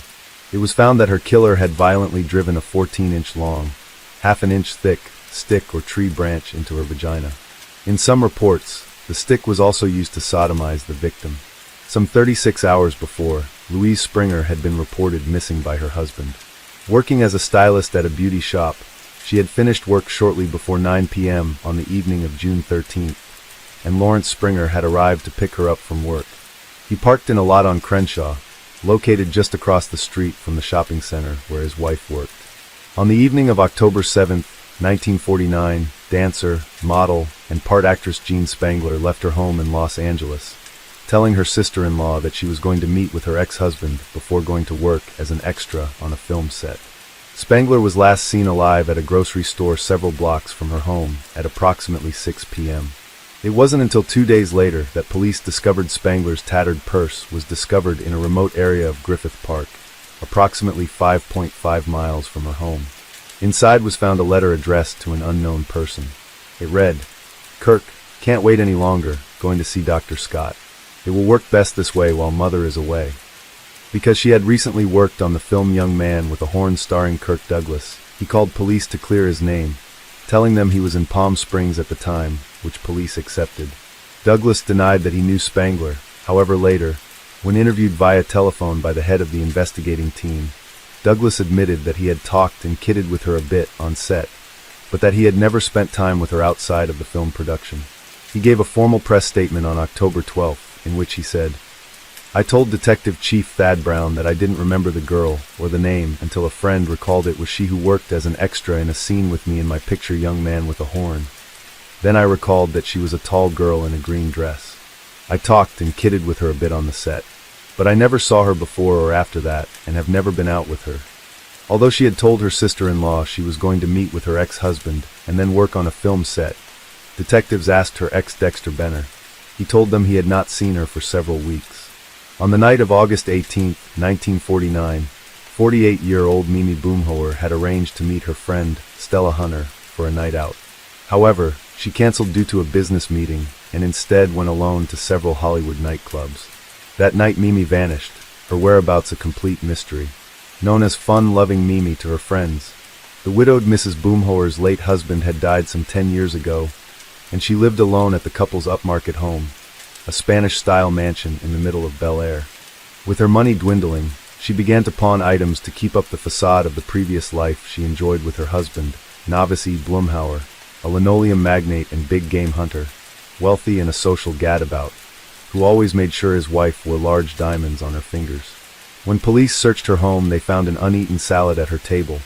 It was found that her killer had violently driven a 14-inch long, half an inch thick, stick or tree branch into her vagina. In some reports, the stick was also used to sodomize the victim. Some 36 hours before, Louise Springer had been reported missing by her husband. Working as a stylist at a beauty shop, she had finished work shortly before 9 p.m. on the evening of June 13th, and Lawrence Springer had arrived to pick her up from work. He parked in a lot on Crenshaw, located just across the street from the shopping center where his wife worked. On the evening of October 7, 1949, dancer, model, and part actress Jean Spangler left her home in Los Angeles, telling her sister-in-law that she was going to meet with her ex-husband before going to work as an extra on a film set. Spangler was last seen alive at a grocery store several blocks from her home at approximately 6 p.m. It wasn't until 2 days later that police discovered Spangler's tattered purse was discovered in a remote area of Griffith Park, approximately 5.5 miles from her home. Inside was found a letter addressed to an unknown person. It read, "Kirk, can't wait any longer, going to see Dr. Scott. It will work best this way while Mother is away." Because she had recently worked on the film Young Man with a Horn starring Kirk Douglas, he called police to clear his name, telling them he was in Palm Springs at the time, which police accepted. Douglas denied that he knew Spangler. However, later, when interviewed via telephone by the head of the investigating team, Douglas admitted that he had talked and kidded with her a bit on set, but that he had never spent time with her outside of the film production. He gave a formal press statement on October 12th, in which he said, "I told Detective Chief Thad Brown that I didn't remember the girl or the name until a friend recalled it was she who worked as an extra in a scene with me in my picture Young Man with a Horn. Then I recalled that she was a tall girl in a green dress. I talked and kidded with her a bit on the set, but I never saw her before or after that and have never been out with her." Although she had told her sister-in-law she was going to meet with her ex-husband and then work on a film set, detectives asked her ex Dexter Benner. He told them he had not seen her for several weeks. On the night of August 18, 1949, 48-year-old Mimi Boomhoer had arranged to meet her friend, Stella Hunter, for a night out. However, she canceled due to a business meeting and instead went alone to several Hollywood nightclubs. That night Mimi vanished, her whereabouts a complete mystery. Known as fun-loving Mimi to her friends, the widowed Mrs. Boomhoer's late husband had died some 10 years ago, and she lived alone at the couple's upmarket home, a Spanish-style mansion in the middle of Bel Air. With her money dwindling, she began to pawn items to keep up the facade of the previous life she enjoyed with her husband, Novice E. Blumhauer, a linoleum magnate and big game hunter, wealthy and a social gadabout, who always made sure his wife wore large diamonds on her fingers. When police searched her home, they found an uneaten salad at her table,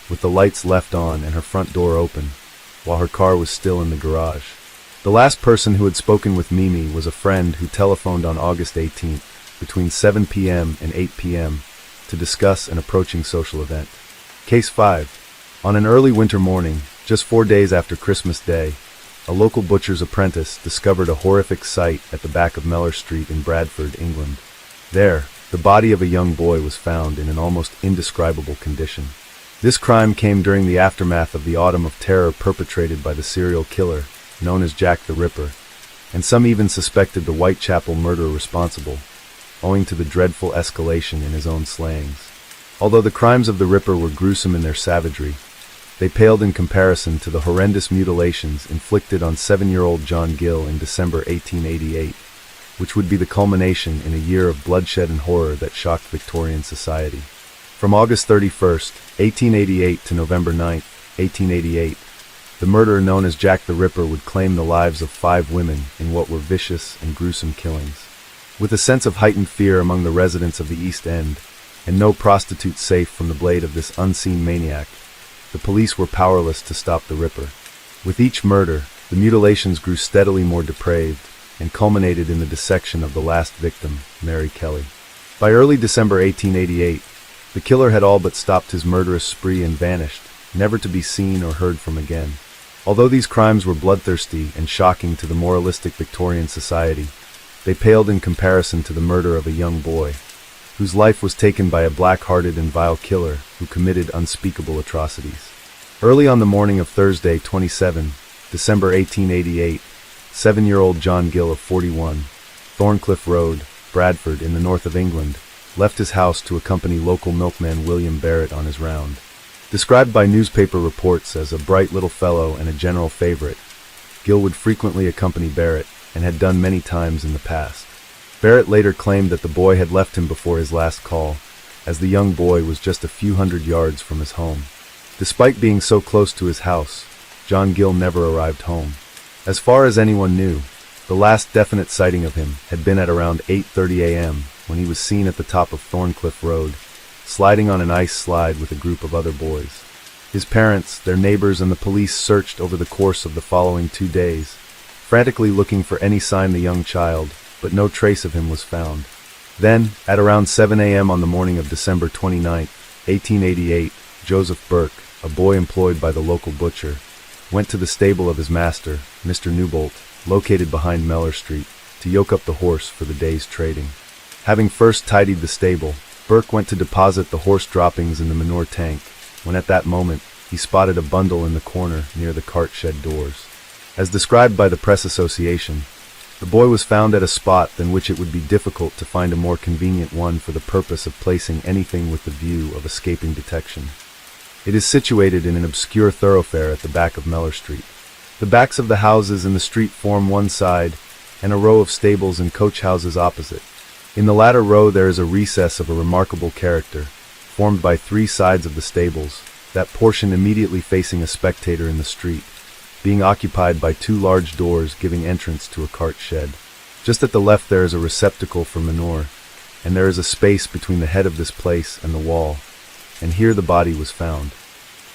with the lights left on and her front door open, while her car was still in the garage. The last person who had spoken with Mimi was a friend who telephoned on August 18th, between 7 p.m. and 8 p.m., to discuss an approaching social event. Case 5. On an early winter morning, just 4 days after Christmas Day, a local butcher's apprentice discovered a horrific sight at the back of Mellor Street in Bradford, England. There, the body of a young boy was found in an almost indescribable condition. This crime came during the aftermath of the Autumn of Terror perpetrated by the serial killer, known as Jack the Ripper, and some even suspected the Whitechapel murderer responsible, owing to the dreadful escalation in his own slayings. Although the crimes of the Ripper were gruesome in their savagery, they paled in comparison to the horrendous mutilations inflicted on 7-year-old John Gill in December 1888, which would be the culmination in a year of bloodshed and horror that shocked Victorian society. From August 31st, 1888 to November 9th, 1888, the murderer known as Jack the Ripper would claim the lives of 5 women in what were vicious and gruesome killings. With a sense of heightened fear among the residents of the East End, and no prostitute safe from the blade of this unseen maniac, the police were powerless to stop the Ripper. With each murder, the mutilations grew steadily more depraved and culminated in the dissection of the last victim, Mary Kelly. By early December 1888, the killer had all but stopped his murderous spree and vanished, never to be seen or heard from again. Although these crimes were bloodthirsty and shocking to the moralistic Victorian society, they paled in comparison to the murder of a young boy, whose life was taken by a black-hearted and vile killer who committed unspeakable atrocities. Early on the morning of Thursday, 27 December 1888, 7-year-old John Gill of 41, Thorncliffe Road, Bradford, in the north of England, left his house to accompany local milkman William Barrett on his round. Described by newspaper reports as a bright little fellow and a general favorite, Gill would frequently accompany Barrett and had done many times in the past. Barrett later claimed that the boy had left him before his last call, as the young boy was just a few hundred yards from his home. Despite being so close to his house, John Gill never arrived home. As far as anyone knew, the last definite sighting of him had been at around 8:30 a.m. when he was seen at the top of Thorncliffe Road, sliding on an ice slide with a group of other boys. His parents, their neighbors, and the police searched over the course of the following 2 days, frantically looking for any sign of the young child, but no trace of him was found. Then, at around 7 a.m. on the morning of December 29, 1888, Joseph Burke, a boy employed by the local butcher, went to the stable of his master, Mr. Newbolt, located behind Mellor Street, to yoke up the horse for the day's trading. Having first tidied the stable, Burke went to deposit the horse droppings in the manure tank, when at that moment he spotted a bundle in the corner near the cart shed doors. As described by the Press Association, the boy was found at a spot than which it would be difficult to find a more convenient one for the purpose of placing anything with the view of escaping detection. It is situated in an obscure thoroughfare at the back of Mellor Street. The backs of the houses in the street form one side, and a row of stables and coach houses opposite. In the latter row there is a recess of a remarkable character, formed by 3 sides of the stables, that portion immediately facing a spectator in the street, being occupied by 2 large doors giving entrance to a cart shed. Just at the left there is a receptacle for manure, and there is a space between the head of this place and the wall, and here the body was found.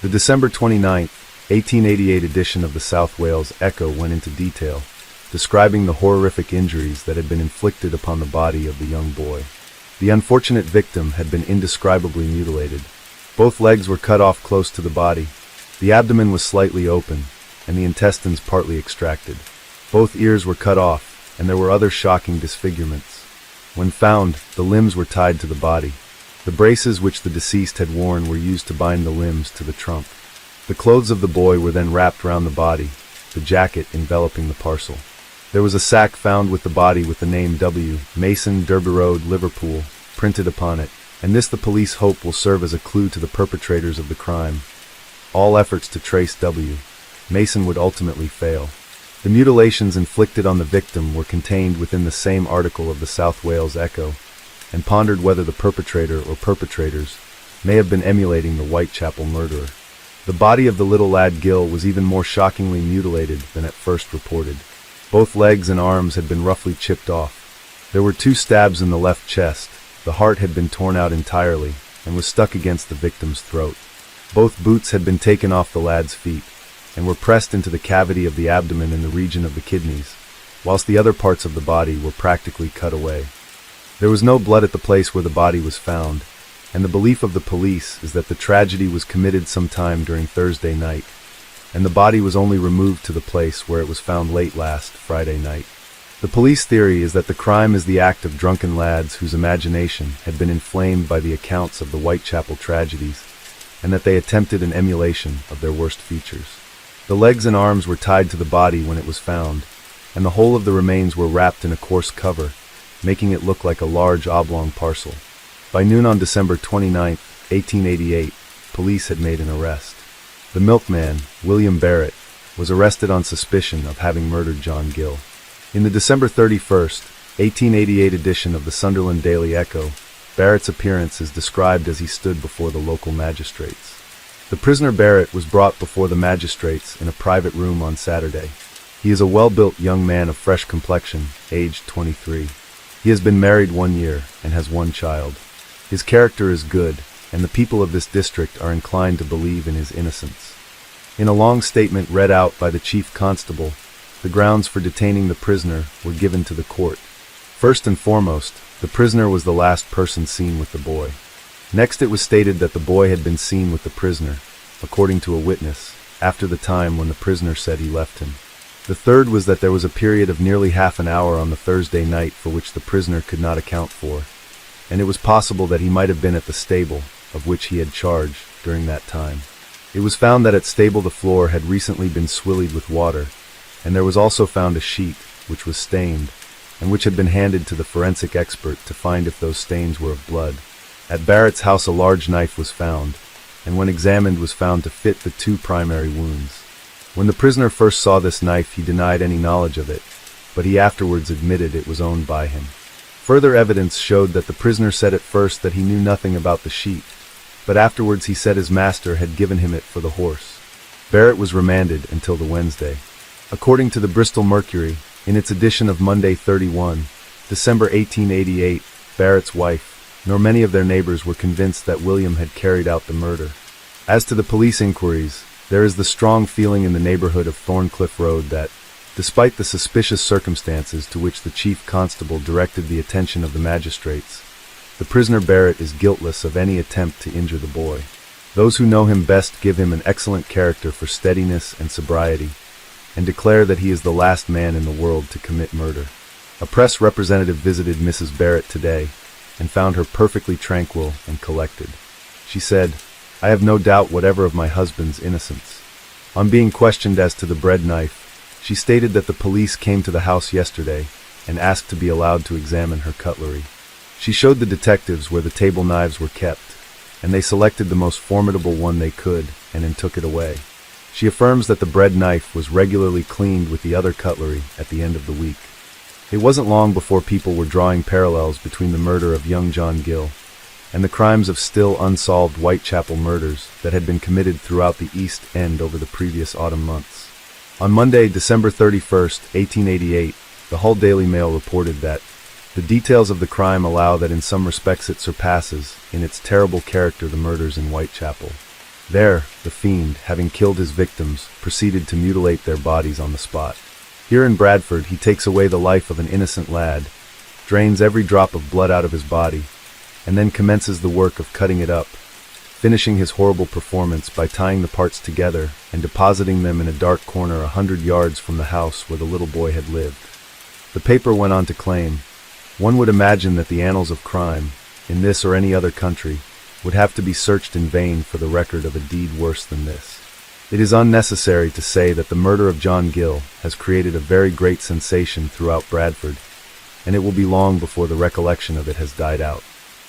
The December 29, 1888 edition of the South Wales Echo went into detail, describing the horrific injuries that had been inflicted upon the body of the young boy. The unfortunate victim had been indescribably mutilated. Both legs were cut off close to the body. The abdomen was slightly open, and the intestines partly extracted. Both ears were cut off, and there were other shocking disfigurements. When found, the limbs were tied to the body. The braces which the deceased had worn were used to bind the limbs to the trunk. The clothes of the boy were then wrapped round the body, the jacket enveloping the parcel. There was a sack found with the body with the name W. Mason, Derby Road, Liverpool, printed upon it, and this the police hope will serve as a clue to the perpetrators of the crime. All efforts to trace W. Mason would ultimately fail. The mutilations inflicted on the victim were contained within the same article of the South Wales Echo, and pondered whether the perpetrator or perpetrators may have been emulating the Whitechapel murderer. The body of the little lad Gill was even more shockingly mutilated than at first reported. Both legs and arms had been roughly chipped off. There were 2 stabs in the left chest. The heart had been torn out entirely and was stuck against the victim's throat. Both boots had been taken off the lad's feet and were pressed into the cavity of the abdomen in the region of the kidneys, whilst the other parts of the body were practically cut away. There was no blood at the place where the body was found, and the belief of the police is that the tragedy was committed sometime during Thursday night, and the body was only removed to the place where it was found late last Friday night. The police theory is that the crime is the act of drunken lads whose imagination had been inflamed by the accounts of the Whitechapel tragedies, and that they attempted an emulation of their worst features. The legs and arms were tied to the body when it was found, and the whole of the remains were wrapped in a coarse cover, making it look like a large oblong parcel. By noon on December 29, 1888, police had made an arrest. The milkman, William Barrett, was arrested on suspicion of having murdered John Gill. In the December 31st, 1888 edition of the Sunderland Daily Echo, Barrett's appearance is described as he stood before the local magistrates. The prisoner Barrett was brought before the magistrates in a private room on Saturday. He is a well-built young man of fresh complexion, aged 23. He has been married 1 year and has 1 child. His character is good, and the people of this district are inclined to believe in his innocence. In a long statement read out by the chief constable, the grounds for detaining the prisoner were given to the court. First and foremost, the prisoner was the last person seen with the boy. Next, it was stated that the boy had been seen with the prisoner, according to a witness, after the time when the prisoner said he left him. The third was that there was a period of nearly half an hour on the Thursday night for which the prisoner could not account for, and it was possible that he might have been at the stable, of which he had charge, during that time. It was found that at stable the floor had recently been swillied with water, and there was also found a sheet, which was stained, and which had been handed to the forensic expert to find if those stains were of blood. At Barrett's house a large knife was found, and when examined was found to fit the 2 primary wounds. When the prisoner first saw this knife he denied any knowledge of it, but he afterwards admitted it was owned by him. Further evidence showed that the prisoner said at first that he knew nothing about the sheet, but afterwards he said his master had given him it for the horse. Barrett was remanded until the Wednesday. According to the Bristol Mercury, in its edition of Monday 31, December 1888, Barrett's wife, nor many of their neighbors were convinced that William had carried out the murder. As to the police inquiries, there is the strong feeling in the neighborhood of Thorncliffe Road that, despite the suspicious circumstances to which the chief constable directed the attention of the magistrates, the prisoner Barrett is guiltless of any attempt to injure the boy. Those who know him best give him an excellent character for steadiness and sobriety, and declare that he is the last man in the world to commit murder. A press representative visited Mrs. Barrett today and found her perfectly tranquil and collected. She said, "I have no doubt whatever of my husband's innocence." On being questioned as to the bread knife, she stated that the police came to the house yesterday and asked to be allowed to examine her cutlery. She showed the detectives where the table knives were kept, and they selected the most formidable one they could and then took it away. She affirms that the bread knife was regularly cleaned with the other cutlery at the end of the week. It wasn't long before people were drawing parallels between the murder of young John Gill and the crimes of still unsolved Whitechapel murders that had been committed throughout the East End over the previous autumn months. On Monday, December 31st, 1888, the Hull Daily Mail reported that the details of the crime allow that in some respects it surpasses, in its terrible character, the murders in Whitechapel. There, the fiend, having killed his victims, proceeded to mutilate their bodies on the spot. Here in Bradford, he takes away the life of an innocent lad, drains every drop of blood out of his body, and then commences the work of cutting it up, finishing his horrible performance by tying the parts together and depositing them in a dark corner 100 yards from the house where the little boy had lived. The paper went on to claim, "One would imagine that the annals of crime, in this or any other country, would have to be searched in vain for the record of a deed worse than this. It is unnecessary to say that the murder of John Gill has created a very great sensation throughout Bradford, and it will be long before the recollection of it has died out.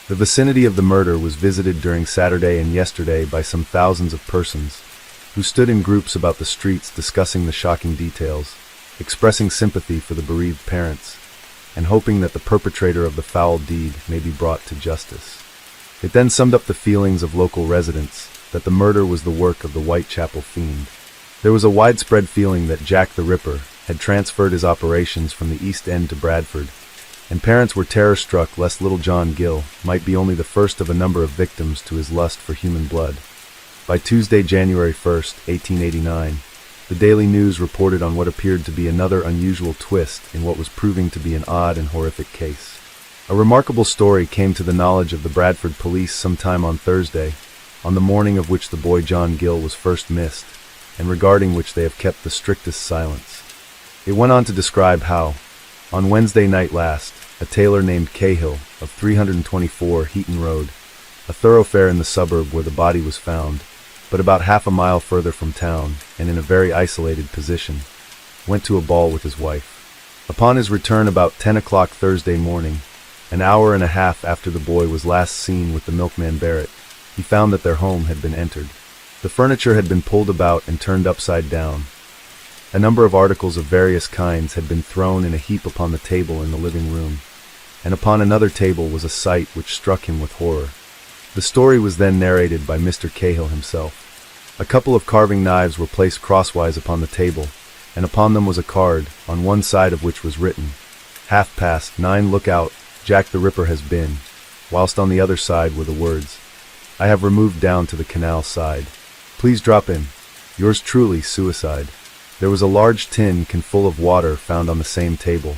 The vicinity of the murder was visited during Saturday and yesterday by some thousands of persons, who stood in groups about the streets discussing the shocking details, expressing sympathy for the bereaved parents, and hoping that the perpetrator of the foul deed may be brought to justice. It then summed up the feelings of local residents that the murder was the work of the Whitechapel fiend. There was a widespread feeling that Jack the Ripper had transferred his operations from the East End to Bradford, and parents were terror-struck lest little John Gill might be only the first of a number of victims to his lust for human blood. By Tuesday, January 1st, 1889, the Daily News reported on what appeared to be another unusual twist in what was proving to be an odd and horrific case. A remarkable story came to the knowledge of the Bradford police sometime on Thursday, on the morning of which the boy John Gill was first missed, and regarding which they have kept the strictest silence. It went on to describe how, on Wednesday night last, a tailor named Cahill of 324 Heaton Road, a thoroughfare in the suburb where the body was found, but about half a mile further from town and in a very isolated position, went to a ball with his wife. Upon his return about 10 o'clock Thursday morning, an hour and a half after the boy was last seen with the milkman Barrett, he found that their home had been entered. The furniture had been pulled about and turned upside down. A number of articles of various kinds had been thrown in a heap upon the table in the living room, and upon another table was a sight which struck him with horror. The story was then narrated by Mr. Cahill himself. A couple of carving knives were placed crosswise upon the table, and upon them was a card, on one side of which was written, "9:30, look out, Jack the Ripper has been," whilst on the other side were the words, "I have removed down to the canal side. Please drop in. Yours truly, Suicide." There was a large tin can full of water found on the same table,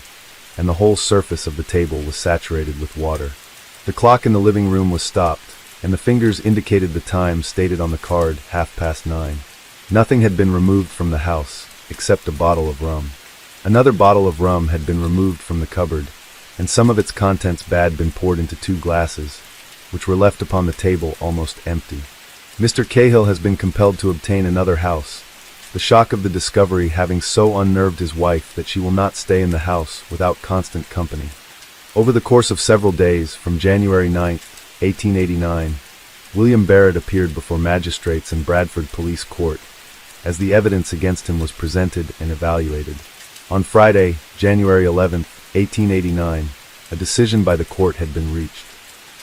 and the whole surface of the table was saturated with water. The clock in the living room was stopped, and the fingers indicated the time stated on the card, 9:30. Nothing had been removed from the house, except a bottle of rum. Another bottle of rum had been removed from the cupboard, and some of its contents had been poured into 2 glasses, which were left upon the table almost empty. Mr. Cahill has been compelled to obtain another house, the shock of the discovery having so unnerved his wife that she will not stay in the house without constant company. Over the course of several days, from January 9th, 1889, William Barrett appeared before magistrates in Bradford Police Court, as the evidence against him was presented and evaluated. On Friday, January 11th, 1889, a decision by the court had been reached.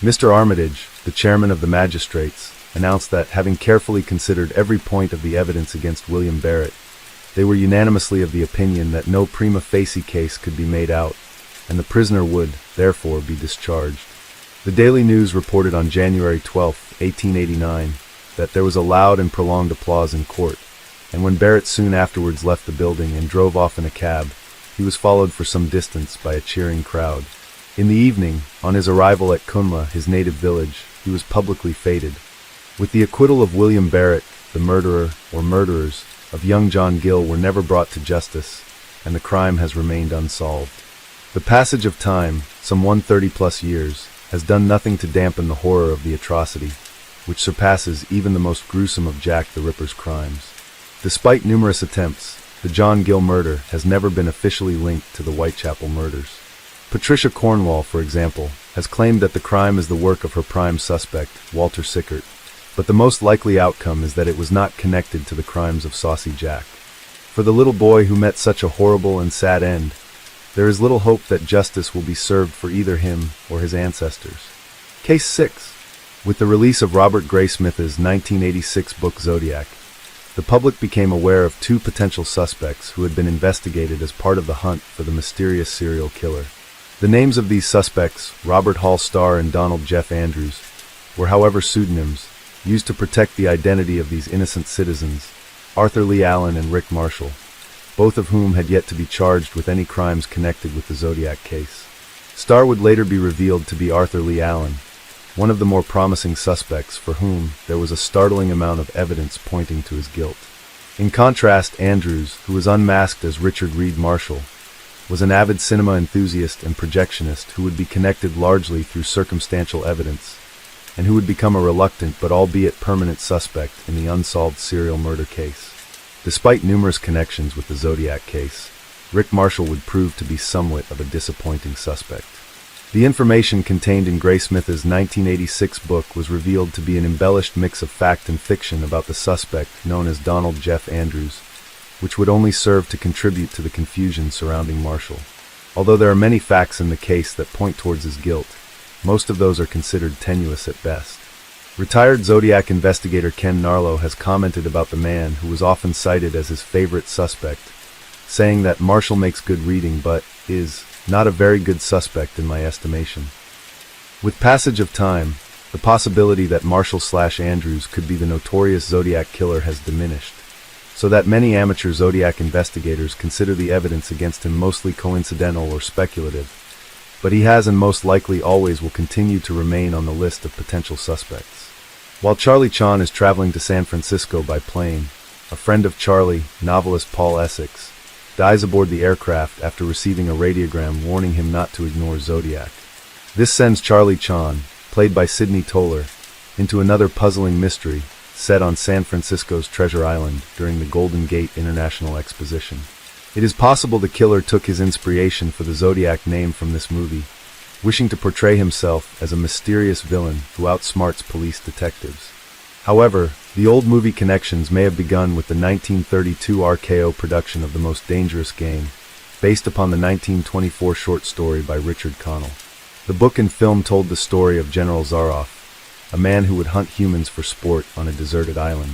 Mr. Armitage, the chairman of the magistrates, announced that, having carefully considered every point of the evidence against William Barrett, they were unanimously of the opinion that no prima facie case could be made out, and the prisoner would, therefore, be discharged. The Daily News reported on January 12, 1889, that there was a loud and prolonged applause in court, and when Barrett soon afterwards left the building and drove off in a cab, he was followed for some distance by a cheering crowd. In the evening, on his arrival at Cunla, his native village, he was publicly feted. With the acquittal of William Barrett, the murderer, or murderers, of young John Gill were never brought to justice, and the crime has remained unsolved. The passage of time, some 130+ years, has done nothing to dampen the horror of the atrocity, which surpasses even the most gruesome of Jack the Ripper's crimes. Despite numerous attempts, the John Gill murder has never been officially linked to the Whitechapel murders. Patricia Cornwall, for example, has claimed that the crime is the work of her prime suspect, Walter Sickert, but the most likely outcome is that it was not connected to the crimes of Saucy Jack. For the little boy who met such a horrible and sad end, there is little hope that justice will be served for either him or his ancestors. Case 6. With the release of Robert Graysmith's 1986 book Zodiac, the public became aware of 2 potential suspects who had been investigated as part of the hunt for the mysterious serial killer. The names of these suspects, Robert Hall Starr and Donald Jeff Andrews, were however pseudonyms, used to protect the identity of these innocent citizens, Arthur Lee Allen and Rick Marshall, both of whom had yet to be charged with any crimes connected with the Zodiac case. Starr would later be revealed to be Arthur Lee Allen, one of the more promising suspects for whom there was a startling amount of evidence pointing to his guilt. In contrast, Andrews, who was unmasked as Richard Reed Marshall, was an avid cinema enthusiast and projectionist who would be connected largely through circumstantial evidence, and who would become a reluctant but albeit permanent suspect in the unsolved serial murder case. Despite numerous connections with the Zodiac case, Rick Marshall would prove to be somewhat of a disappointing suspect. The information contained in Graysmith's 1986 book was revealed to be an embellished mix of fact and fiction about the suspect known as Donald Jeff Andrews, which would only serve to contribute to the confusion surrounding Marshall. Although there are many facts in the case that point towards his guilt, most of those are considered tenuous at best. Retired Zodiac investigator Ken Narlow has commented about the man who was often cited as his favorite suspect, saying that Marshall makes good reading but is not a very good suspect in my estimation. With passage of time, the possibility that Marshall/Andrews could be the notorious Zodiac killer has diminished, so that many amateur Zodiac investigators consider the evidence against him mostly coincidental or speculative, but he has and most likely always will continue to remain on the list of potential suspects. While Charlie Chan is traveling to San Francisco by plane, a friend of Charlie, novelist Paul Essex, dies aboard the aircraft after receiving a radiogram warning him not to ignore Zodiac. This sends Charlie Chan, played by Sidney Toler, into another puzzling mystery set on San Francisco's Treasure Island during the Golden Gate International Exposition. It is possible the killer took his inspiration for the Zodiac name from this movie, wishing to portray himself as a mysterious villain who outsmarts police detectives. However, the old movie connections may have begun with the 1932 RKO production of The Most Dangerous Game, based upon the 1924 short story by Richard Connell. The book and film told the story of General Zaroff, a man who would hunt humans for sport on a deserted island.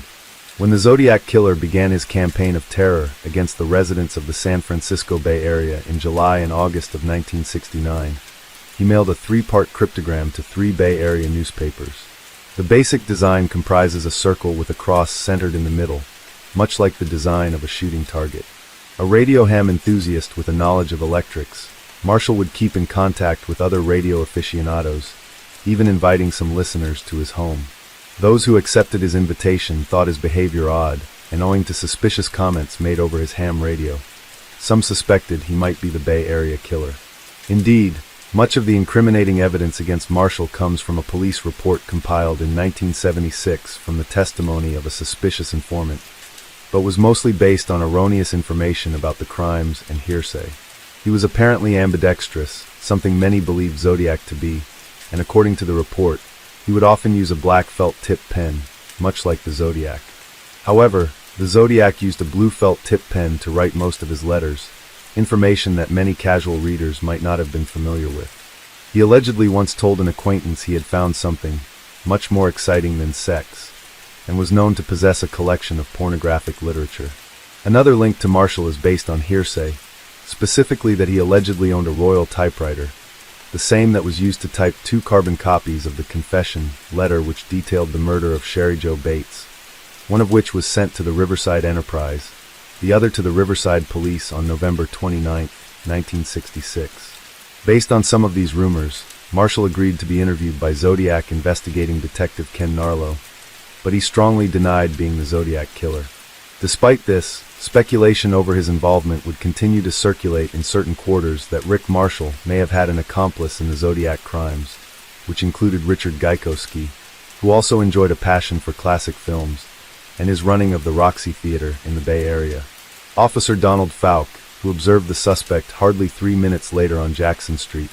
When the Zodiac Killer began his campaign of terror against the residents of the San Francisco Bay Area in July and August of 1969, he mailed a 3-part cryptogram to 3 Bay Area newspapers. The basic design comprises a circle with a cross centered in the middle, much like the design of a shooting target. A radio ham enthusiast with a knowledge of electrics, Marshall would keep in contact with other radio aficionados, even inviting some listeners to his home. Those who accepted his invitation thought his behavior odd, and owing to suspicious comments made over his ham radio, some suspected he might be the Bay Area Killer. Indeed, much of the incriminating evidence against Marshall comes from a police report compiled in 1976 from the testimony of a suspicious informant, but was mostly based on erroneous information about the crimes and hearsay. He was apparently ambidextrous, something many believed Zodiac to be, and according to the report, he would often use a black felt tip pen, much like the Zodiac. However, the Zodiac used a blue felt tip pen to write most of his letters, information that many casual readers might not have been familiar with. He allegedly once told an acquaintance he had found something much more exciting than sex, and was known to possess a collection of pornographic literature. Another link to Marshall is based on hearsay, specifically that he allegedly owned a Royal typewriter, the same that was used to type 2 carbon copies of the confession letter which detailed the murder of Sherry Jo Bates, one of which was sent to the Riverside Enterprise, the other to the Riverside Police on November 29, 1966. Based on some of these rumors, Marshall agreed to be interviewed by Zodiac investigating detective Ken Narlow, but he strongly denied being the Zodiac Killer. Despite this, speculation over his involvement would continue to circulate in certain quarters that Rick Marshall may have had an accomplice in the Zodiac crimes, which included Richard Gaikowski, who also enjoyed a passion for classic films, and his running of the Roxy Theater in the Bay Area. Officer Donald Falk, who observed the suspect hardly 3 minutes later on Jackson Street,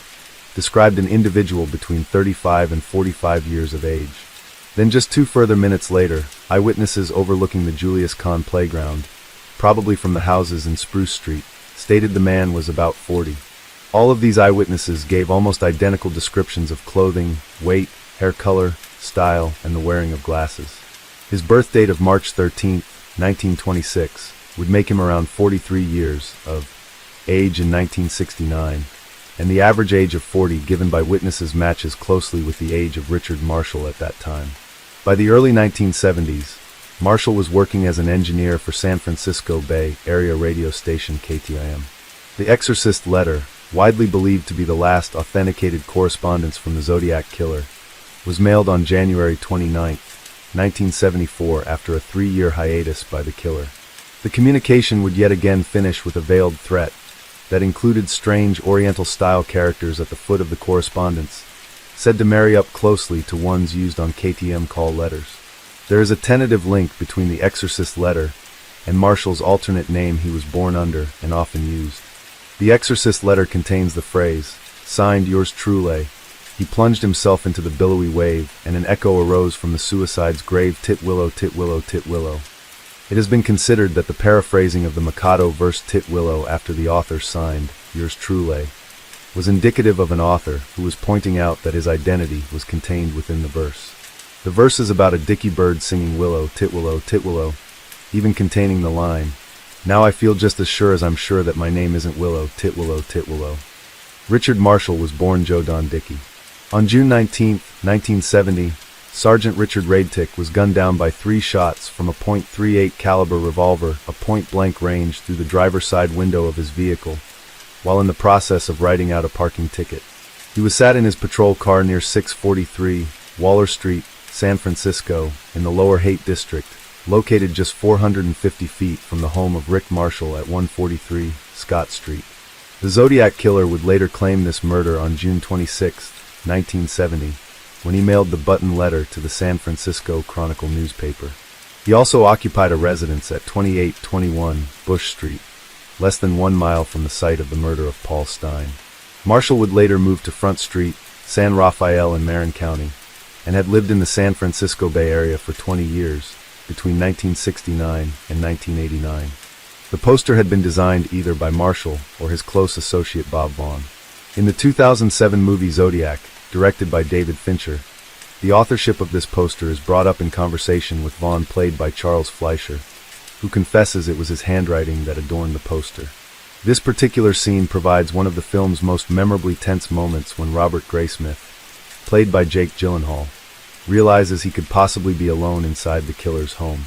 described an individual between 35 and 45 years of age. Then just 2 further minutes later, eyewitnesses overlooking the Julius Kahn playground, probably from the houses in Spruce Street, stated the man was about 40. All of these eyewitnesses gave almost identical descriptions of clothing, weight, hair color, style, and the wearing of glasses. His birth date of March 13, 1926, would make him around 43 years of age in 1969, and the average age of 40 given by witnesses matches closely with the age of Richard Marshall at that time. By the early 1970s, Marshall was working as an engineer for San Francisco Bay Area radio station KTIM. The Exorcist letter, widely believed to be the last authenticated correspondence from the Zodiac Killer, was mailed on January 29, 1974 after a 3-year hiatus by the killer. The communication would yet again finish with a veiled threat that included strange Oriental-style characters at the foot of the correspondence, said to marry up closely to ones used on KTM call letters. There is a tentative link between the Exorcist letter and Marshall's alternate name he was born under and often used. The Exorcist letter contains the phrase, "Signed yours truly." He plunged himself into the billowy wave, and an echo arose from the suicide's grave, "Titwillow, Titwillow, Titwillow." It has been considered that the paraphrasing of the Mikado verse "Titwillow" after the author signed, "Yours truly," was indicative of an author who was pointing out that his identity was contained within the verse. The verse is about a dicky bird singing "Willow, Titwillow, Titwillow," even containing the line, "Now I feel just as sure as I'm sure that my name isn't Willow, Titwillow, Titwillow." Richard Marshall was born Joe Don Dickey. On June 19, 1970, Sergeant Richard Radtick was gunned down by 3 shots from a .38 caliber revolver, a point-blank range, through the driver's side window of his vehicle, while in the process of writing out a parking ticket. He was sat in his patrol car near 643 Waller Street, San Francisco, in the Lower Haight District, located just 450 feet from the home of Rick Marshall at 143 Scott Street. The Zodiac Killer would later claim this murder on June 26, 1970, when he mailed the button letter to the San Francisco Chronicle newspaper. He also occupied a residence at 2821 Bush Street, less than 1 mile from the site of the murder of Paul Stine. Marshall would later move to Front Street, San Rafael in Marin County, and had lived in the San Francisco Bay Area for 20 years, between 1969 and 1989. The poster had been designed either by Marshall or his close associate Bob Vaughn. In the 2007 movie Zodiac, directed by David Fincher, the authorship of this poster is brought up in conversation with Vaughn, played by Charles Fleischer, who confesses it was his handwriting that adorned the poster. This particular scene provides one of the film's most memorably tense moments when Robert Graysmith, played by Jake Gyllenhaal, realizes he could possibly be alone inside the killer's home.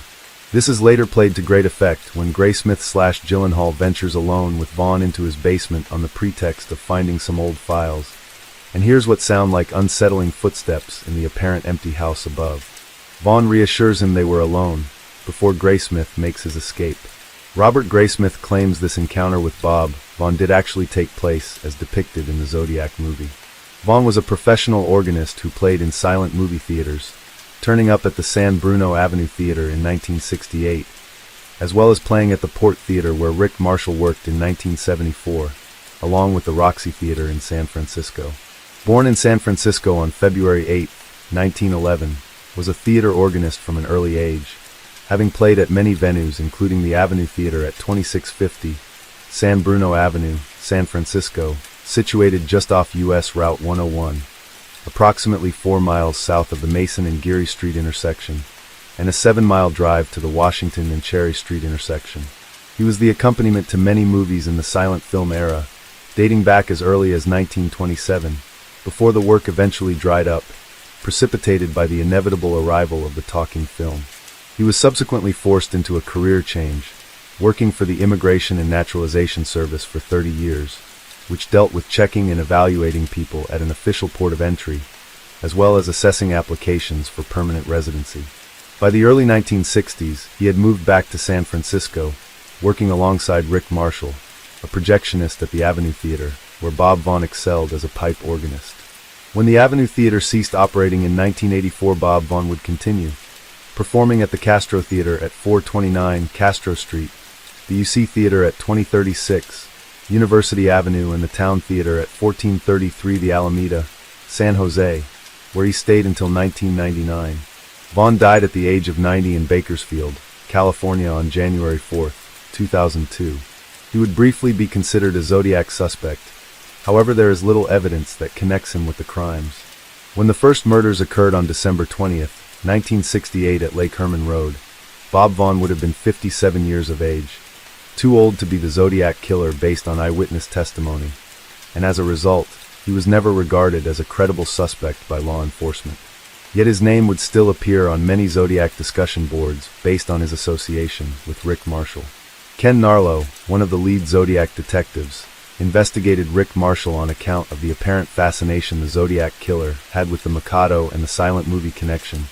This is later played to great effect when Graysmith/Gyllenhaal ventures alone with Vaughn into his basement on the pretext of finding some old files, and hears what sound like unsettling footsteps in the apparent empty house above. Vaughn reassures him they were alone, before Graysmith makes his escape. Robert Graysmith claims this encounter with Bob Vaughn did actually take place as depicted in the Zodiac movie. Vaughn was a professional organist who played in silent movie theaters, turning up at the San Bruno Avenue Theater in 1968, as well as playing at the Port Theater where Rick Marshall worked in 1974, along with the Roxy Theater in San Francisco. Born in San Francisco on February 8, 1911, was a theater organist from an early age, having played at many venues including the Avenue Theater at 2650 San Bruno Avenue, San Francisco, situated just off U.S. Route 101, approximately 4 miles south of the Mason and Geary Street intersection, and a 7-mile drive to the Washington and Cherry Street intersection. He was the accompaniment to many movies in the silent film era, dating back as early as 1927, before the work eventually dried up, precipitated by the inevitable arrival of the talking film. He was subsequently forced into a career change, working for the Immigration and Naturalization Service for 30 years, which dealt with checking and evaluating people at an official port of entry, as well as assessing applications for permanent residency. By the early 1960s, he had moved back to San Francisco, working alongside Rick Marshall, a projectionist at the Avenue Theater, where Bob Vaughn excelled as a pipe organist. When the Avenue Theater ceased operating in 1984, Bob Vaughn would continue, performing at the Castro Theater at 429 Castro Street, the UC Theater at 2036 University Avenue, and the Town Theater at 1433 The Alameda, San Jose, where he stayed until 1999. Vaughn died at the age of 90 in Bakersfield, California on January 4, 2002. He would briefly be considered a Zodiac suspect. However, there is little evidence that connects him with the crimes. When the first murders occurred on December 20th, 1968 at Lake Herman Road, Bob Vaughn would have been 57 years of age, too old to be the Zodiac Killer based on eyewitness testimony, and as a result, he was never regarded as a credible suspect by law enforcement. Yet his name would still appear on many Zodiac discussion boards based on his association with Rick Marshall. Ken Narlow, one of the lead Zodiac detectives, investigated Rick Marshall on account of the apparent fascination the Zodiac Killer had with the Mikado and the silent movie connection,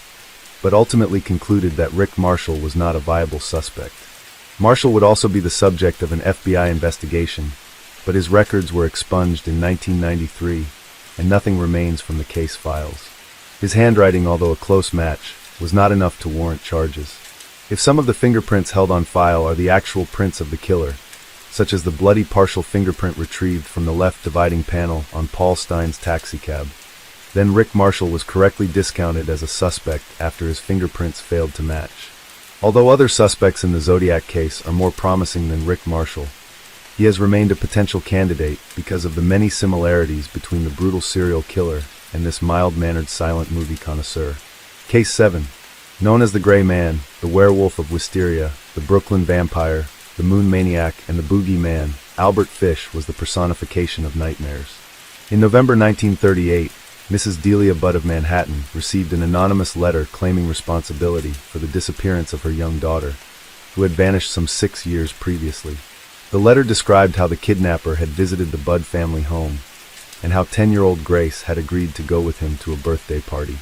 but ultimately concluded that Rick Marshall was not a viable suspect. Marshall would also be the subject of an FBI investigation, but his records were expunged in 1993, and nothing remains from the case files. His handwriting, although a close match, was not enough to warrant charges. If some of the fingerprints held on file are the actual prints of the killer, such as the bloody partial fingerprint retrieved from the left dividing panel on Paul Stine's taxicab, then Rick Marshall was correctly discounted as a suspect after his fingerprints failed to match. Although other suspects in the Zodiac case are more promising than Rick Marshall, he has remained a potential candidate because of the many similarities between the brutal serial killer and this mild-mannered silent movie connoisseur. Case 7. Known as the Gray Man, the Werewolf of Wisteria, the Brooklyn Vampire, the Moon Maniac, and the Boogie Man, Albert Fish was the personification of nightmares. In November 1938, Mrs. Delia Budd of Manhattan received an anonymous letter claiming responsibility for the disappearance of her young daughter, who had vanished some 6 years previously. The letter described how the kidnapper had visited the Budd family home, and how 10-year-old Grace had agreed to go with him to a birthday party.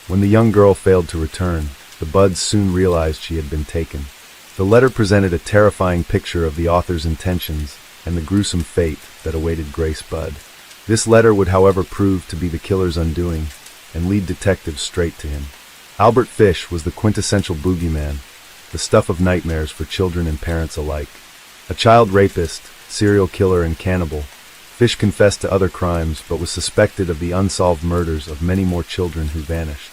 When the young girl failed to return, the Buds soon realized she had been taken. The letter presented a terrifying picture of the author's intentions and the gruesome fate that awaited Grace Budd. This letter would, however, prove to be the killer's undoing and lead detectives straight to him. Albert Fish was the quintessential boogeyman, the stuff of nightmares for children and parents alike. A child rapist, serial killer, and cannibal, Fish confessed to other crimes but was suspected of the unsolved murders of many more children who vanished.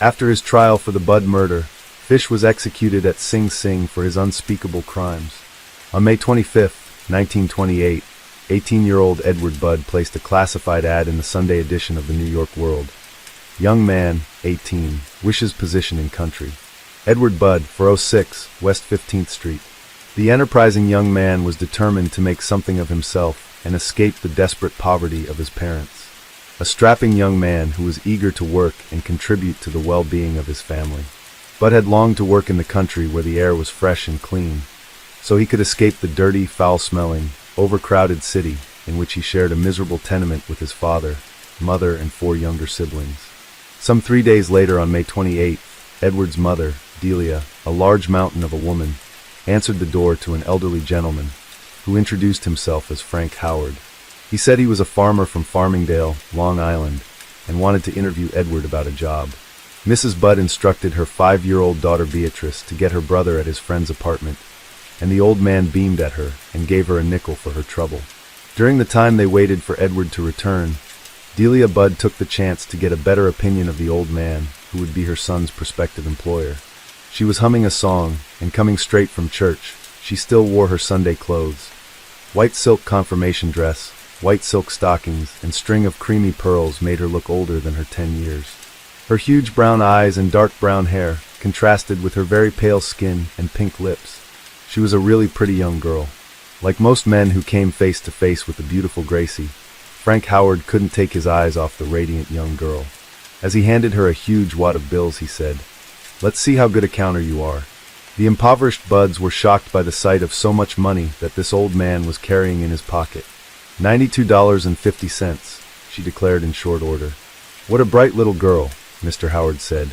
After his trial for the Budd murder, Fish was executed at Sing Sing for his unspeakable crimes. On May 25, 1928, 18-year-old Edward Budd placed a classified ad in the Sunday edition of the New York World. Young man, 18, wishes position in country. Edward Budd, 406 West 15th Street. The enterprising young man was determined to make something of himself and escape the desperate poverty of his parents. A strapping young man who was eager to work and contribute to the well-being of his family. Budd had longed to work in the country where the air was fresh and clean, so he could escape the dirty, foul-smelling, overcrowded city in which he shared a miserable tenement with his father, mother, and 4 younger siblings. Some 3 days later, on May 28, Edward's mother, Delia, a large mountain of a woman, answered the door to an elderly gentleman who introduced himself as Frank Howard. He said he was a farmer from Farmingdale, Long Island, and wanted to interview Edward about a job. Mrs. Budd instructed her 5-year-old daughter Beatrice to get her brother at his friend's apartment, and the old man beamed at her and gave her a nickel for her trouble. During the time they waited for Edward to return, Delia Budd took the chance to get a better opinion of the old man, who would be her son's prospective employer. She was humming a song, and coming straight from church, she still wore her Sunday clothes. White silk confirmation dress, white silk stockings, and string of creamy pearls made her look older than her 10 years. Her huge brown eyes and dark brown hair contrasted with her very pale skin and pink lips. She was a really pretty young girl. Like most men who came face to face with the beautiful Gracie, Frank Howard couldn't take his eyes off the radiant young girl. As he handed her a huge wad of bills, he said, "Let's see how good a counter you are." The impoverished Budds were shocked by the sight of so much money that this old man was carrying in his pocket. $92.50, she declared in short order. "What a bright little girl," Mr. Howard said,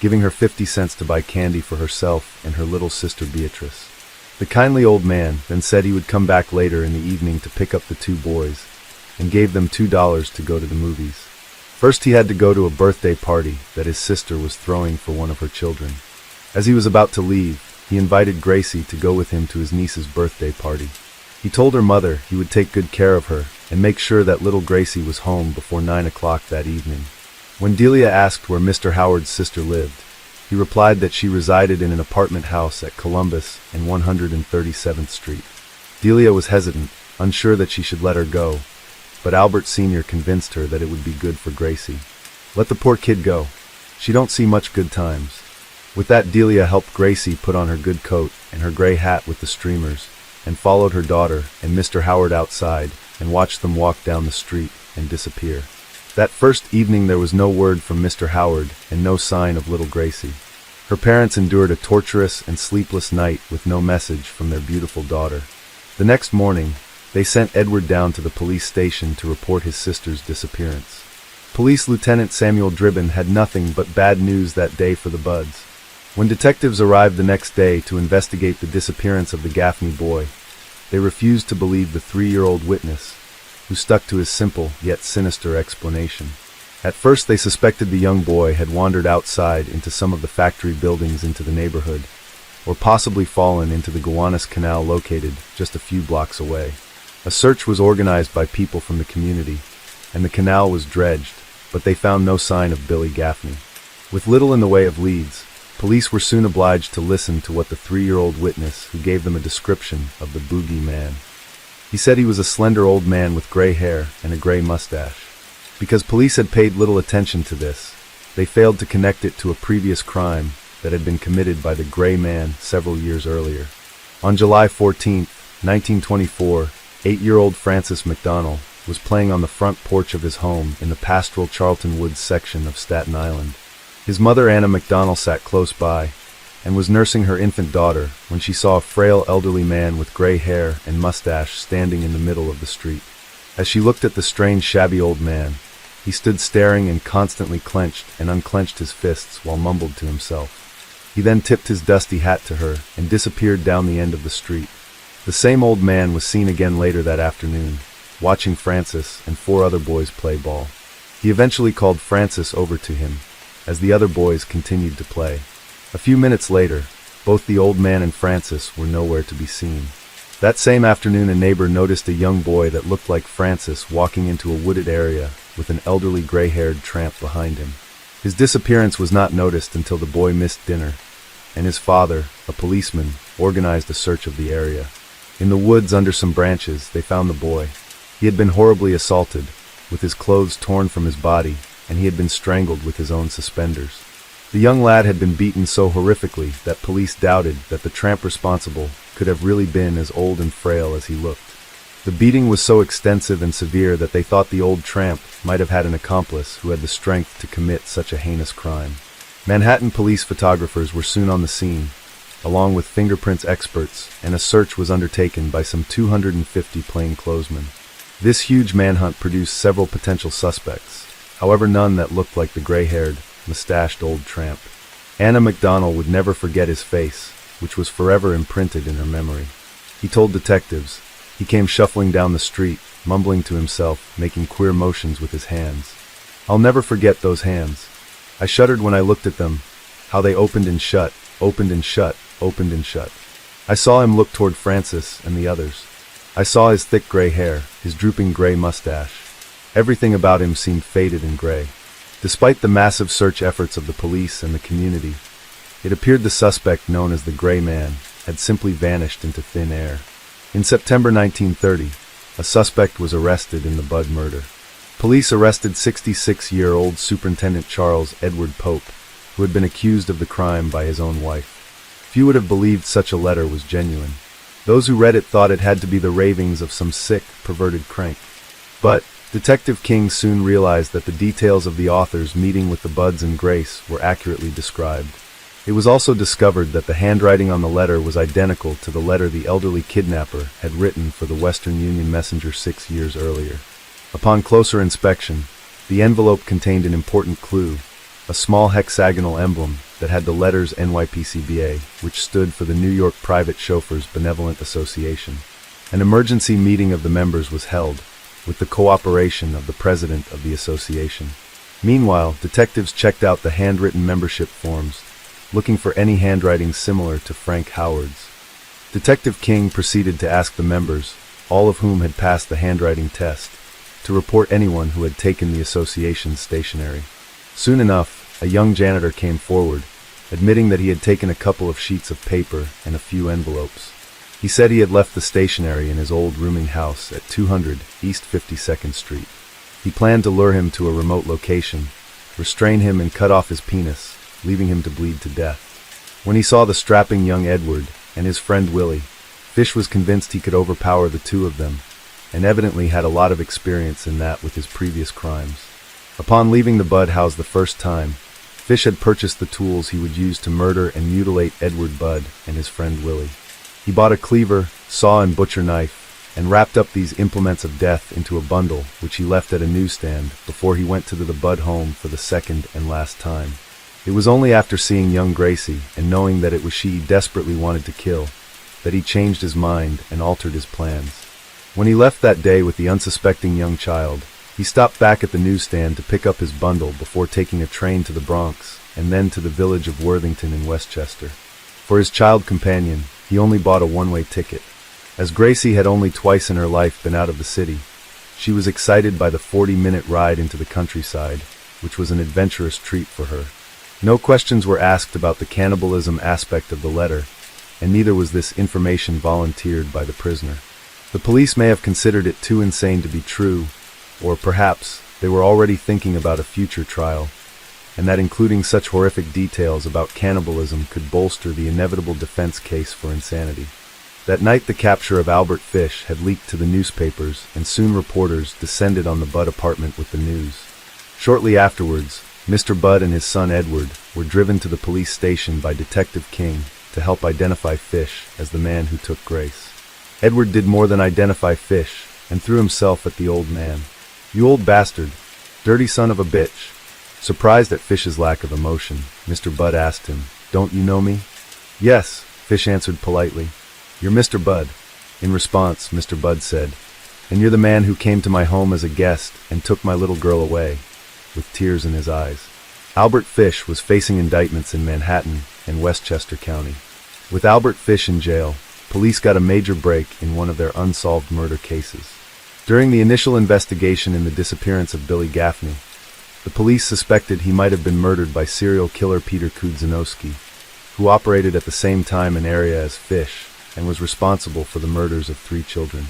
giving her 50 cents to buy candy for herself and her little sister Beatrice. The kindly old man then said he would come back later in the evening to pick up the 2 boys, and gave them $2 to go to the movies. First, he had to go to a birthday party that his sister was throwing for one of her children. As he was about to leave, he invited Gracie to go with him to his niece's birthday party. He told her mother he would take good care of her and make sure that little Gracie was home before 9 o'clock that evening. When Delia asked where Mr. Howard's sister lived, he replied that she resided in an apartment house at Columbus and 137th Street. Delia was hesitant, unsure that she should let her go, but Albert Sr. convinced her that it would be good for Gracie. "Let the poor kid go. She don't see much good times." With that, Delia helped Gracie put on her good coat and her gray hat with the streamers, and followed her daughter and Mr. Howard outside and watched them walk down the street and disappear. That first evening there was no word from Mr. Howard and no sign of little Gracie. Her parents endured a torturous and sleepless night with no message from their beautiful daughter. The next morning, they sent Edward down to the police station to report his sister's disappearance. Police Lieutenant Samuel Dribbin had nothing but bad news that day for the Budds. When detectives arrived the next day to investigate the disappearance of the Gaffney boy, they refused to believe the 3-year-old witness, who stuck to his simple yet sinister explanation. At first they suspected the young boy had wandered outside into some of the factory buildings into the neighborhood, or possibly fallen into the Gowanus Canal located just a few blocks away. A search was organized by people from the community, and the canal was dredged, but they found no sign of Billy Gaffney. With little in the way of leads, police were soon obliged to listen to what the 3-year-old witness who gave them a description of the Boogie Man. He said he was a slender old man with gray hair and a gray mustache. Because police had paid little attention to this, they failed to connect it to a previous crime that had been committed by the Gray Man several years earlier. On July 14, 1924, 8-year-old Francis McDonald was playing on the front porch of his home in the pastoral Charlton Woods section of Staten Island. His mother, Anna McDonald, sat close by and was nursing her infant daughter when she saw a frail elderly man with gray hair and mustache standing in the middle of the street. As she looked at the strange, shabby old man, he stood staring and constantly clenched and unclenched his fists while mumbled to himself. He then tipped his dusty hat to her and disappeared down the end of the street. The same old man was seen again later that afternoon, watching Francis and 4 other boys play ball. He eventually called Francis over to him, as the other boys continued to play. A few minutes later, both the old man and Francis were nowhere to be seen. That same afternoon, a neighbor noticed a young boy that looked like Francis walking into a wooded area with an elderly gray-haired tramp behind him. His disappearance was not noticed until the boy missed dinner, and his father, a policeman, organized a search of the area. In the woods under some branches, they found the boy. He had been horribly assaulted, with his clothes torn from his body, and he had been strangled with his own suspenders. The young lad had been beaten so horrifically that police doubted that the tramp responsible could have really been as old and frail as he looked. The beating was so extensive and severe that they thought the old tramp might have had an accomplice who had the strength to commit such a heinous crime. Manhattan police photographers were soon on the scene, along with fingerprints experts, and a search was undertaken by some 250 plainclothesmen. This huge manhunt produced several potential suspects, however none that looked like the gray-haired, mustached old tramp. Anna McDonnell would never forget his face, which was forever imprinted in her memory. He told detectives. He came shuffling down the street, mumbling to himself, making queer motions with his hands. I'll never forget those hands. I shuddered when I looked at them, how they opened and shut, opened and shut, opened and shut. I saw him look toward Francis and the others. I saw his thick gray hair, his drooping gray mustache. Everything about him seemed faded and gray. Despite the massive search efforts of the police and the community, it appeared the suspect, known as the Gray Man, had simply vanished into thin air. In September 1930, a suspect was arrested in the Budd murder. Police arrested 66-year-old Superintendent Charles Edward Pope, who had been accused of the crime by his own wife. Few would have believed such a letter was genuine. Those who read it thought it had to be the ravings of some sick, perverted crank. But Detective King soon realized that the details of the author's meeting with the Budds and Grace were accurately described. It was also discovered that the handwriting on the letter was identical to the letter the elderly kidnapper had written for the Western Union Messenger 6 years earlier. Upon closer inspection, the envelope contained an important clue, a small hexagonal emblem that had the letters NYPCBA, which stood for the New York Private Chauffeurs Benevolent Association. An emergency meeting of the members was held, with the cooperation of the president of the association. Meanwhile, detectives checked out the handwritten membership forms, looking for any handwriting similar to Frank Howard's. Detective King proceeded to ask the members, all of whom had passed the handwriting test, to report anyone who had taken the association's stationery. Soon enough, a young janitor came forward, admitting that he had taken a couple of sheets of paper and a few envelopes. He said he had left the stationery in his old rooming house at 200 East 52nd Street. He planned to lure him to a remote location, restrain him and cut off his penis, leaving him to bleed to death. When he saw the strapping young Edward and his friend Willie, Fish was convinced he could overpower the two of them, and evidently had a lot of experience in that with his previous crimes. Upon leaving the Budd house the first time, Fish had purchased the tools he would use to murder and mutilate Edward Budd and his friend Willie. He bought a cleaver, saw and butcher knife, and wrapped up these implements of death into a bundle which he left at a newsstand before he went to the Budd home for the second and last time. It was only after seeing young Gracie and knowing that it was she he desperately wanted to kill that he changed his mind and altered his plans. When he left that day with the unsuspecting young child, he stopped back at the newsstand to pick up his bundle before taking a train to the Bronx and then to the village of Worthington in Westchester. For his child companion, he only bought a one-way ticket. As Gracie had only twice in her life been out of the city, she was excited by the 40-minute ride into the countryside, which was an adventurous treat for her. No questions were asked about the cannibalism aspect of the letter, and neither was this information volunteered by the prisoner. The police may have considered it too insane to be true, or perhaps they were already thinking about a future trial, and that including such horrific details about cannibalism could bolster the inevitable defense case for insanity. That night the capture of Albert Fish had leaked to the newspapers, and soon reporters descended on the Budd apartment with the news. Shortly afterwards, Mr. Budd and his son Edward were driven to the police station by Detective King to help identify Fish as the man who took Grace. Edward did more than identify Fish, and threw himself at the old man. "You old bastard! Dirty son of a bitch!" Surprised at Fish's lack of emotion, Mr. Budd asked him, Don't you know me?" "Yes," Fish answered politely. "You're Mr. Budd." In response, Mr. Budd said, "And you're the man who came to my home as a guest and took my little girl away," with tears in his eyes. Albert Fish was facing indictments in Manhattan and Westchester County. With Albert Fish in jail, police got a major break in one of their unsolved murder cases. During the initial investigation in the disappearance of Billy Gaffney, the police suspected he might have been murdered by serial killer Peter Kudzanowski, who operated at the same time an area as Fish and was responsible for the murders of 3 children.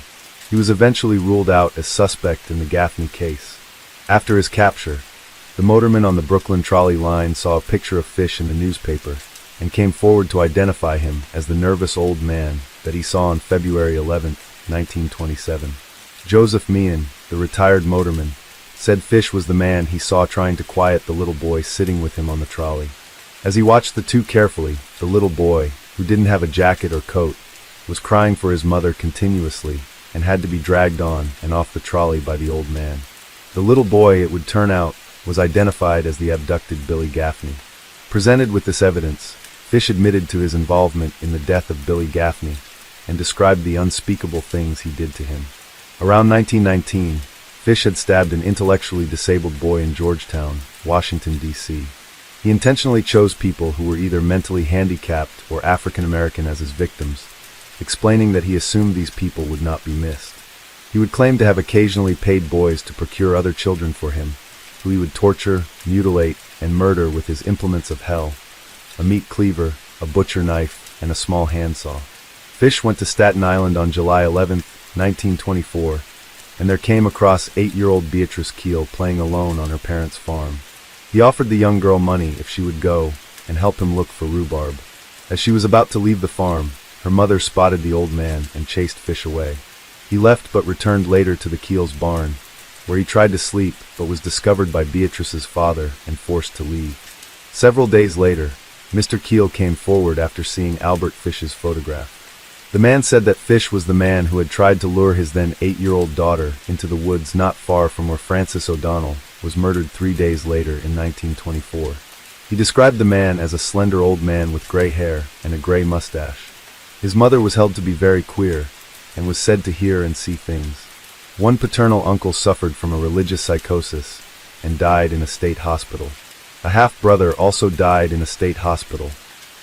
He was eventually ruled out as suspect in the Gaffney case. After his capture, the motorman on the Brooklyn trolley line saw a picture of Fish in the newspaper and came forward to identify him as the nervous old man that he saw on February 11, 1927. Joseph Meehan, the retired motorman, said Fish was the man he saw trying to quiet the little boy sitting with him on the trolley. As he watched the two carefully, the little boy, who didn't have a jacket or coat, was crying for his mother continuously and had to be dragged on and off the trolley by the old man. The little boy, it would turn out, was identified as the abducted Billy Gaffney. Presented with this evidence, Fish admitted to his involvement in the death of Billy Gaffney and described the unspeakable things he did to him. Around 1919, Fish had stabbed an intellectually disabled boy in Georgetown, Washington, D.C. He intentionally chose people who were either mentally handicapped or African American as his victims, explaining that he assumed these people would not be missed. He would claim to have occasionally paid boys to procure other children for him, who he would torture, mutilate, and murder with his implements of hell: a meat cleaver, a butcher knife, and a small handsaw. Fish went to Staten Island on July 11, 1924, and there came across 8-year-old Beatrice Keel playing alone on her parents' farm. He offered the young girl money if she would go and help him look for rhubarb. As she was about to leave the farm, her mother spotted the old man and chased Fish away. He left but returned later to the Keel's barn, where he tried to sleep but was discovered by Beatrice's father and forced to leave. Several days later, Mr. Keel came forward after seeing Albert Fish's photograph. The man said that Fish was the man who had tried to lure his then 8-year-old daughter into the woods not far from where Frances O'Donnell was murdered 3 days later in 1924. He described the man as a slender old man with gray hair and a gray mustache. His mother was held to be very queer and was said to hear and see things. One paternal uncle suffered from a religious psychosis and died in a state hospital. A half-brother also died in a state hospital.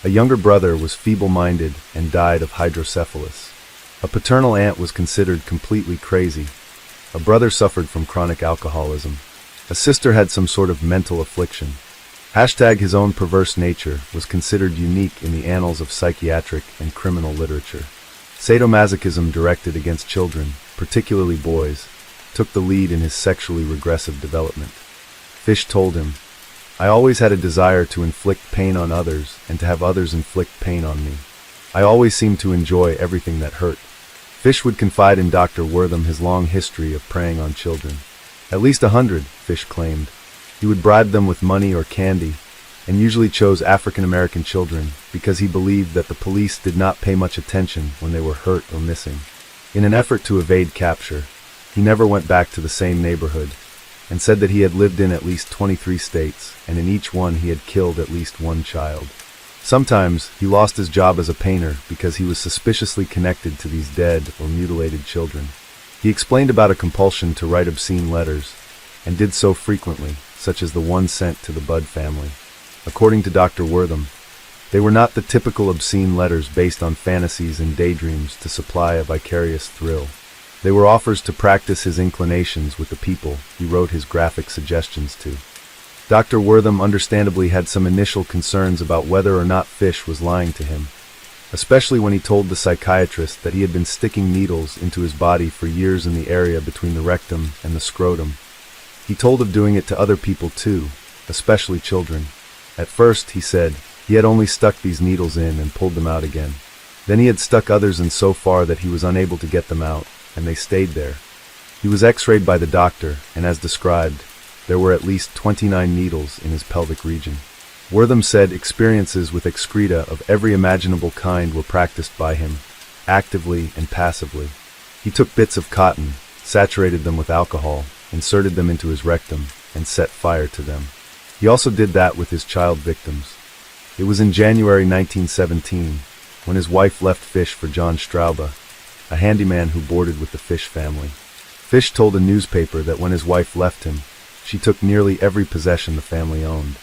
A younger brother was feeble-minded and died of hydrocephalus. A paternal aunt was considered completely crazy. A brother suffered from chronic alcoholism. A sister had some sort of mental affliction. His own perverse nature was considered unique in the annals of psychiatric and criminal literature. Sadomasochism directed against children, particularly boys, took the lead in his sexually regressive development. Fish told him, "I always had a desire to inflict pain on others and to have others inflict pain on me. I always seemed to enjoy everything that hurt." Fish would confide in Dr. Wortham his long history of preying on children. At least 100, Fish claimed. He would bribe them with money or candy, and usually chose African American children because he believed that the police did not pay much attention when they were hurt or missing. In an effort to evade capture, he never went back to the same neighborhood, and said that he had lived in at least 23 states, and in each one he had killed at least one child. Sometimes he lost his job as a painter because he was suspiciously connected to these dead or mutilated children. He explained about a compulsion to write obscene letters, and did so frequently, such as the one sent to the Budd family. According to Dr. Wortham, they were not the typical obscene letters based on fantasies and daydreams to supply a vicarious thrill. They were offers to practice his inclinations with the people he wrote his graphic suggestions to. Dr. Wortham understandably had some initial concerns about whether or not Fish was lying to him, especially when he told the psychiatrist that he had been sticking needles into his body for years in the area between the rectum and the scrotum. He told of doing it to other people too, especially children. At first, he said, he had only stuck these needles in and pulled them out again. Then he had stuck others in so far that he was unable to get them out, and they stayed there. He was x-rayed by the doctor, and as described, there were at least 29 needles in his pelvic region. Wortham said experiences with excreta of every imaginable kind were practiced by him, actively and passively. He took bits of cotton, saturated them with alcohol, inserted them into his rectum, and set fire to them. He also did that with his child victims. It was in January 1917, when his wife left Fish for John Straube, a handyman who boarded with the Fish family. Fish told a newspaper that when his wife left him, she took nearly every possession the family owned.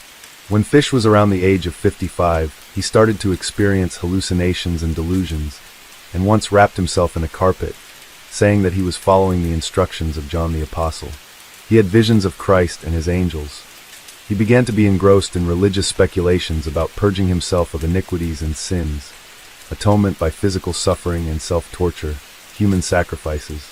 When Fish was around the age of 55, he started to experience hallucinations and delusions, and once wrapped himself in a carpet, saying that he was following the instructions of John the Apostle. He had visions of Christ and his angels. He began to be engrossed in religious speculations about purging himself of iniquities and sins, atonement by physical suffering and self-torture, human sacrifices.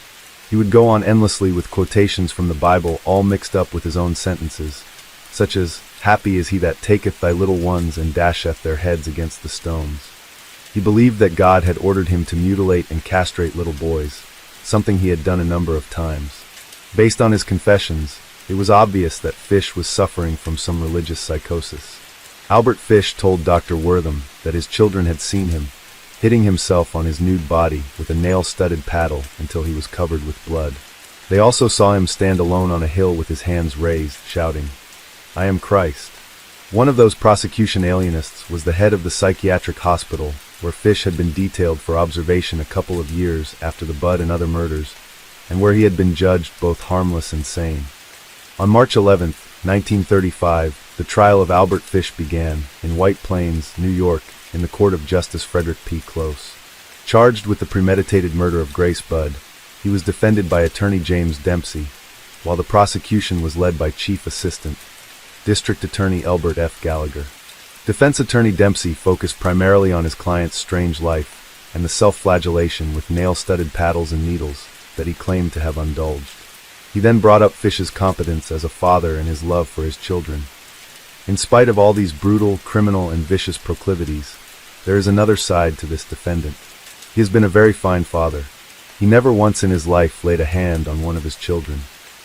He would go on endlessly with quotations from the Bible all mixed up with his own sentences, such as, "Happy is he that taketh thy little ones and dasheth their heads against the stones." He believed that God had ordered him to mutilate and castrate little boys, something he had done a number of times. Based on his confessions, it was obvious that Fish was suffering from some religious psychosis. Albert Fish told Dr. Wortham that his children had seen him, hitting himself on his nude body with a nail-studded paddle until he was covered with blood. They also saw him stand alone on a hill with his hands raised, shouting, "I am Christ." One of those prosecution alienists was the head of the psychiatric hospital where Fish had been detailed for observation a couple of years after the Bud and other murders, and where he had been judged both harmless and sane. On March 11, 1935, the trial of Albert Fish began in White Plains, New York, in the court of Justice Frederick P. Close. Charged with the premeditated murder of Grace Budd, he was defended by attorney James Dempsey, while the prosecution was led by Chief Assistant, District Attorney Elbert F. Gallagher. Defense attorney Dempsey focused primarily on his client's strange life and the self-flagellation with nail-studded paddles and needles that he claimed to have indulged. He then brought up Fish's competence as a father and his love for his children. In spite of all these brutal, criminal, and vicious proclivities, there is another side to this defendant. He has been a very fine father. He never once in his life laid a hand on one of his children.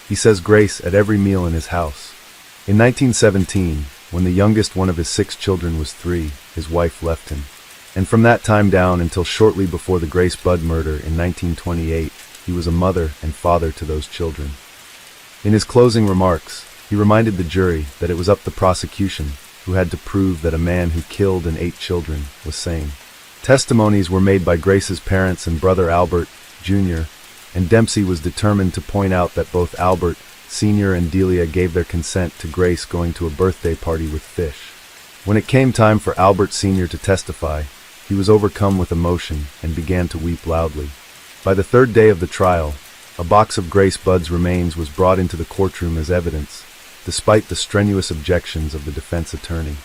He says grace at every meal in his house. In 1917, when the youngest one of his 6 children was 3, his wife left him. And from that time down until shortly before the Grace Budd murder in 1928, he was a mother and father to those children. In his closing remarks, he reminded the jury that it was up to the prosecution who had to prove that a man who killed and ate children was sane. Testimonies were made by Grace's parents and brother Albert, Jr., and Dempsey was determined to point out that both Albert, Sr. and Delia gave their consent to Grace going to a birthday party with Fish. When it came time for Albert Sr. to testify, he was overcome with emotion and began to weep loudly. By the 3rd day of the trial, a box of Grace Budd's remains was brought into the courtroom as evidence, despite the strenuous objections of the defense attorney.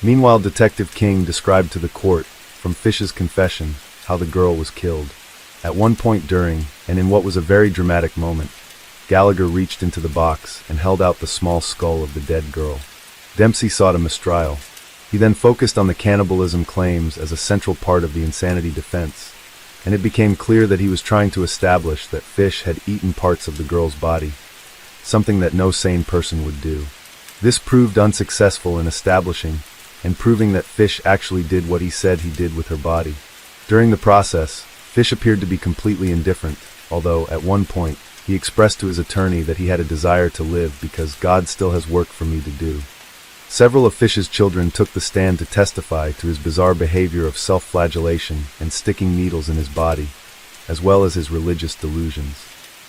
Meanwhile, Detective King described to the court, from Fish's confession, how the girl was killed. At one point during, and in what was a very dramatic moment, Gallagher reached into the box and held out the small skull of the dead girl. Dempsey sought a mistrial. He then focused on the cannibalism claims as a central part of the insanity defense, and it became clear that he was trying to establish that Fish had eaten parts of the girl's body, something that no sane person would do. This proved unsuccessful in establishing and proving that Fish actually did what he said he did with her body. During the process, Fish appeared to be completely indifferent, although, at one point, he expressed to his attorney that he had a desire to live because God still has work for me to do. Several of Fish's children took the stand to testify to his bizarre behavior of self-flagellation and sticking needles in his body, as well as his religious delusions.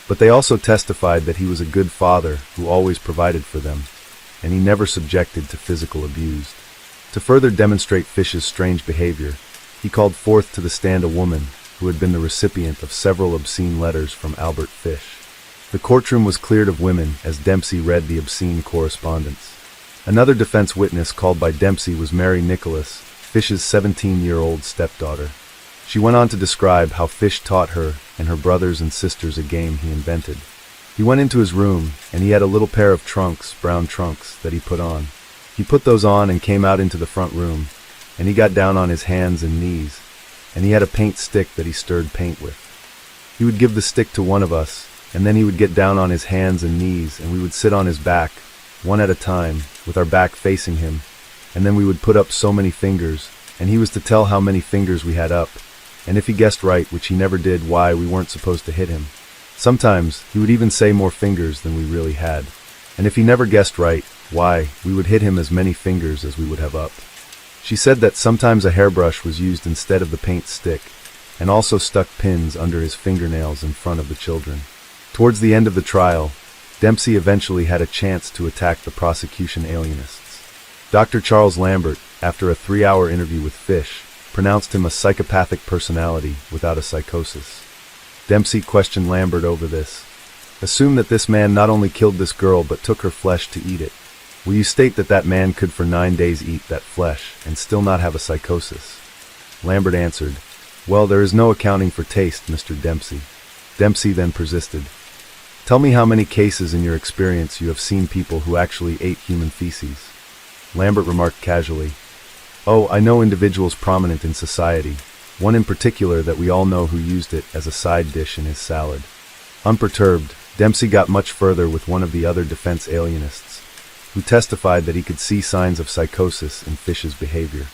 But they also testified that he was a good father who always provided for them, and he never subjected to physical abuse. To further demonstrate Fish's strange behavior, he called forth to the stand a woman who had been the recipient of several obscene letters from Albert Fish. The courtroom was cleared of women as Dempsey read the obscene correspondence. Another defense witness called by Dempsey was Mary Nicholas, Fish's 17-year-old stepdaughter. She went on to describe how Fish taught her and her brothers and sisters a game he invented. He went into his room, and he had a little pair of trunks, brown trunks, that he put on. He put those on and came out into the front room, and he got down on his hands and knees, and he had a paint stick that he stirred paint with. He would give the stick to one of us, and then he would get down on his hands and knees, and we would sit on his back, one at a time, with our back facing him, and then we would put up so many fingers, and he was to tell how many fingers we had up, and if he guessed right, which he never did, why we weren't supposed to hit him. Sometimes he would even say more fingers than we really had, and if he never guessed right, why, we would hit him as many fingers as we would have up. She said that sometimes a hairbrush was used instead of the paint stick, and also stuck pins under his fingernails in front of the children. Towards the end of the trial, Dempsey eventually had a chance to attack the prosecution alienists. Dr. Charles Lambert, after a 3-hour interview with Fish, pronounced him a psychopathic personality without a psychosis. Dempsey questioned Lambert over this. Assume that this man not only killed this girl but took her flesh to eat it. Will you state that that man could for 9 days eat that flesh and still not have a psychosis? Lambert answered, well, there is no accounting for taste, Mr. Dempsey. Dempsey then persisted. Tell me how many cases in your experience you have seen people who actually ate human feces. Lambert remarked casually, oh, I know individuals prominent in society, one in particular that we all know who used it as a side dish in his salad. Unperturbed, Dempsey got much further with one of the other defense alienists, who testified that he could see signs of psychosis in Fish's behavior.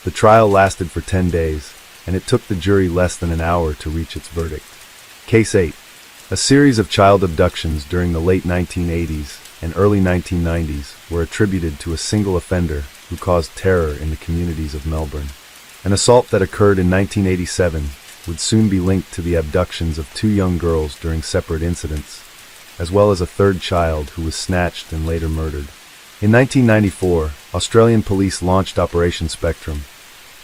The trial lasted for 10 days, and it took the jury less than an hour to reach its verdict. Case 8. A series of child abductions during the late 1980s and early 1990s were attributed to a single offender who caused terror in the communities of Melbourne. An assault that occurred in 1987 would soon be linked to the abductions of 2 young girls during separate incidents, as well as a 3rd child who was snatched and later murdered. In 1994, Australian police launched Operation Spectrum,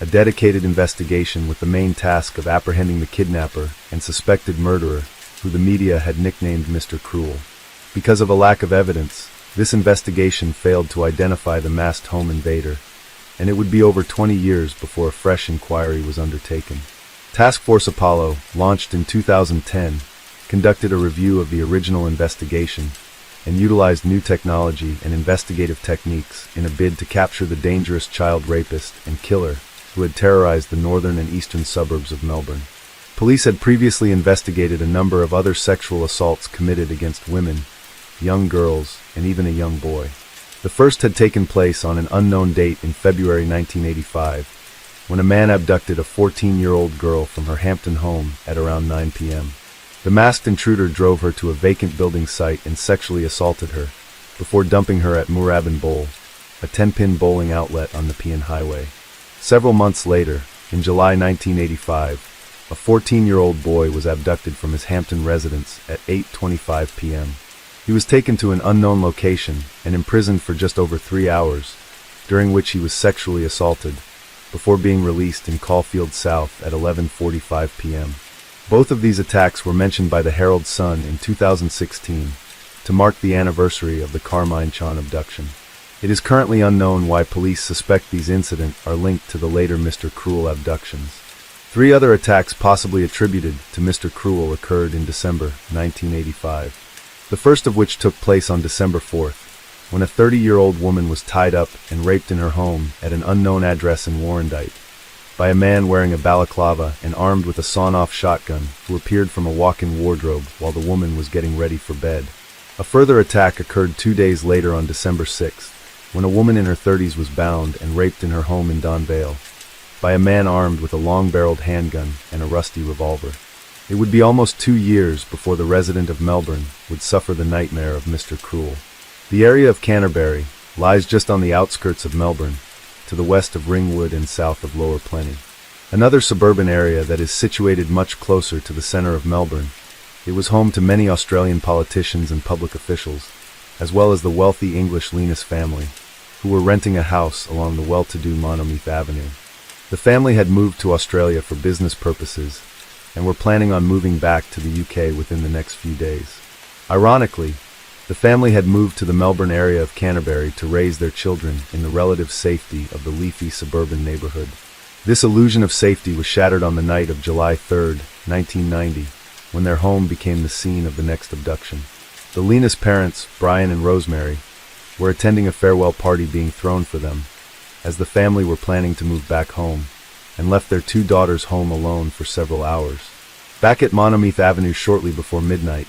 a dedicated investigation with the main task of apprehending the kidnapper and suspected murderer, who the media had nicknamed Mr. Cruel. Because of a lack of evidence, this investigation failed to identify the masked home invader, and it would be over 20 years before a fresh inquiry was undertaken. Task Force Apollo, launched in 2010, conducted a review of the original investigation and utilized new technology and investigative techniques in a bid to capture the dangerous child rapist and killer who had terrorized the northern and eastern suburbs of Melbourne. Police had previously investigated a number of other sexual assaults committed against women, young girls, and even a young boy. The first had taken place on an unknown date in February 1985, when a man abducted a 14-year-old girl from her Hampton home at around 9 p.m. The masked intruder drove her to a vacant building site and sexually assaulted her, before dumping her at Moorabbin Bowl, a 10-pin bowling outlet on the Nepean Highway. Several months later, in July 1985, a 14-year-old boy was abducted from his Hampton residence at 8:25 p.m. He was taken to an unknown location and imprisoned for just over 3 hours, during which he was sexually assaulted, before being released in Caulfield South at 11:45 p.m. Both of these attacks were mentioned by the Herald Sun in 2016 to mark the anniversary of the Carmine Chan abduction. It is currently unknown why police suspect these incidents are linked to the later Mr. Cruel abductions. 3 other attacks possibly attributed to Mr. Cruel occurred in December 1985. The first of which took place on December 4th, when a 30-year-old woman was tied up and raped in her home at an unknown address in Warrandyte by a man wearing a balaclava and armed with a sawn-off shotgun who appeared from a walk-in wardrobe while the woman was getting ready for bed. A further attack occurred 2 days later on December 6th, when a woman in her 30s was bound and raped in her home in Don Vale by a man armed with a long-barreled handgun and a rusty revolver. It would be almost 2 years before the resident of Melbourne would suffer the nightmare of Mr. Cruel. The area of Canterbury lies just on the outskirts of Melbourne, to the west of Ringwood and south of Lower Plenty. Another suburban area that is situated much closer to the centre of Melbourne. It was home to many Australian politicians and public officials, as well as the wealthy English Linus family, who were renting a house along the well-to-do Monomeath Avenue. The family had moved to Australia for business purposes and were planning on moving back to the UK within the next few days. Ironically, the family had moved to the Melbourne area of Canterbury to raise their children in the relative safety of the leafy suburban neighbourhood. This illusion of safety was shattered on the night of July 3, 1990, when their home became the scene of the next abduction. The Linus parents, Brian and Rosemary, were attending a farewell party being thrown for them, as the family were planning to move back home, and left their 2 daughters home alone for several hours. Back at Monomeath Avenue shortly before midnight,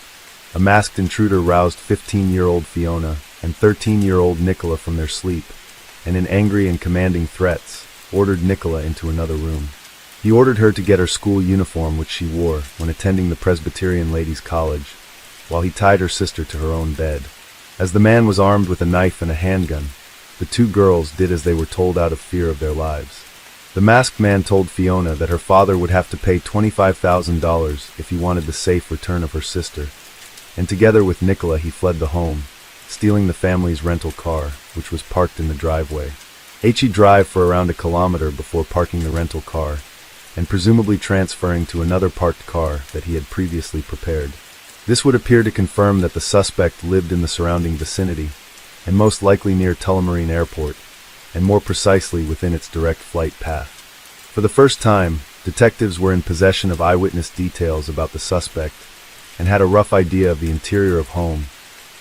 a masked intruder roused 15-year-old Fiona and 13-year-old Nicola from their sleep, and in angry and commanding threats, ordered Nicola into another room. He ordered her to get her school uniform which she wore when attending the Presbyterian Ladies' College, while he tied her sister to her own bed. As the man was armed with a knife and a handgun, the two girls did as they were told out of fear of their lives. The masked man told Fiona that her father would have to pay $25,000 if he wanted the safe return of her sister, and together with Nicola he fled the home, stealing the family's rental car, which was parked in the driveway. He drove for around a kilometer before parking the rental car, and presumably transferring to another parked car that he had previously prepared. This would appear to confirm that the suspect lived in the surrounding vicinity, and most likely near Tullamarine Airport, and more precisely within its direct flight path. For the first time, detectives were in possession of eyewitness details about the suspect, and had a rough idea of the interior of home,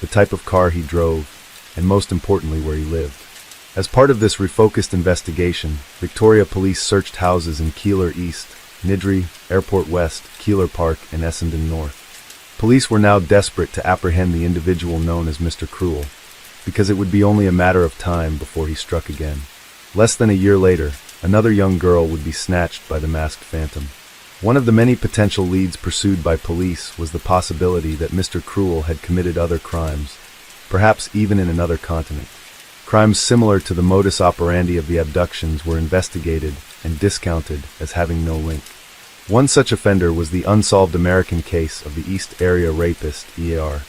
the type of car he drove, and most importantly where he lived. As part of this refocused investigation, Victoria Police searched houses in Keeler East, Niddrie, Airport West, Keeler Park, and Essendon North. Police were now desperate to apprehend the individual known as Mr. Cruel, because it would be only a matter of time before he struck again. Less than a year later, another young girl would be snatched by the masked phantom. One of the many potential leads pursued by police was the possibility that Mr. Cruel had committed other crimes, perhaps even in another continent. Crimes similar to the modus operandi of the abductions were investigated and discounted as having no link. One such offender was the unsolved American case of the East Area Rapist, EAR,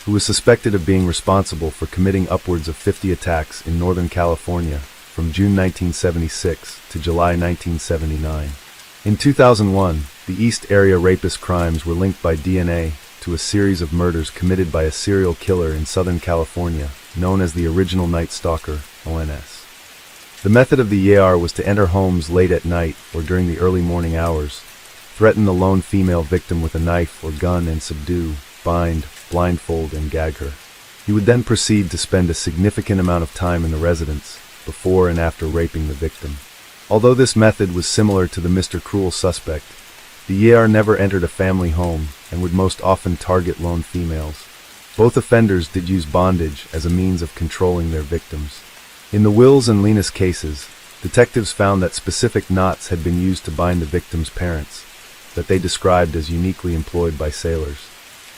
who was suspected of being responsible for committing upwards of 50 attacks in Northern California from June 1976 to July 1979. In 2001, the East Area Rapist crimes were linked by DNA to a series of murders committed by a serial killer in Southern California, known as the Original Night Stalker, ONS. The method of the EAR was to enter homes late at night or during the early morning hours, threaten the lone female victim with a knife or gun and subdue, bind, blindfold, and gag her. He would then proceed to spend a significant amount of time in the residence, before and after raping the victim. Although this method was similar to the Mr. Cruel suspect, the EAR never entered a family home and would most often target lone females. Both offenders did use bondage as a means of controlling their victims. In the Wills and Linus cases, detectives found that specific knots had been used to bind the victim's parents, that they described as uniquely employed by sailors.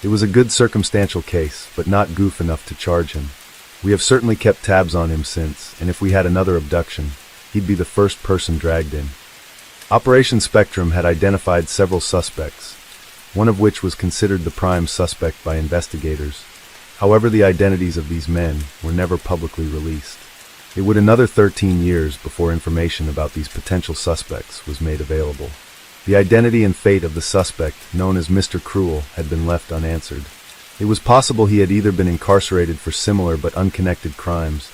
It was a good circumstantial case, but not goof enough to charge him. We have certainly kept tabs on him since, and if we had another abduction, he'd be the first person dragged in. Operation Spectrum had identified several suspects, one of which was considered the prime suspect by investigators. However, the identities of these men were never publicly released. It would another 13 years before information about these potential suspects was made available. The identity and fate of the suspect, known as Mr. Cruel, had been left unanswered. It was possible he had either been incarcerated for similar but unconnected crimes,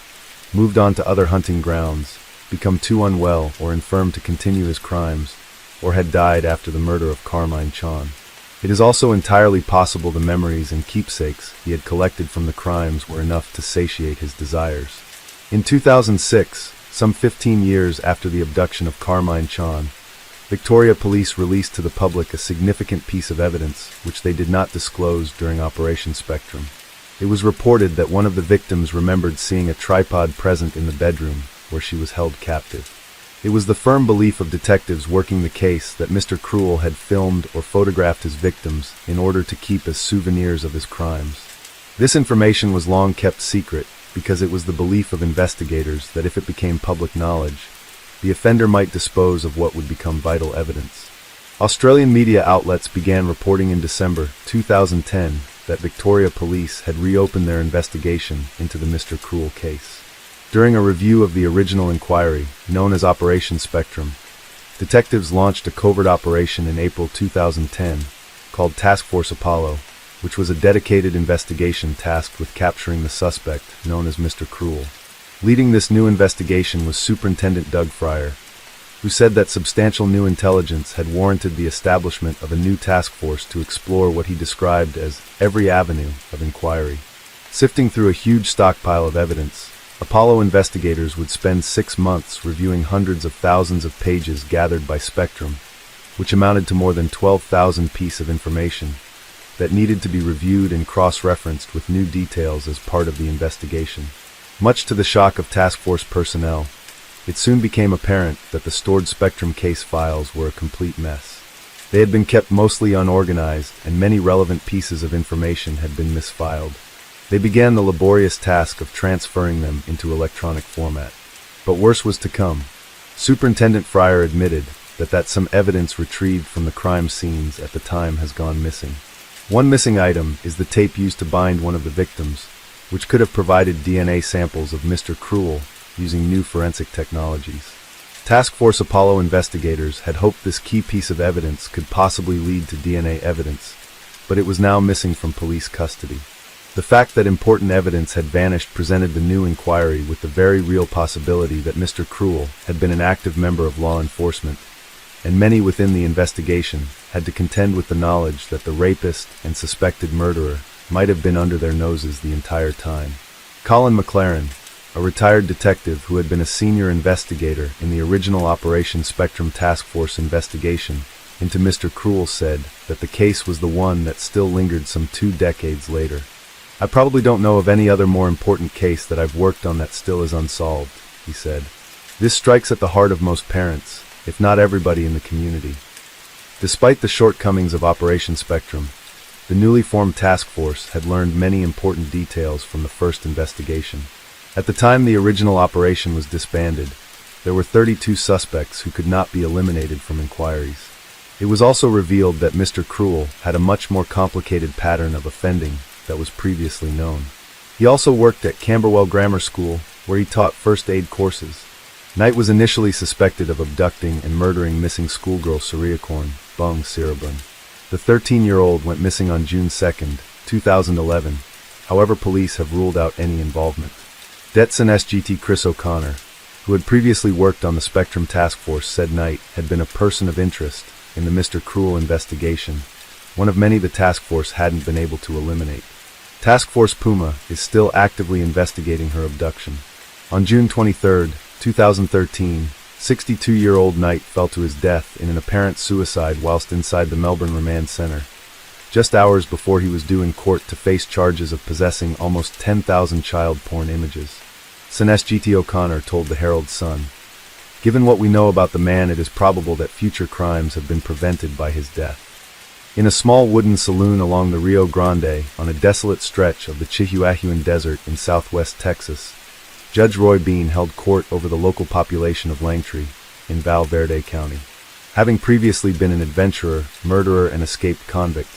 moved on to other hunting grounds, become too unwell or infirm to continue his crimes, or had died after the murder of Carmine Chon. It is also entirely possible the memories and keepsakes he had collected from the crimes were enough to satiate his desires. In 2006, some 15 years after the abduction of Carmine Chon, Victoria Police released to the public a significant piece of evidence which they did not disclose during Operation Spectrum. It was reported that one of the victims remembered seeing a tripod present in the bedroom where she was held captive. It was the firm belief of detectives working the case that Mr. Cruel had filmed or photographed his victims in order to keep as souvenirs of his crimes. This information was long kept secret because it was the belief of investigators that if it became public knowledge, the offender might dispose of what would become vital evidence. Australian media outlets began reporting in December 2010 that Victoria Police had reopened their investigation into the Mr. Cruel case. During a review of the original inquiry, known as Operation Spectrum, detectives launched a covert operation in April 2010 called Task Force Apollo, which was a dedicated investigation tasked with capturing the suspect known as Mr. Cruel. Leading this new investigation was Superintendent Doug Fryer, who said that substantial new intelligence had warranted the establishment of a new task force to explore what he described as every avenue of inquiry. Sifting through a huge stockpile of evidence, Apollo investigators would spend 6 months reviewing hundreds of thousands of pages gathered by Spectrum, which amounted to more than 12,000 pieces of information that needed to be reviewed and cross-referenced with new details as part of the investigation. Much to the shock of task force personnel, it soon became apparent that the stored Spectrum case files were a complete mess. They had been kept mostly unorganized, and many relevant pieces of information had been misfiled. They began the laborious task of transferring them into electronic format. But worse was to come. Superintendent Fryer admitted that some evidence retrieved from the crime scenes at the time has gone missing. One missing item is the tape used to bind one of the victims, which could have provided DNA samples of Mr. Cruel using new forensic technologies. Task Force Apollo investigators had hoped this key piece of evidence could possibly lead to DNA evidence, but it was now missing from police custody. The fact that important evidence had vanished presented the new inquiry with the very real possibility that Mr. Cruel had been an active member of law enforcement, and many within the investigation had to contend with the knowledge that the rapist and suspected murderer might have been under their noses the entire time. Colin McLaren, a retired detective who had been a senior investigator in the original Operation Spectrum Task Force investigation into Mr. Cruel, said that the case was the one that still lingered some 2 decades later. "I probably don't know of any other more important case that I've worked on that still is unsolved," he said. "This strikes at the heart of most parents, if not everybody in the community." Despite the shortcomings of Operation Spectrum, the newly formed task force had learned many important details from the first investigation. At the time the original operation was disbanded, there were 32 suspects who could not be eliminated from inquiries. It was also revealed that Mr. Cruel had a much more complicated pattern of offending that was previously known. He also worked at Camberwell Grammar School, where he taught first aid courses. Knight was initially suspected of abducting and murdering missing schoolgirl Siriacorn Bung Sirabun. The 13-year-old went missing on June 2, 2011. However, police have ruled out any involvement. Detson SGT Chris O'Connor, who had previously worked on the Spectrum Task Force, said Knight had been a person of interest in the Mr. Cruel investigation, one of many the task force hadn't been able to eliminate. Task Force Puma is still actively investigating her abduction. On June 23, 2013, 62-year-old Knight fell to his death in an apparent suicide whilst inside the Melbourne Remand Centre, just hours before he was due in court to face charges of possessing almost 10,000 child porn images. Sines GT O'Connor told the Herald Sun, "Given what we know about the man, it is probable that future crimes have been prevented by his death." In a small wooden saloon along the Rio Grande on a desolate stretch of the Chihuahuan Desert in southwest Texas, Judge Roy Bean held court over the local population of Langtree in Val Verde County. Having previously been an adventurer, murderer, and escaped convict,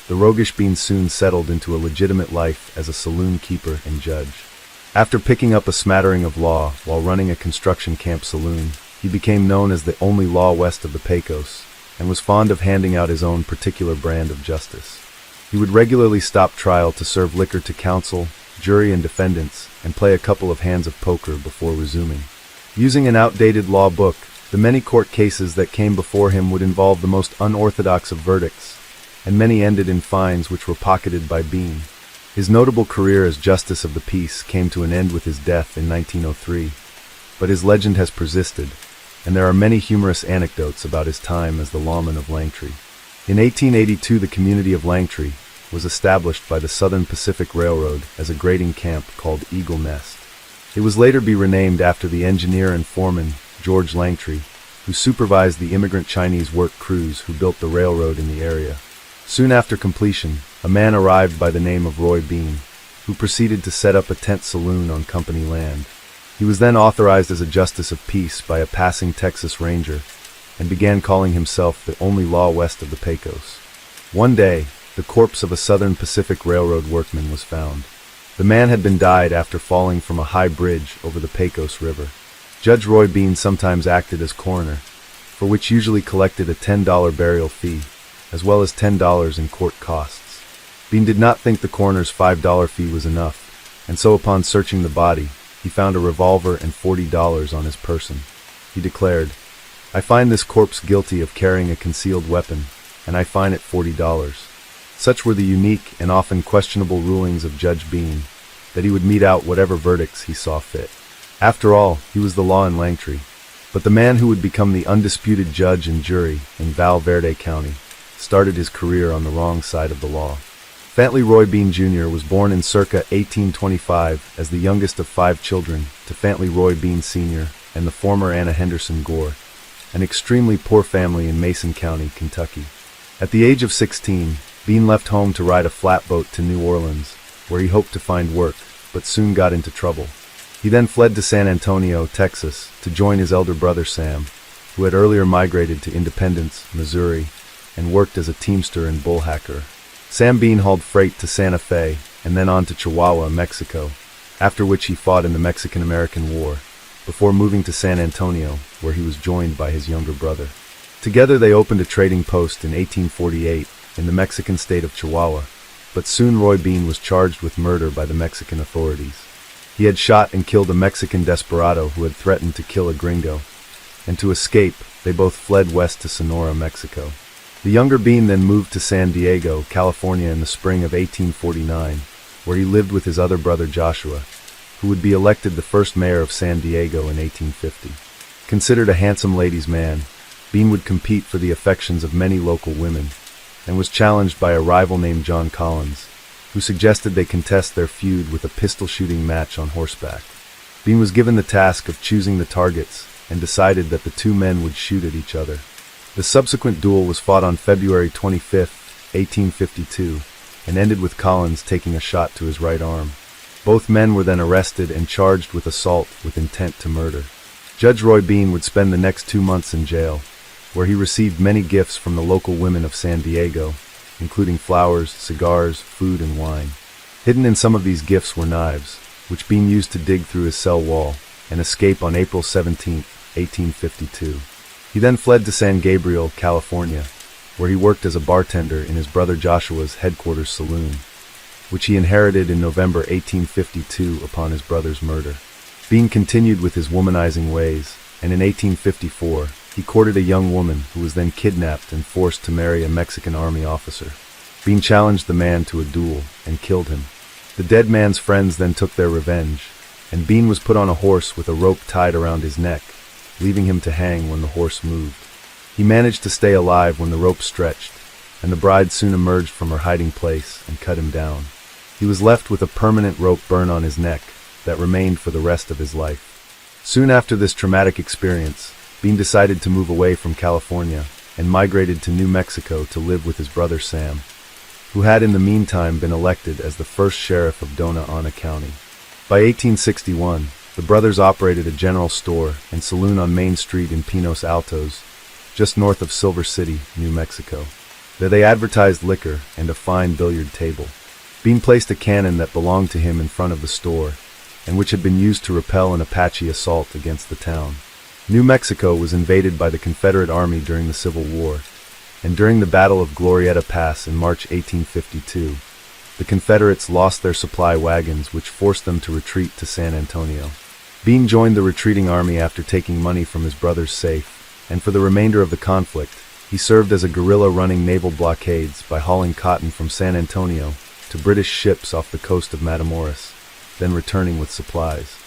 the roguish Bean soon settled into a legitimate life as a saloon keeper and judge. After picking up a smattering of law while running a construction camp saloon, he became known as the only law west of the Pecos, and was fond of handing out his own particular brand of justice. He would regularly stop trial to serve liquor to counsel, jury, and defendants, and play a couple of hands of poker before resuming. Using an outdated law book, the many court cases that came before him would involve the most unorthodox of verdicts, and many ended in fines which were pocketed by Bean. His notable career as Justice of the Peace came to an end with his death in 1903, but his legend has persisted, and there are many humorous anecdotes about his time as the lawman of Langtree. In 1882, the community of Langtree was established by the Southern Pacific Railroad as a grading camp called Eagle Nest. It was later be renamed after the engineer and foreman, George Langtree, who supervised the immigrant Chinese work crews who built the railroad in the area. Soon after completion, a man arrived by the name of Roy Bean, who proceeded to set up a tent saloon on company land. He was then authorized as a justice of peace by a passing Texas Ranger, and began calling himself the only law west of the Pecos. One day, the corpse of a Southern Pacific Railroad workman was found. The man had been died after falling from a high bridge over the Pecos River. Judge Roy Bean sometimes acted as coroner, for which usually collected a $10 burial fee, as well as $10 in court costs. Bean did not think the coroner's $5 fee was enough, and so upon searching the body, he found a revolver and $40 on his person. He declared, "I find this corpse guilty of carrying a concealed weapon, and I fine it $40. Such were the unique and often questionable rulings of Judge Bean, that he would mete out whatever verdicts he saw fit. After all, he was the law in Langtree. But the man who would become the undisputed judge and jury in Val Verde County started his career on the wrong side of the law. Fantley Roy Bean Jr. was born in circa 1825 as the youngest of 5 children to Fantley Roy Bean Sr. and the former Anna Henderson Gore, an extremely poor family in Mason County, Kentucky. At the age of 16, Bean left home to ride a flatboat to New Orleans, where he hoped to find work, but soon got into trouble. He then fled to San Antonio, Texas, to join his elder brother Sam, who had earlier migrated to Independence, Missouri, and worked as a teamster and bull hacker. Sam Bean hauled freight to Santa Fe and then on to Chihuahua, Mexico, after which he fought in the Mexican-American War, before moving to San Antonio, where he was joined by his younger brother. Together they opened a trading post in 1848 in the Mexican state of Chihuahua, but soon Roy Bean was charged with murder by the Mexican authorities. He had shot and killed a Mexican desperado who had threatened to kill a gringo, and to escape, they both fled west to Sonora, Mexico. The younger Bean then moved to San Diego, California in the spring of 1849, where he lived with his other brother Joshua, who would be elected the first mayor of San Diego in 1850. Considered a handsome ladies' man, Bean would compete for the affections of many local women, and was challenged by a rival named John Collins, who suggested they contest their feud with a pistol-shooting match on horseback. Bean was given the task of choosing the targets, and decided that the two men would shoot at each other. The subsequent duel was fought on February 25, 1852, and ended with Collins taking a shot to his right arm. Both men were then arrested and charged with assault with intent to murder. Judge Roy Bean would spend the next 2 months in jail, where he received many gifts from the local women of San Diego, including flowers, cigars, food, and wine. Hidden in some of these gifts were knives, which Bean used to dig through his cell wall and escape on April 17, 1852. He then fled to San Gabriel, California, where he worked as a bartender in his brother Joshua's headquarters saloon, which he inherited in November 1852 upon his brother's murder. Bean continued with his womanizing ways, and in 1854, he courted a young woman who was then kidnapped and forced to marry a Mexican army officer. Bean challenged the man to a duel and killed him. The dead man's friends then took their revenge, and Bean was put on a horse with a rope tied around his neck, leaving him to hang when the horse moved. He managed to stay alive when the rope stretched, and the bride soon emerged from her hiding place and cut him down. He was left with a permanent rope burn on his neck that remained for the rest of his life. Soon after this traumatic experience, Bean decided to move away from California and migrated to New Mexico to live with his brother Sam, who had in the meantime been elected as the first sheriff of Dona Ana County. By 1861, the brothers operated a general store and saloon on Main Street in Pinos Altos, just north of Silver City, New Mexico. There they advertised liquor and a fine billiard table. Bean placed a cannon that belonged to him in front of the store, and which had been used to repel an Apache assault against the town. New Mexico was invaded by the Confederate Army during the Civil War, and during the Battle of Glorieta Pass in March 1852, the Confederates lost their supply wagons, which forced them to retreat to San Antonio. Bean joined the retreating army after taking money from his brother's safe, and for the remainder of the conflict, he served as a guerrilla running naval blockades by hauling cotton from San Antonio to British ships off the coast of Matamoros, then returning with supplies.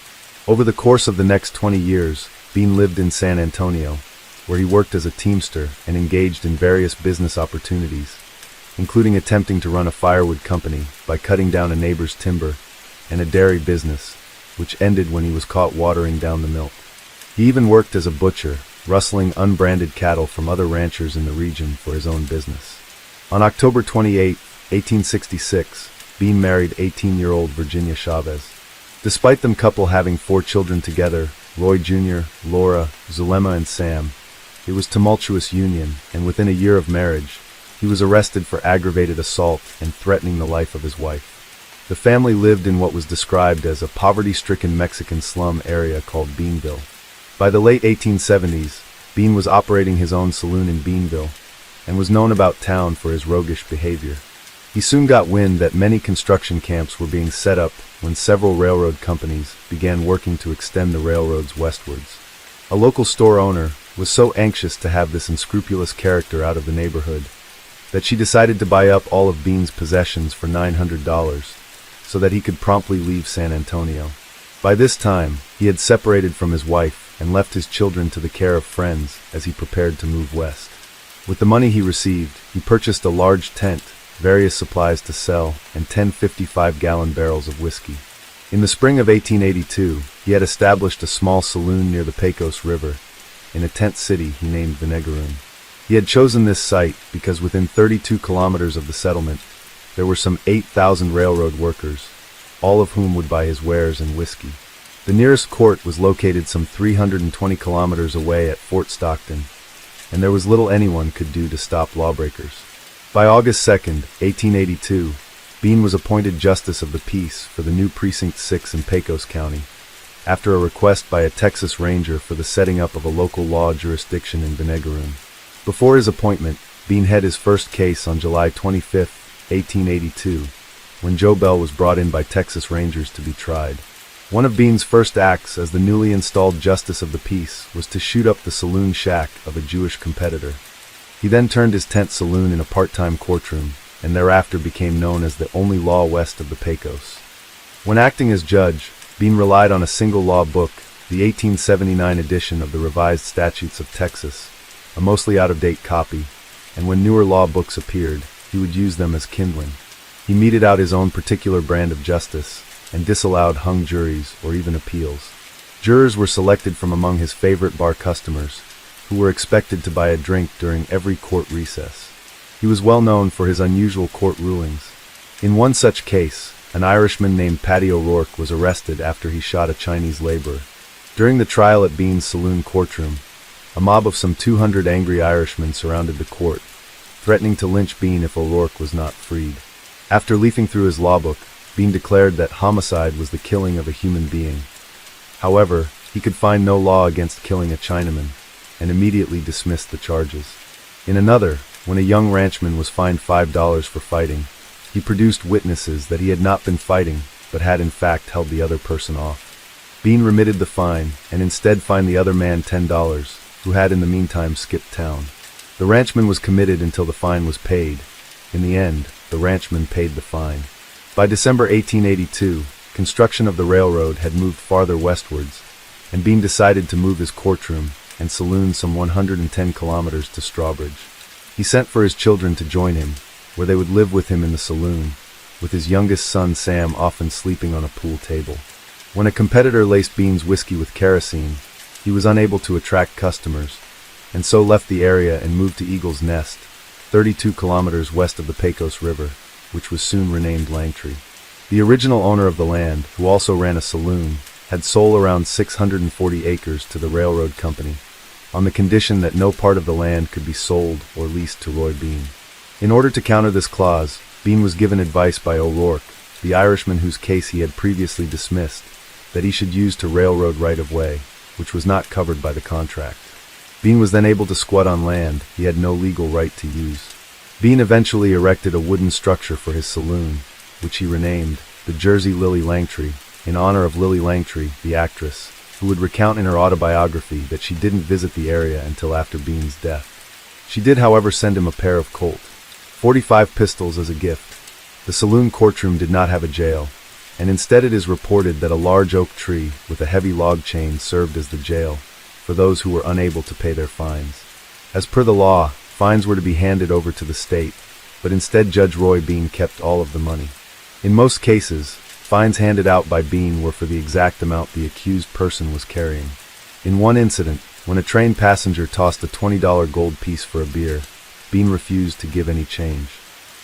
Over the course of the next 20 years, Bean lived in San Antonio, where he worked as a teamster and engaged in various business opportunities, including attempting to run a firewood company by cutting down a neighbor's timber, and a dairy business, which ended when he was caught watering down the milk. He even worked as a butcher, rustling unbranded cattle from other ranchers in the region for his own business. On October 28, 1866, Bean married 18-year-old Virginia Chavez. Despite them couple having 4 children together, Roy Jr., Laura, Zulema, and Sam, it was a tumultuous union, and within a year of marriage, he was arrested for aggravated assault and threatening the life of his wife. The family lived in what was described as a poverty-stricken Mexican slum area called Beanville. By the late 1870s, Bean was operating his own saloon in Beanville, and was known about town for his roguish behavior. He soon got wind that many construction camps were being set up when several railroad companies began working to extend the railroads westwards. A local store owner was so anxious to have this unscrupulous character out of the neighborhood that she decided to buy up all of Bean's possessions for $900 so that he could promptly leave San Antonio. By this time, he had separated from his wife and left his children to the care of friends as he prepared to move west. With the money he received, he purchased a large tent, various supplies to sell, and 10 55-gallon barrels of whiskey. In the spring of 1882, he had established a small saloon near the Pecos River, in a tent city he named Vinegaroon. He had chosen this site because within 32 kilometers of the settlement, there were some 8,000 railroad workers, all of whom would buy his wares and whiskey. The nearest court was located some 320 kilometers away at Fort Stockton, and there was little anyone could do to stop lawbreakers. By August 2nd, 1882, Bean was appointed Justice of the Peace for the new Precinct 6 in Pecos County, after a request by a Texas Ranger for the setting up of a local law jurisdiction in Venegaroon. Before his appointment, Bean had his first case on July 25, 1882, when Joe Bell was brought in by Texas Rangers to be tried. One of Bean's first acts as the newly installed Justice of the Peace was to shoot up the saloon shack of a Jewish competitor. He then turned his tent saloon in a part-time courtroom, and thereafter became known as the only law west of the Pecos. When acting as judge, Bean relied on a single law book, the 1879 edition of the Revised Statutes of Texas, a mostly out-of-date copy, and when newer law books appeared, he would use them as kindling. He meted out his own particular brand of justice, and disallowed hung juries or even appeals. Jurors were selected from among his favorite bar customers, who were expected to buy a drink during every court recess. He was well known for his unusual court rulings. In one such case, an Irishman named Paddy O'Rourke was arrested after he shot a Chinese laborer. During the trial at Bean's saloon courtroom, a mob of some 200 angry Irishmen surrounded the court, threatening to lynch Bean if O'Rourke was not freed. After leafing through his law book, Bean declared that homicide was the killing of a human being. However, he could find no law against killing a Chinaman, and immediately dismissed the charges. In another, when a young ranchman was fined $5 for fighting, he produced witnesses that he had not been fighting, but had in fact held the other person off. Bean remitted the fine, and instead fined the other man $10, who had in the meantime skipped town. The ranchman was committed until the fine was paid. In the end, the ranchman paid the fine. By December 1882, construction of the railroad had moved farther westwards, and Bean decided to move his courtroom and saloon some 110 kilometers to Strawbridge. He sent for his children to join him, where they would live with him in the saloon, with his youngest son Sam often sleeping on a pool table. When a competitor laced Bean's whiskey with kerosene, he was unable to attract customers, and so left the area and moved to Eagle's Nest, 32 kilometers west of the Pecos River, which was soon renamed Langtree. The original owner of the land, who also ran a saloon, had sold around 640 acres to the railroad company, on the condition that no part of the land could be sold or leased to Roy Bean. In order to counter this clause, Bean was given advice by O'Rourke, the Irishman whose case he had previously dismissed, that he should use to railroad right-of-way, which was not covered by the contract. Bean was then able to squat on land he had no legal right to use. Bean eventually erected a wooden structure for his saloon, which he renamed the Jersey Lily Langtree, in honor of Lily Langtree, the actress, who would recount in her autobiography that she didn't visit the area until after Bean's death. She did, however, send him a pair of Colt .45 pistols as a gift. The saloon courtroom did not have a jail, and instead it is reported that a large oak tree with a heavy log chain served as the jail for those who were unable to pay their fines. As per the law, fines were to be handed over to the state, but instead Judge Roy Bean kept all of the money. In most cases, fines handed out by Bean were for the exact amount the accused person was carrying. In one incident, when a train passenger tossed a $20 gold piece for a beer, Bean refused to give any change.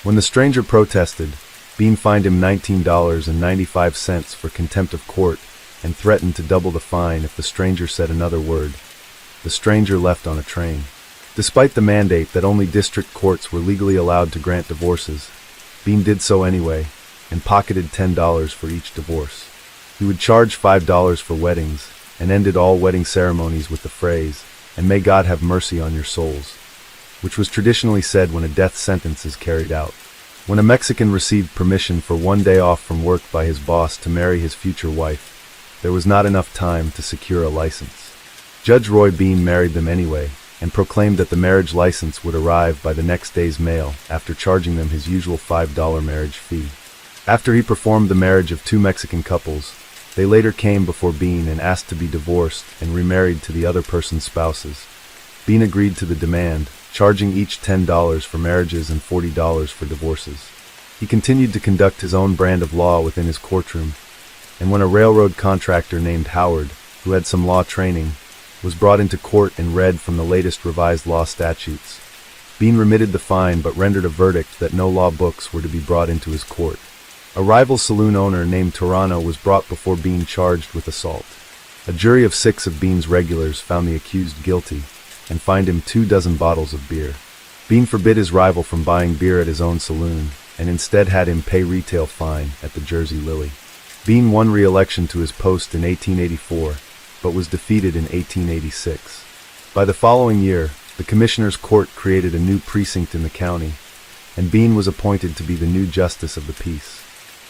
When the stranger protested, Bean fined him $19.95 for contempt of court and threatened to double the fine if the stranger said another word. The stranger left on a train. Despite the mandate that only district courts were legally allowed to grant divorces, Bean did so anyway and pocketed $10 for each divorce. He would charge $5 for weddings and ended all wedding ceremonies with the phrase, "And may God have mercy on your souls," which was traditionally said when a death sentence is carried out. When a Mexican received permission for one day off from work by his boss to marry his future wife, there was not enough time to secure a license. Judge Roy Bean married them anyway, and proclaimed that the marriage license would arrive by the next day's mail after charging them his usual $5 marriage fee. After he performed the marriage of two Mexican couples, they later came before Bean and asked to be divorced and remarried to the other person's spouses. Bean agreed to the demand, charging each $10 for marriages and $40 for divorces. He continued to conduct his own brand of law within his courtroom, and when a railroad contractor named Howard, who had some law training, was brought into court and read from the latest revised law statutes, Bean remitted the fine but rendered a verdict that no law books were to be brought into his court. A rival saloon owner named Torano was brought before Bean charged with assault. A jury of 6 of Bean's regulars found the accused guilty and fined him 24 bottles of beer. Bean forbid his rival from buying beer at his own saloon and instead had him pay retail fine at the Jersey Lily. Bean won re-election to his post in 1884, but was defeated in 1886. By the following year, the Commissioner's Court created a new precinct in the county, and Bean was appointed to be the new Justice of the Peace.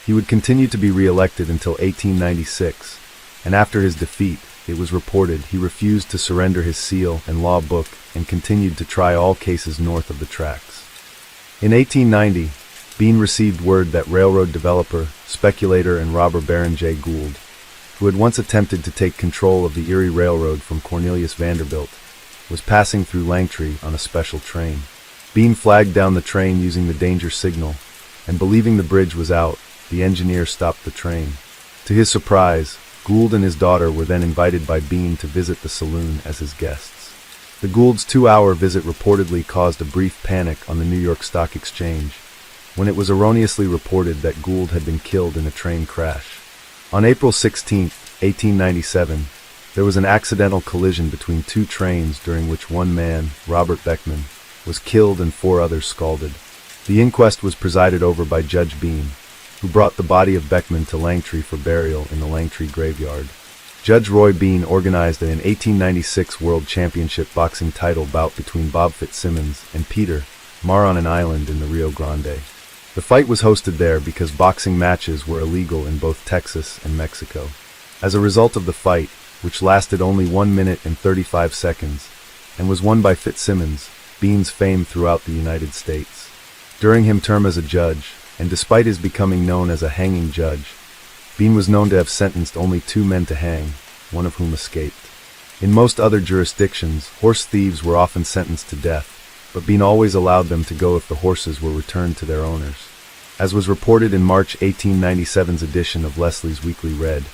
He would continue to be re-elected until 1896, and after his defeat, it was reported he refused to surrender his seal and law book and continued to try all cases north of the tracks. In 1890, Bean received word that railroad developer, speculator, and robber Baron J. Gould, who had once attempted to take control of the Erie Railroad from Cornelius Vanderbilt, was passing through Langtree on a special train. Bean flagged down the train using the danger signal, and believing the bridge was out, the engineer stopped the train. To his surprise, Gould and his daughter were then invited by Bean to visit the saloon as his guests. The Gould's 2-hour visit reportedly caused a brief panic on the New York Stock Exchange, when it was erroneously reported that Gould had been killed in a train crash. On April 16, 1897, there was an accidental collision between 2 trains during which one man, Robert Beckman, was killed and 4 others scalded. The inquest was presided over by Judge Bean, who brought the body of Beckman to Langtree for burial in the Langtree graveyard. Judge Roy Bean organized an 1896 World Championship boxing title bout between Bob Fitzsimmons and Peter Marr on an island in the Rio Grande. The fight was hosted there because boxing matches were illegal in both Texas and Mexico. As a result of the fight, which lasted only 1 minute and 35 seconds, and was won by Fitzsimmons, Bean's fame throughout the United States. During his term as a judge, and despite his becoming known as a hanging judge, Bean was known to have sentenced only 2 men to hang, one of whom escaped. In most other jurisdictions, horse thieves were often sentenced to death, but Bean always allowed them to go if the horses were returned to their owners. As was reported in March 1897's edition of Leslie's Weekly Read,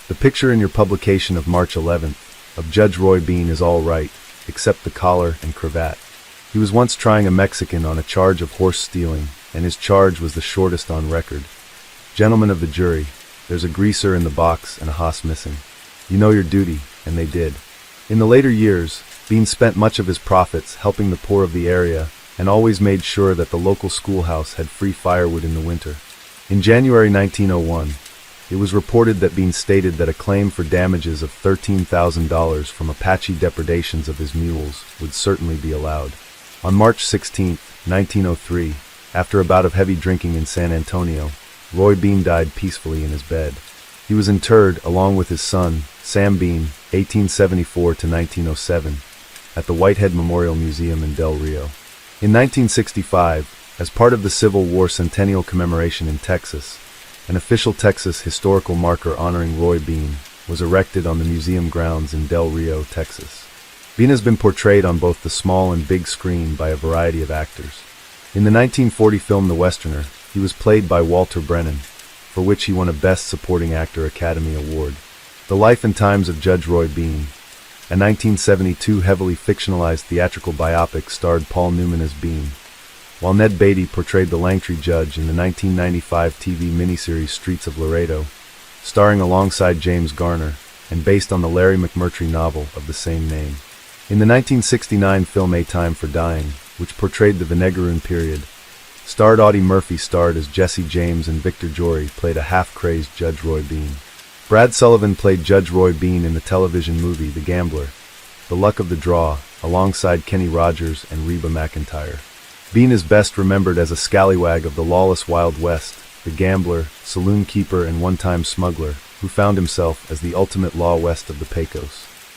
the picture in your publication of March 11th of Judge Roy Bean is all right, except the collar and cravat. He was once trying a Mexican on a charge of horse stealing, and his charge was the shortest on record. Gentlemen of the jury, there's a greaser in the box and a hoss missing. You know your duty, and they did. In the later years, Bean spent much of his profits helping the poor of the area and always made sure that the local schoolhouse had free firewood in the winter. In January 1901, it was reported that Bean stated that a claim for damages of $13,000 from Apache depredations of his mules would certainly be allowed. On March 16, 1903, after a bout of heavy drinking in San Antonio, Roy Bean died peacefully in his bed. He was interred, along with his son, Sam Bean, 1874 to 1907, at the Whitehead Memorial Museum in Del Rio. In 1965, as part of the Civil War Centennial commemoration in Texas, an official Texas historical marker honoring Roy Bean was erected on the museum grounds in Del Rio, Texas. Bean has been portrayed on both the small and big screen by a variety of actors. In the 1940 film The Westerner, he was played by Walter Brennan, for which he won a Best Supporting Actor Academy Award. The Life and Times of Judge Roy Bean, a 1972 heavily fictionalized theatrical biopic, starred Paul Newman as Bean, while Ned Beatty portrayed the Langtree judge in the 1995 TV miniseries Streets of Laredo, starring alongside James Garner, and based on the Larry McMurtry novel of the same name. In the 1969 film A Time for Dying, which portrayed the Vinegaroon period, starred Audie Murphy starred as Jesse James, and Victor Jory played a half-crazed Judge Roy Bean. Brad Sullivan played Judge Roy Bean in the television movie The Gambler, The Luck of the Draw, alongside Kenny Rogers and Reba McEntire. Bean is best remembered as a scallywag of the lawless Wild West, the gambler, saloon keeper, and one-time smuggler, who found himself as the ultimate law west of the Pecos.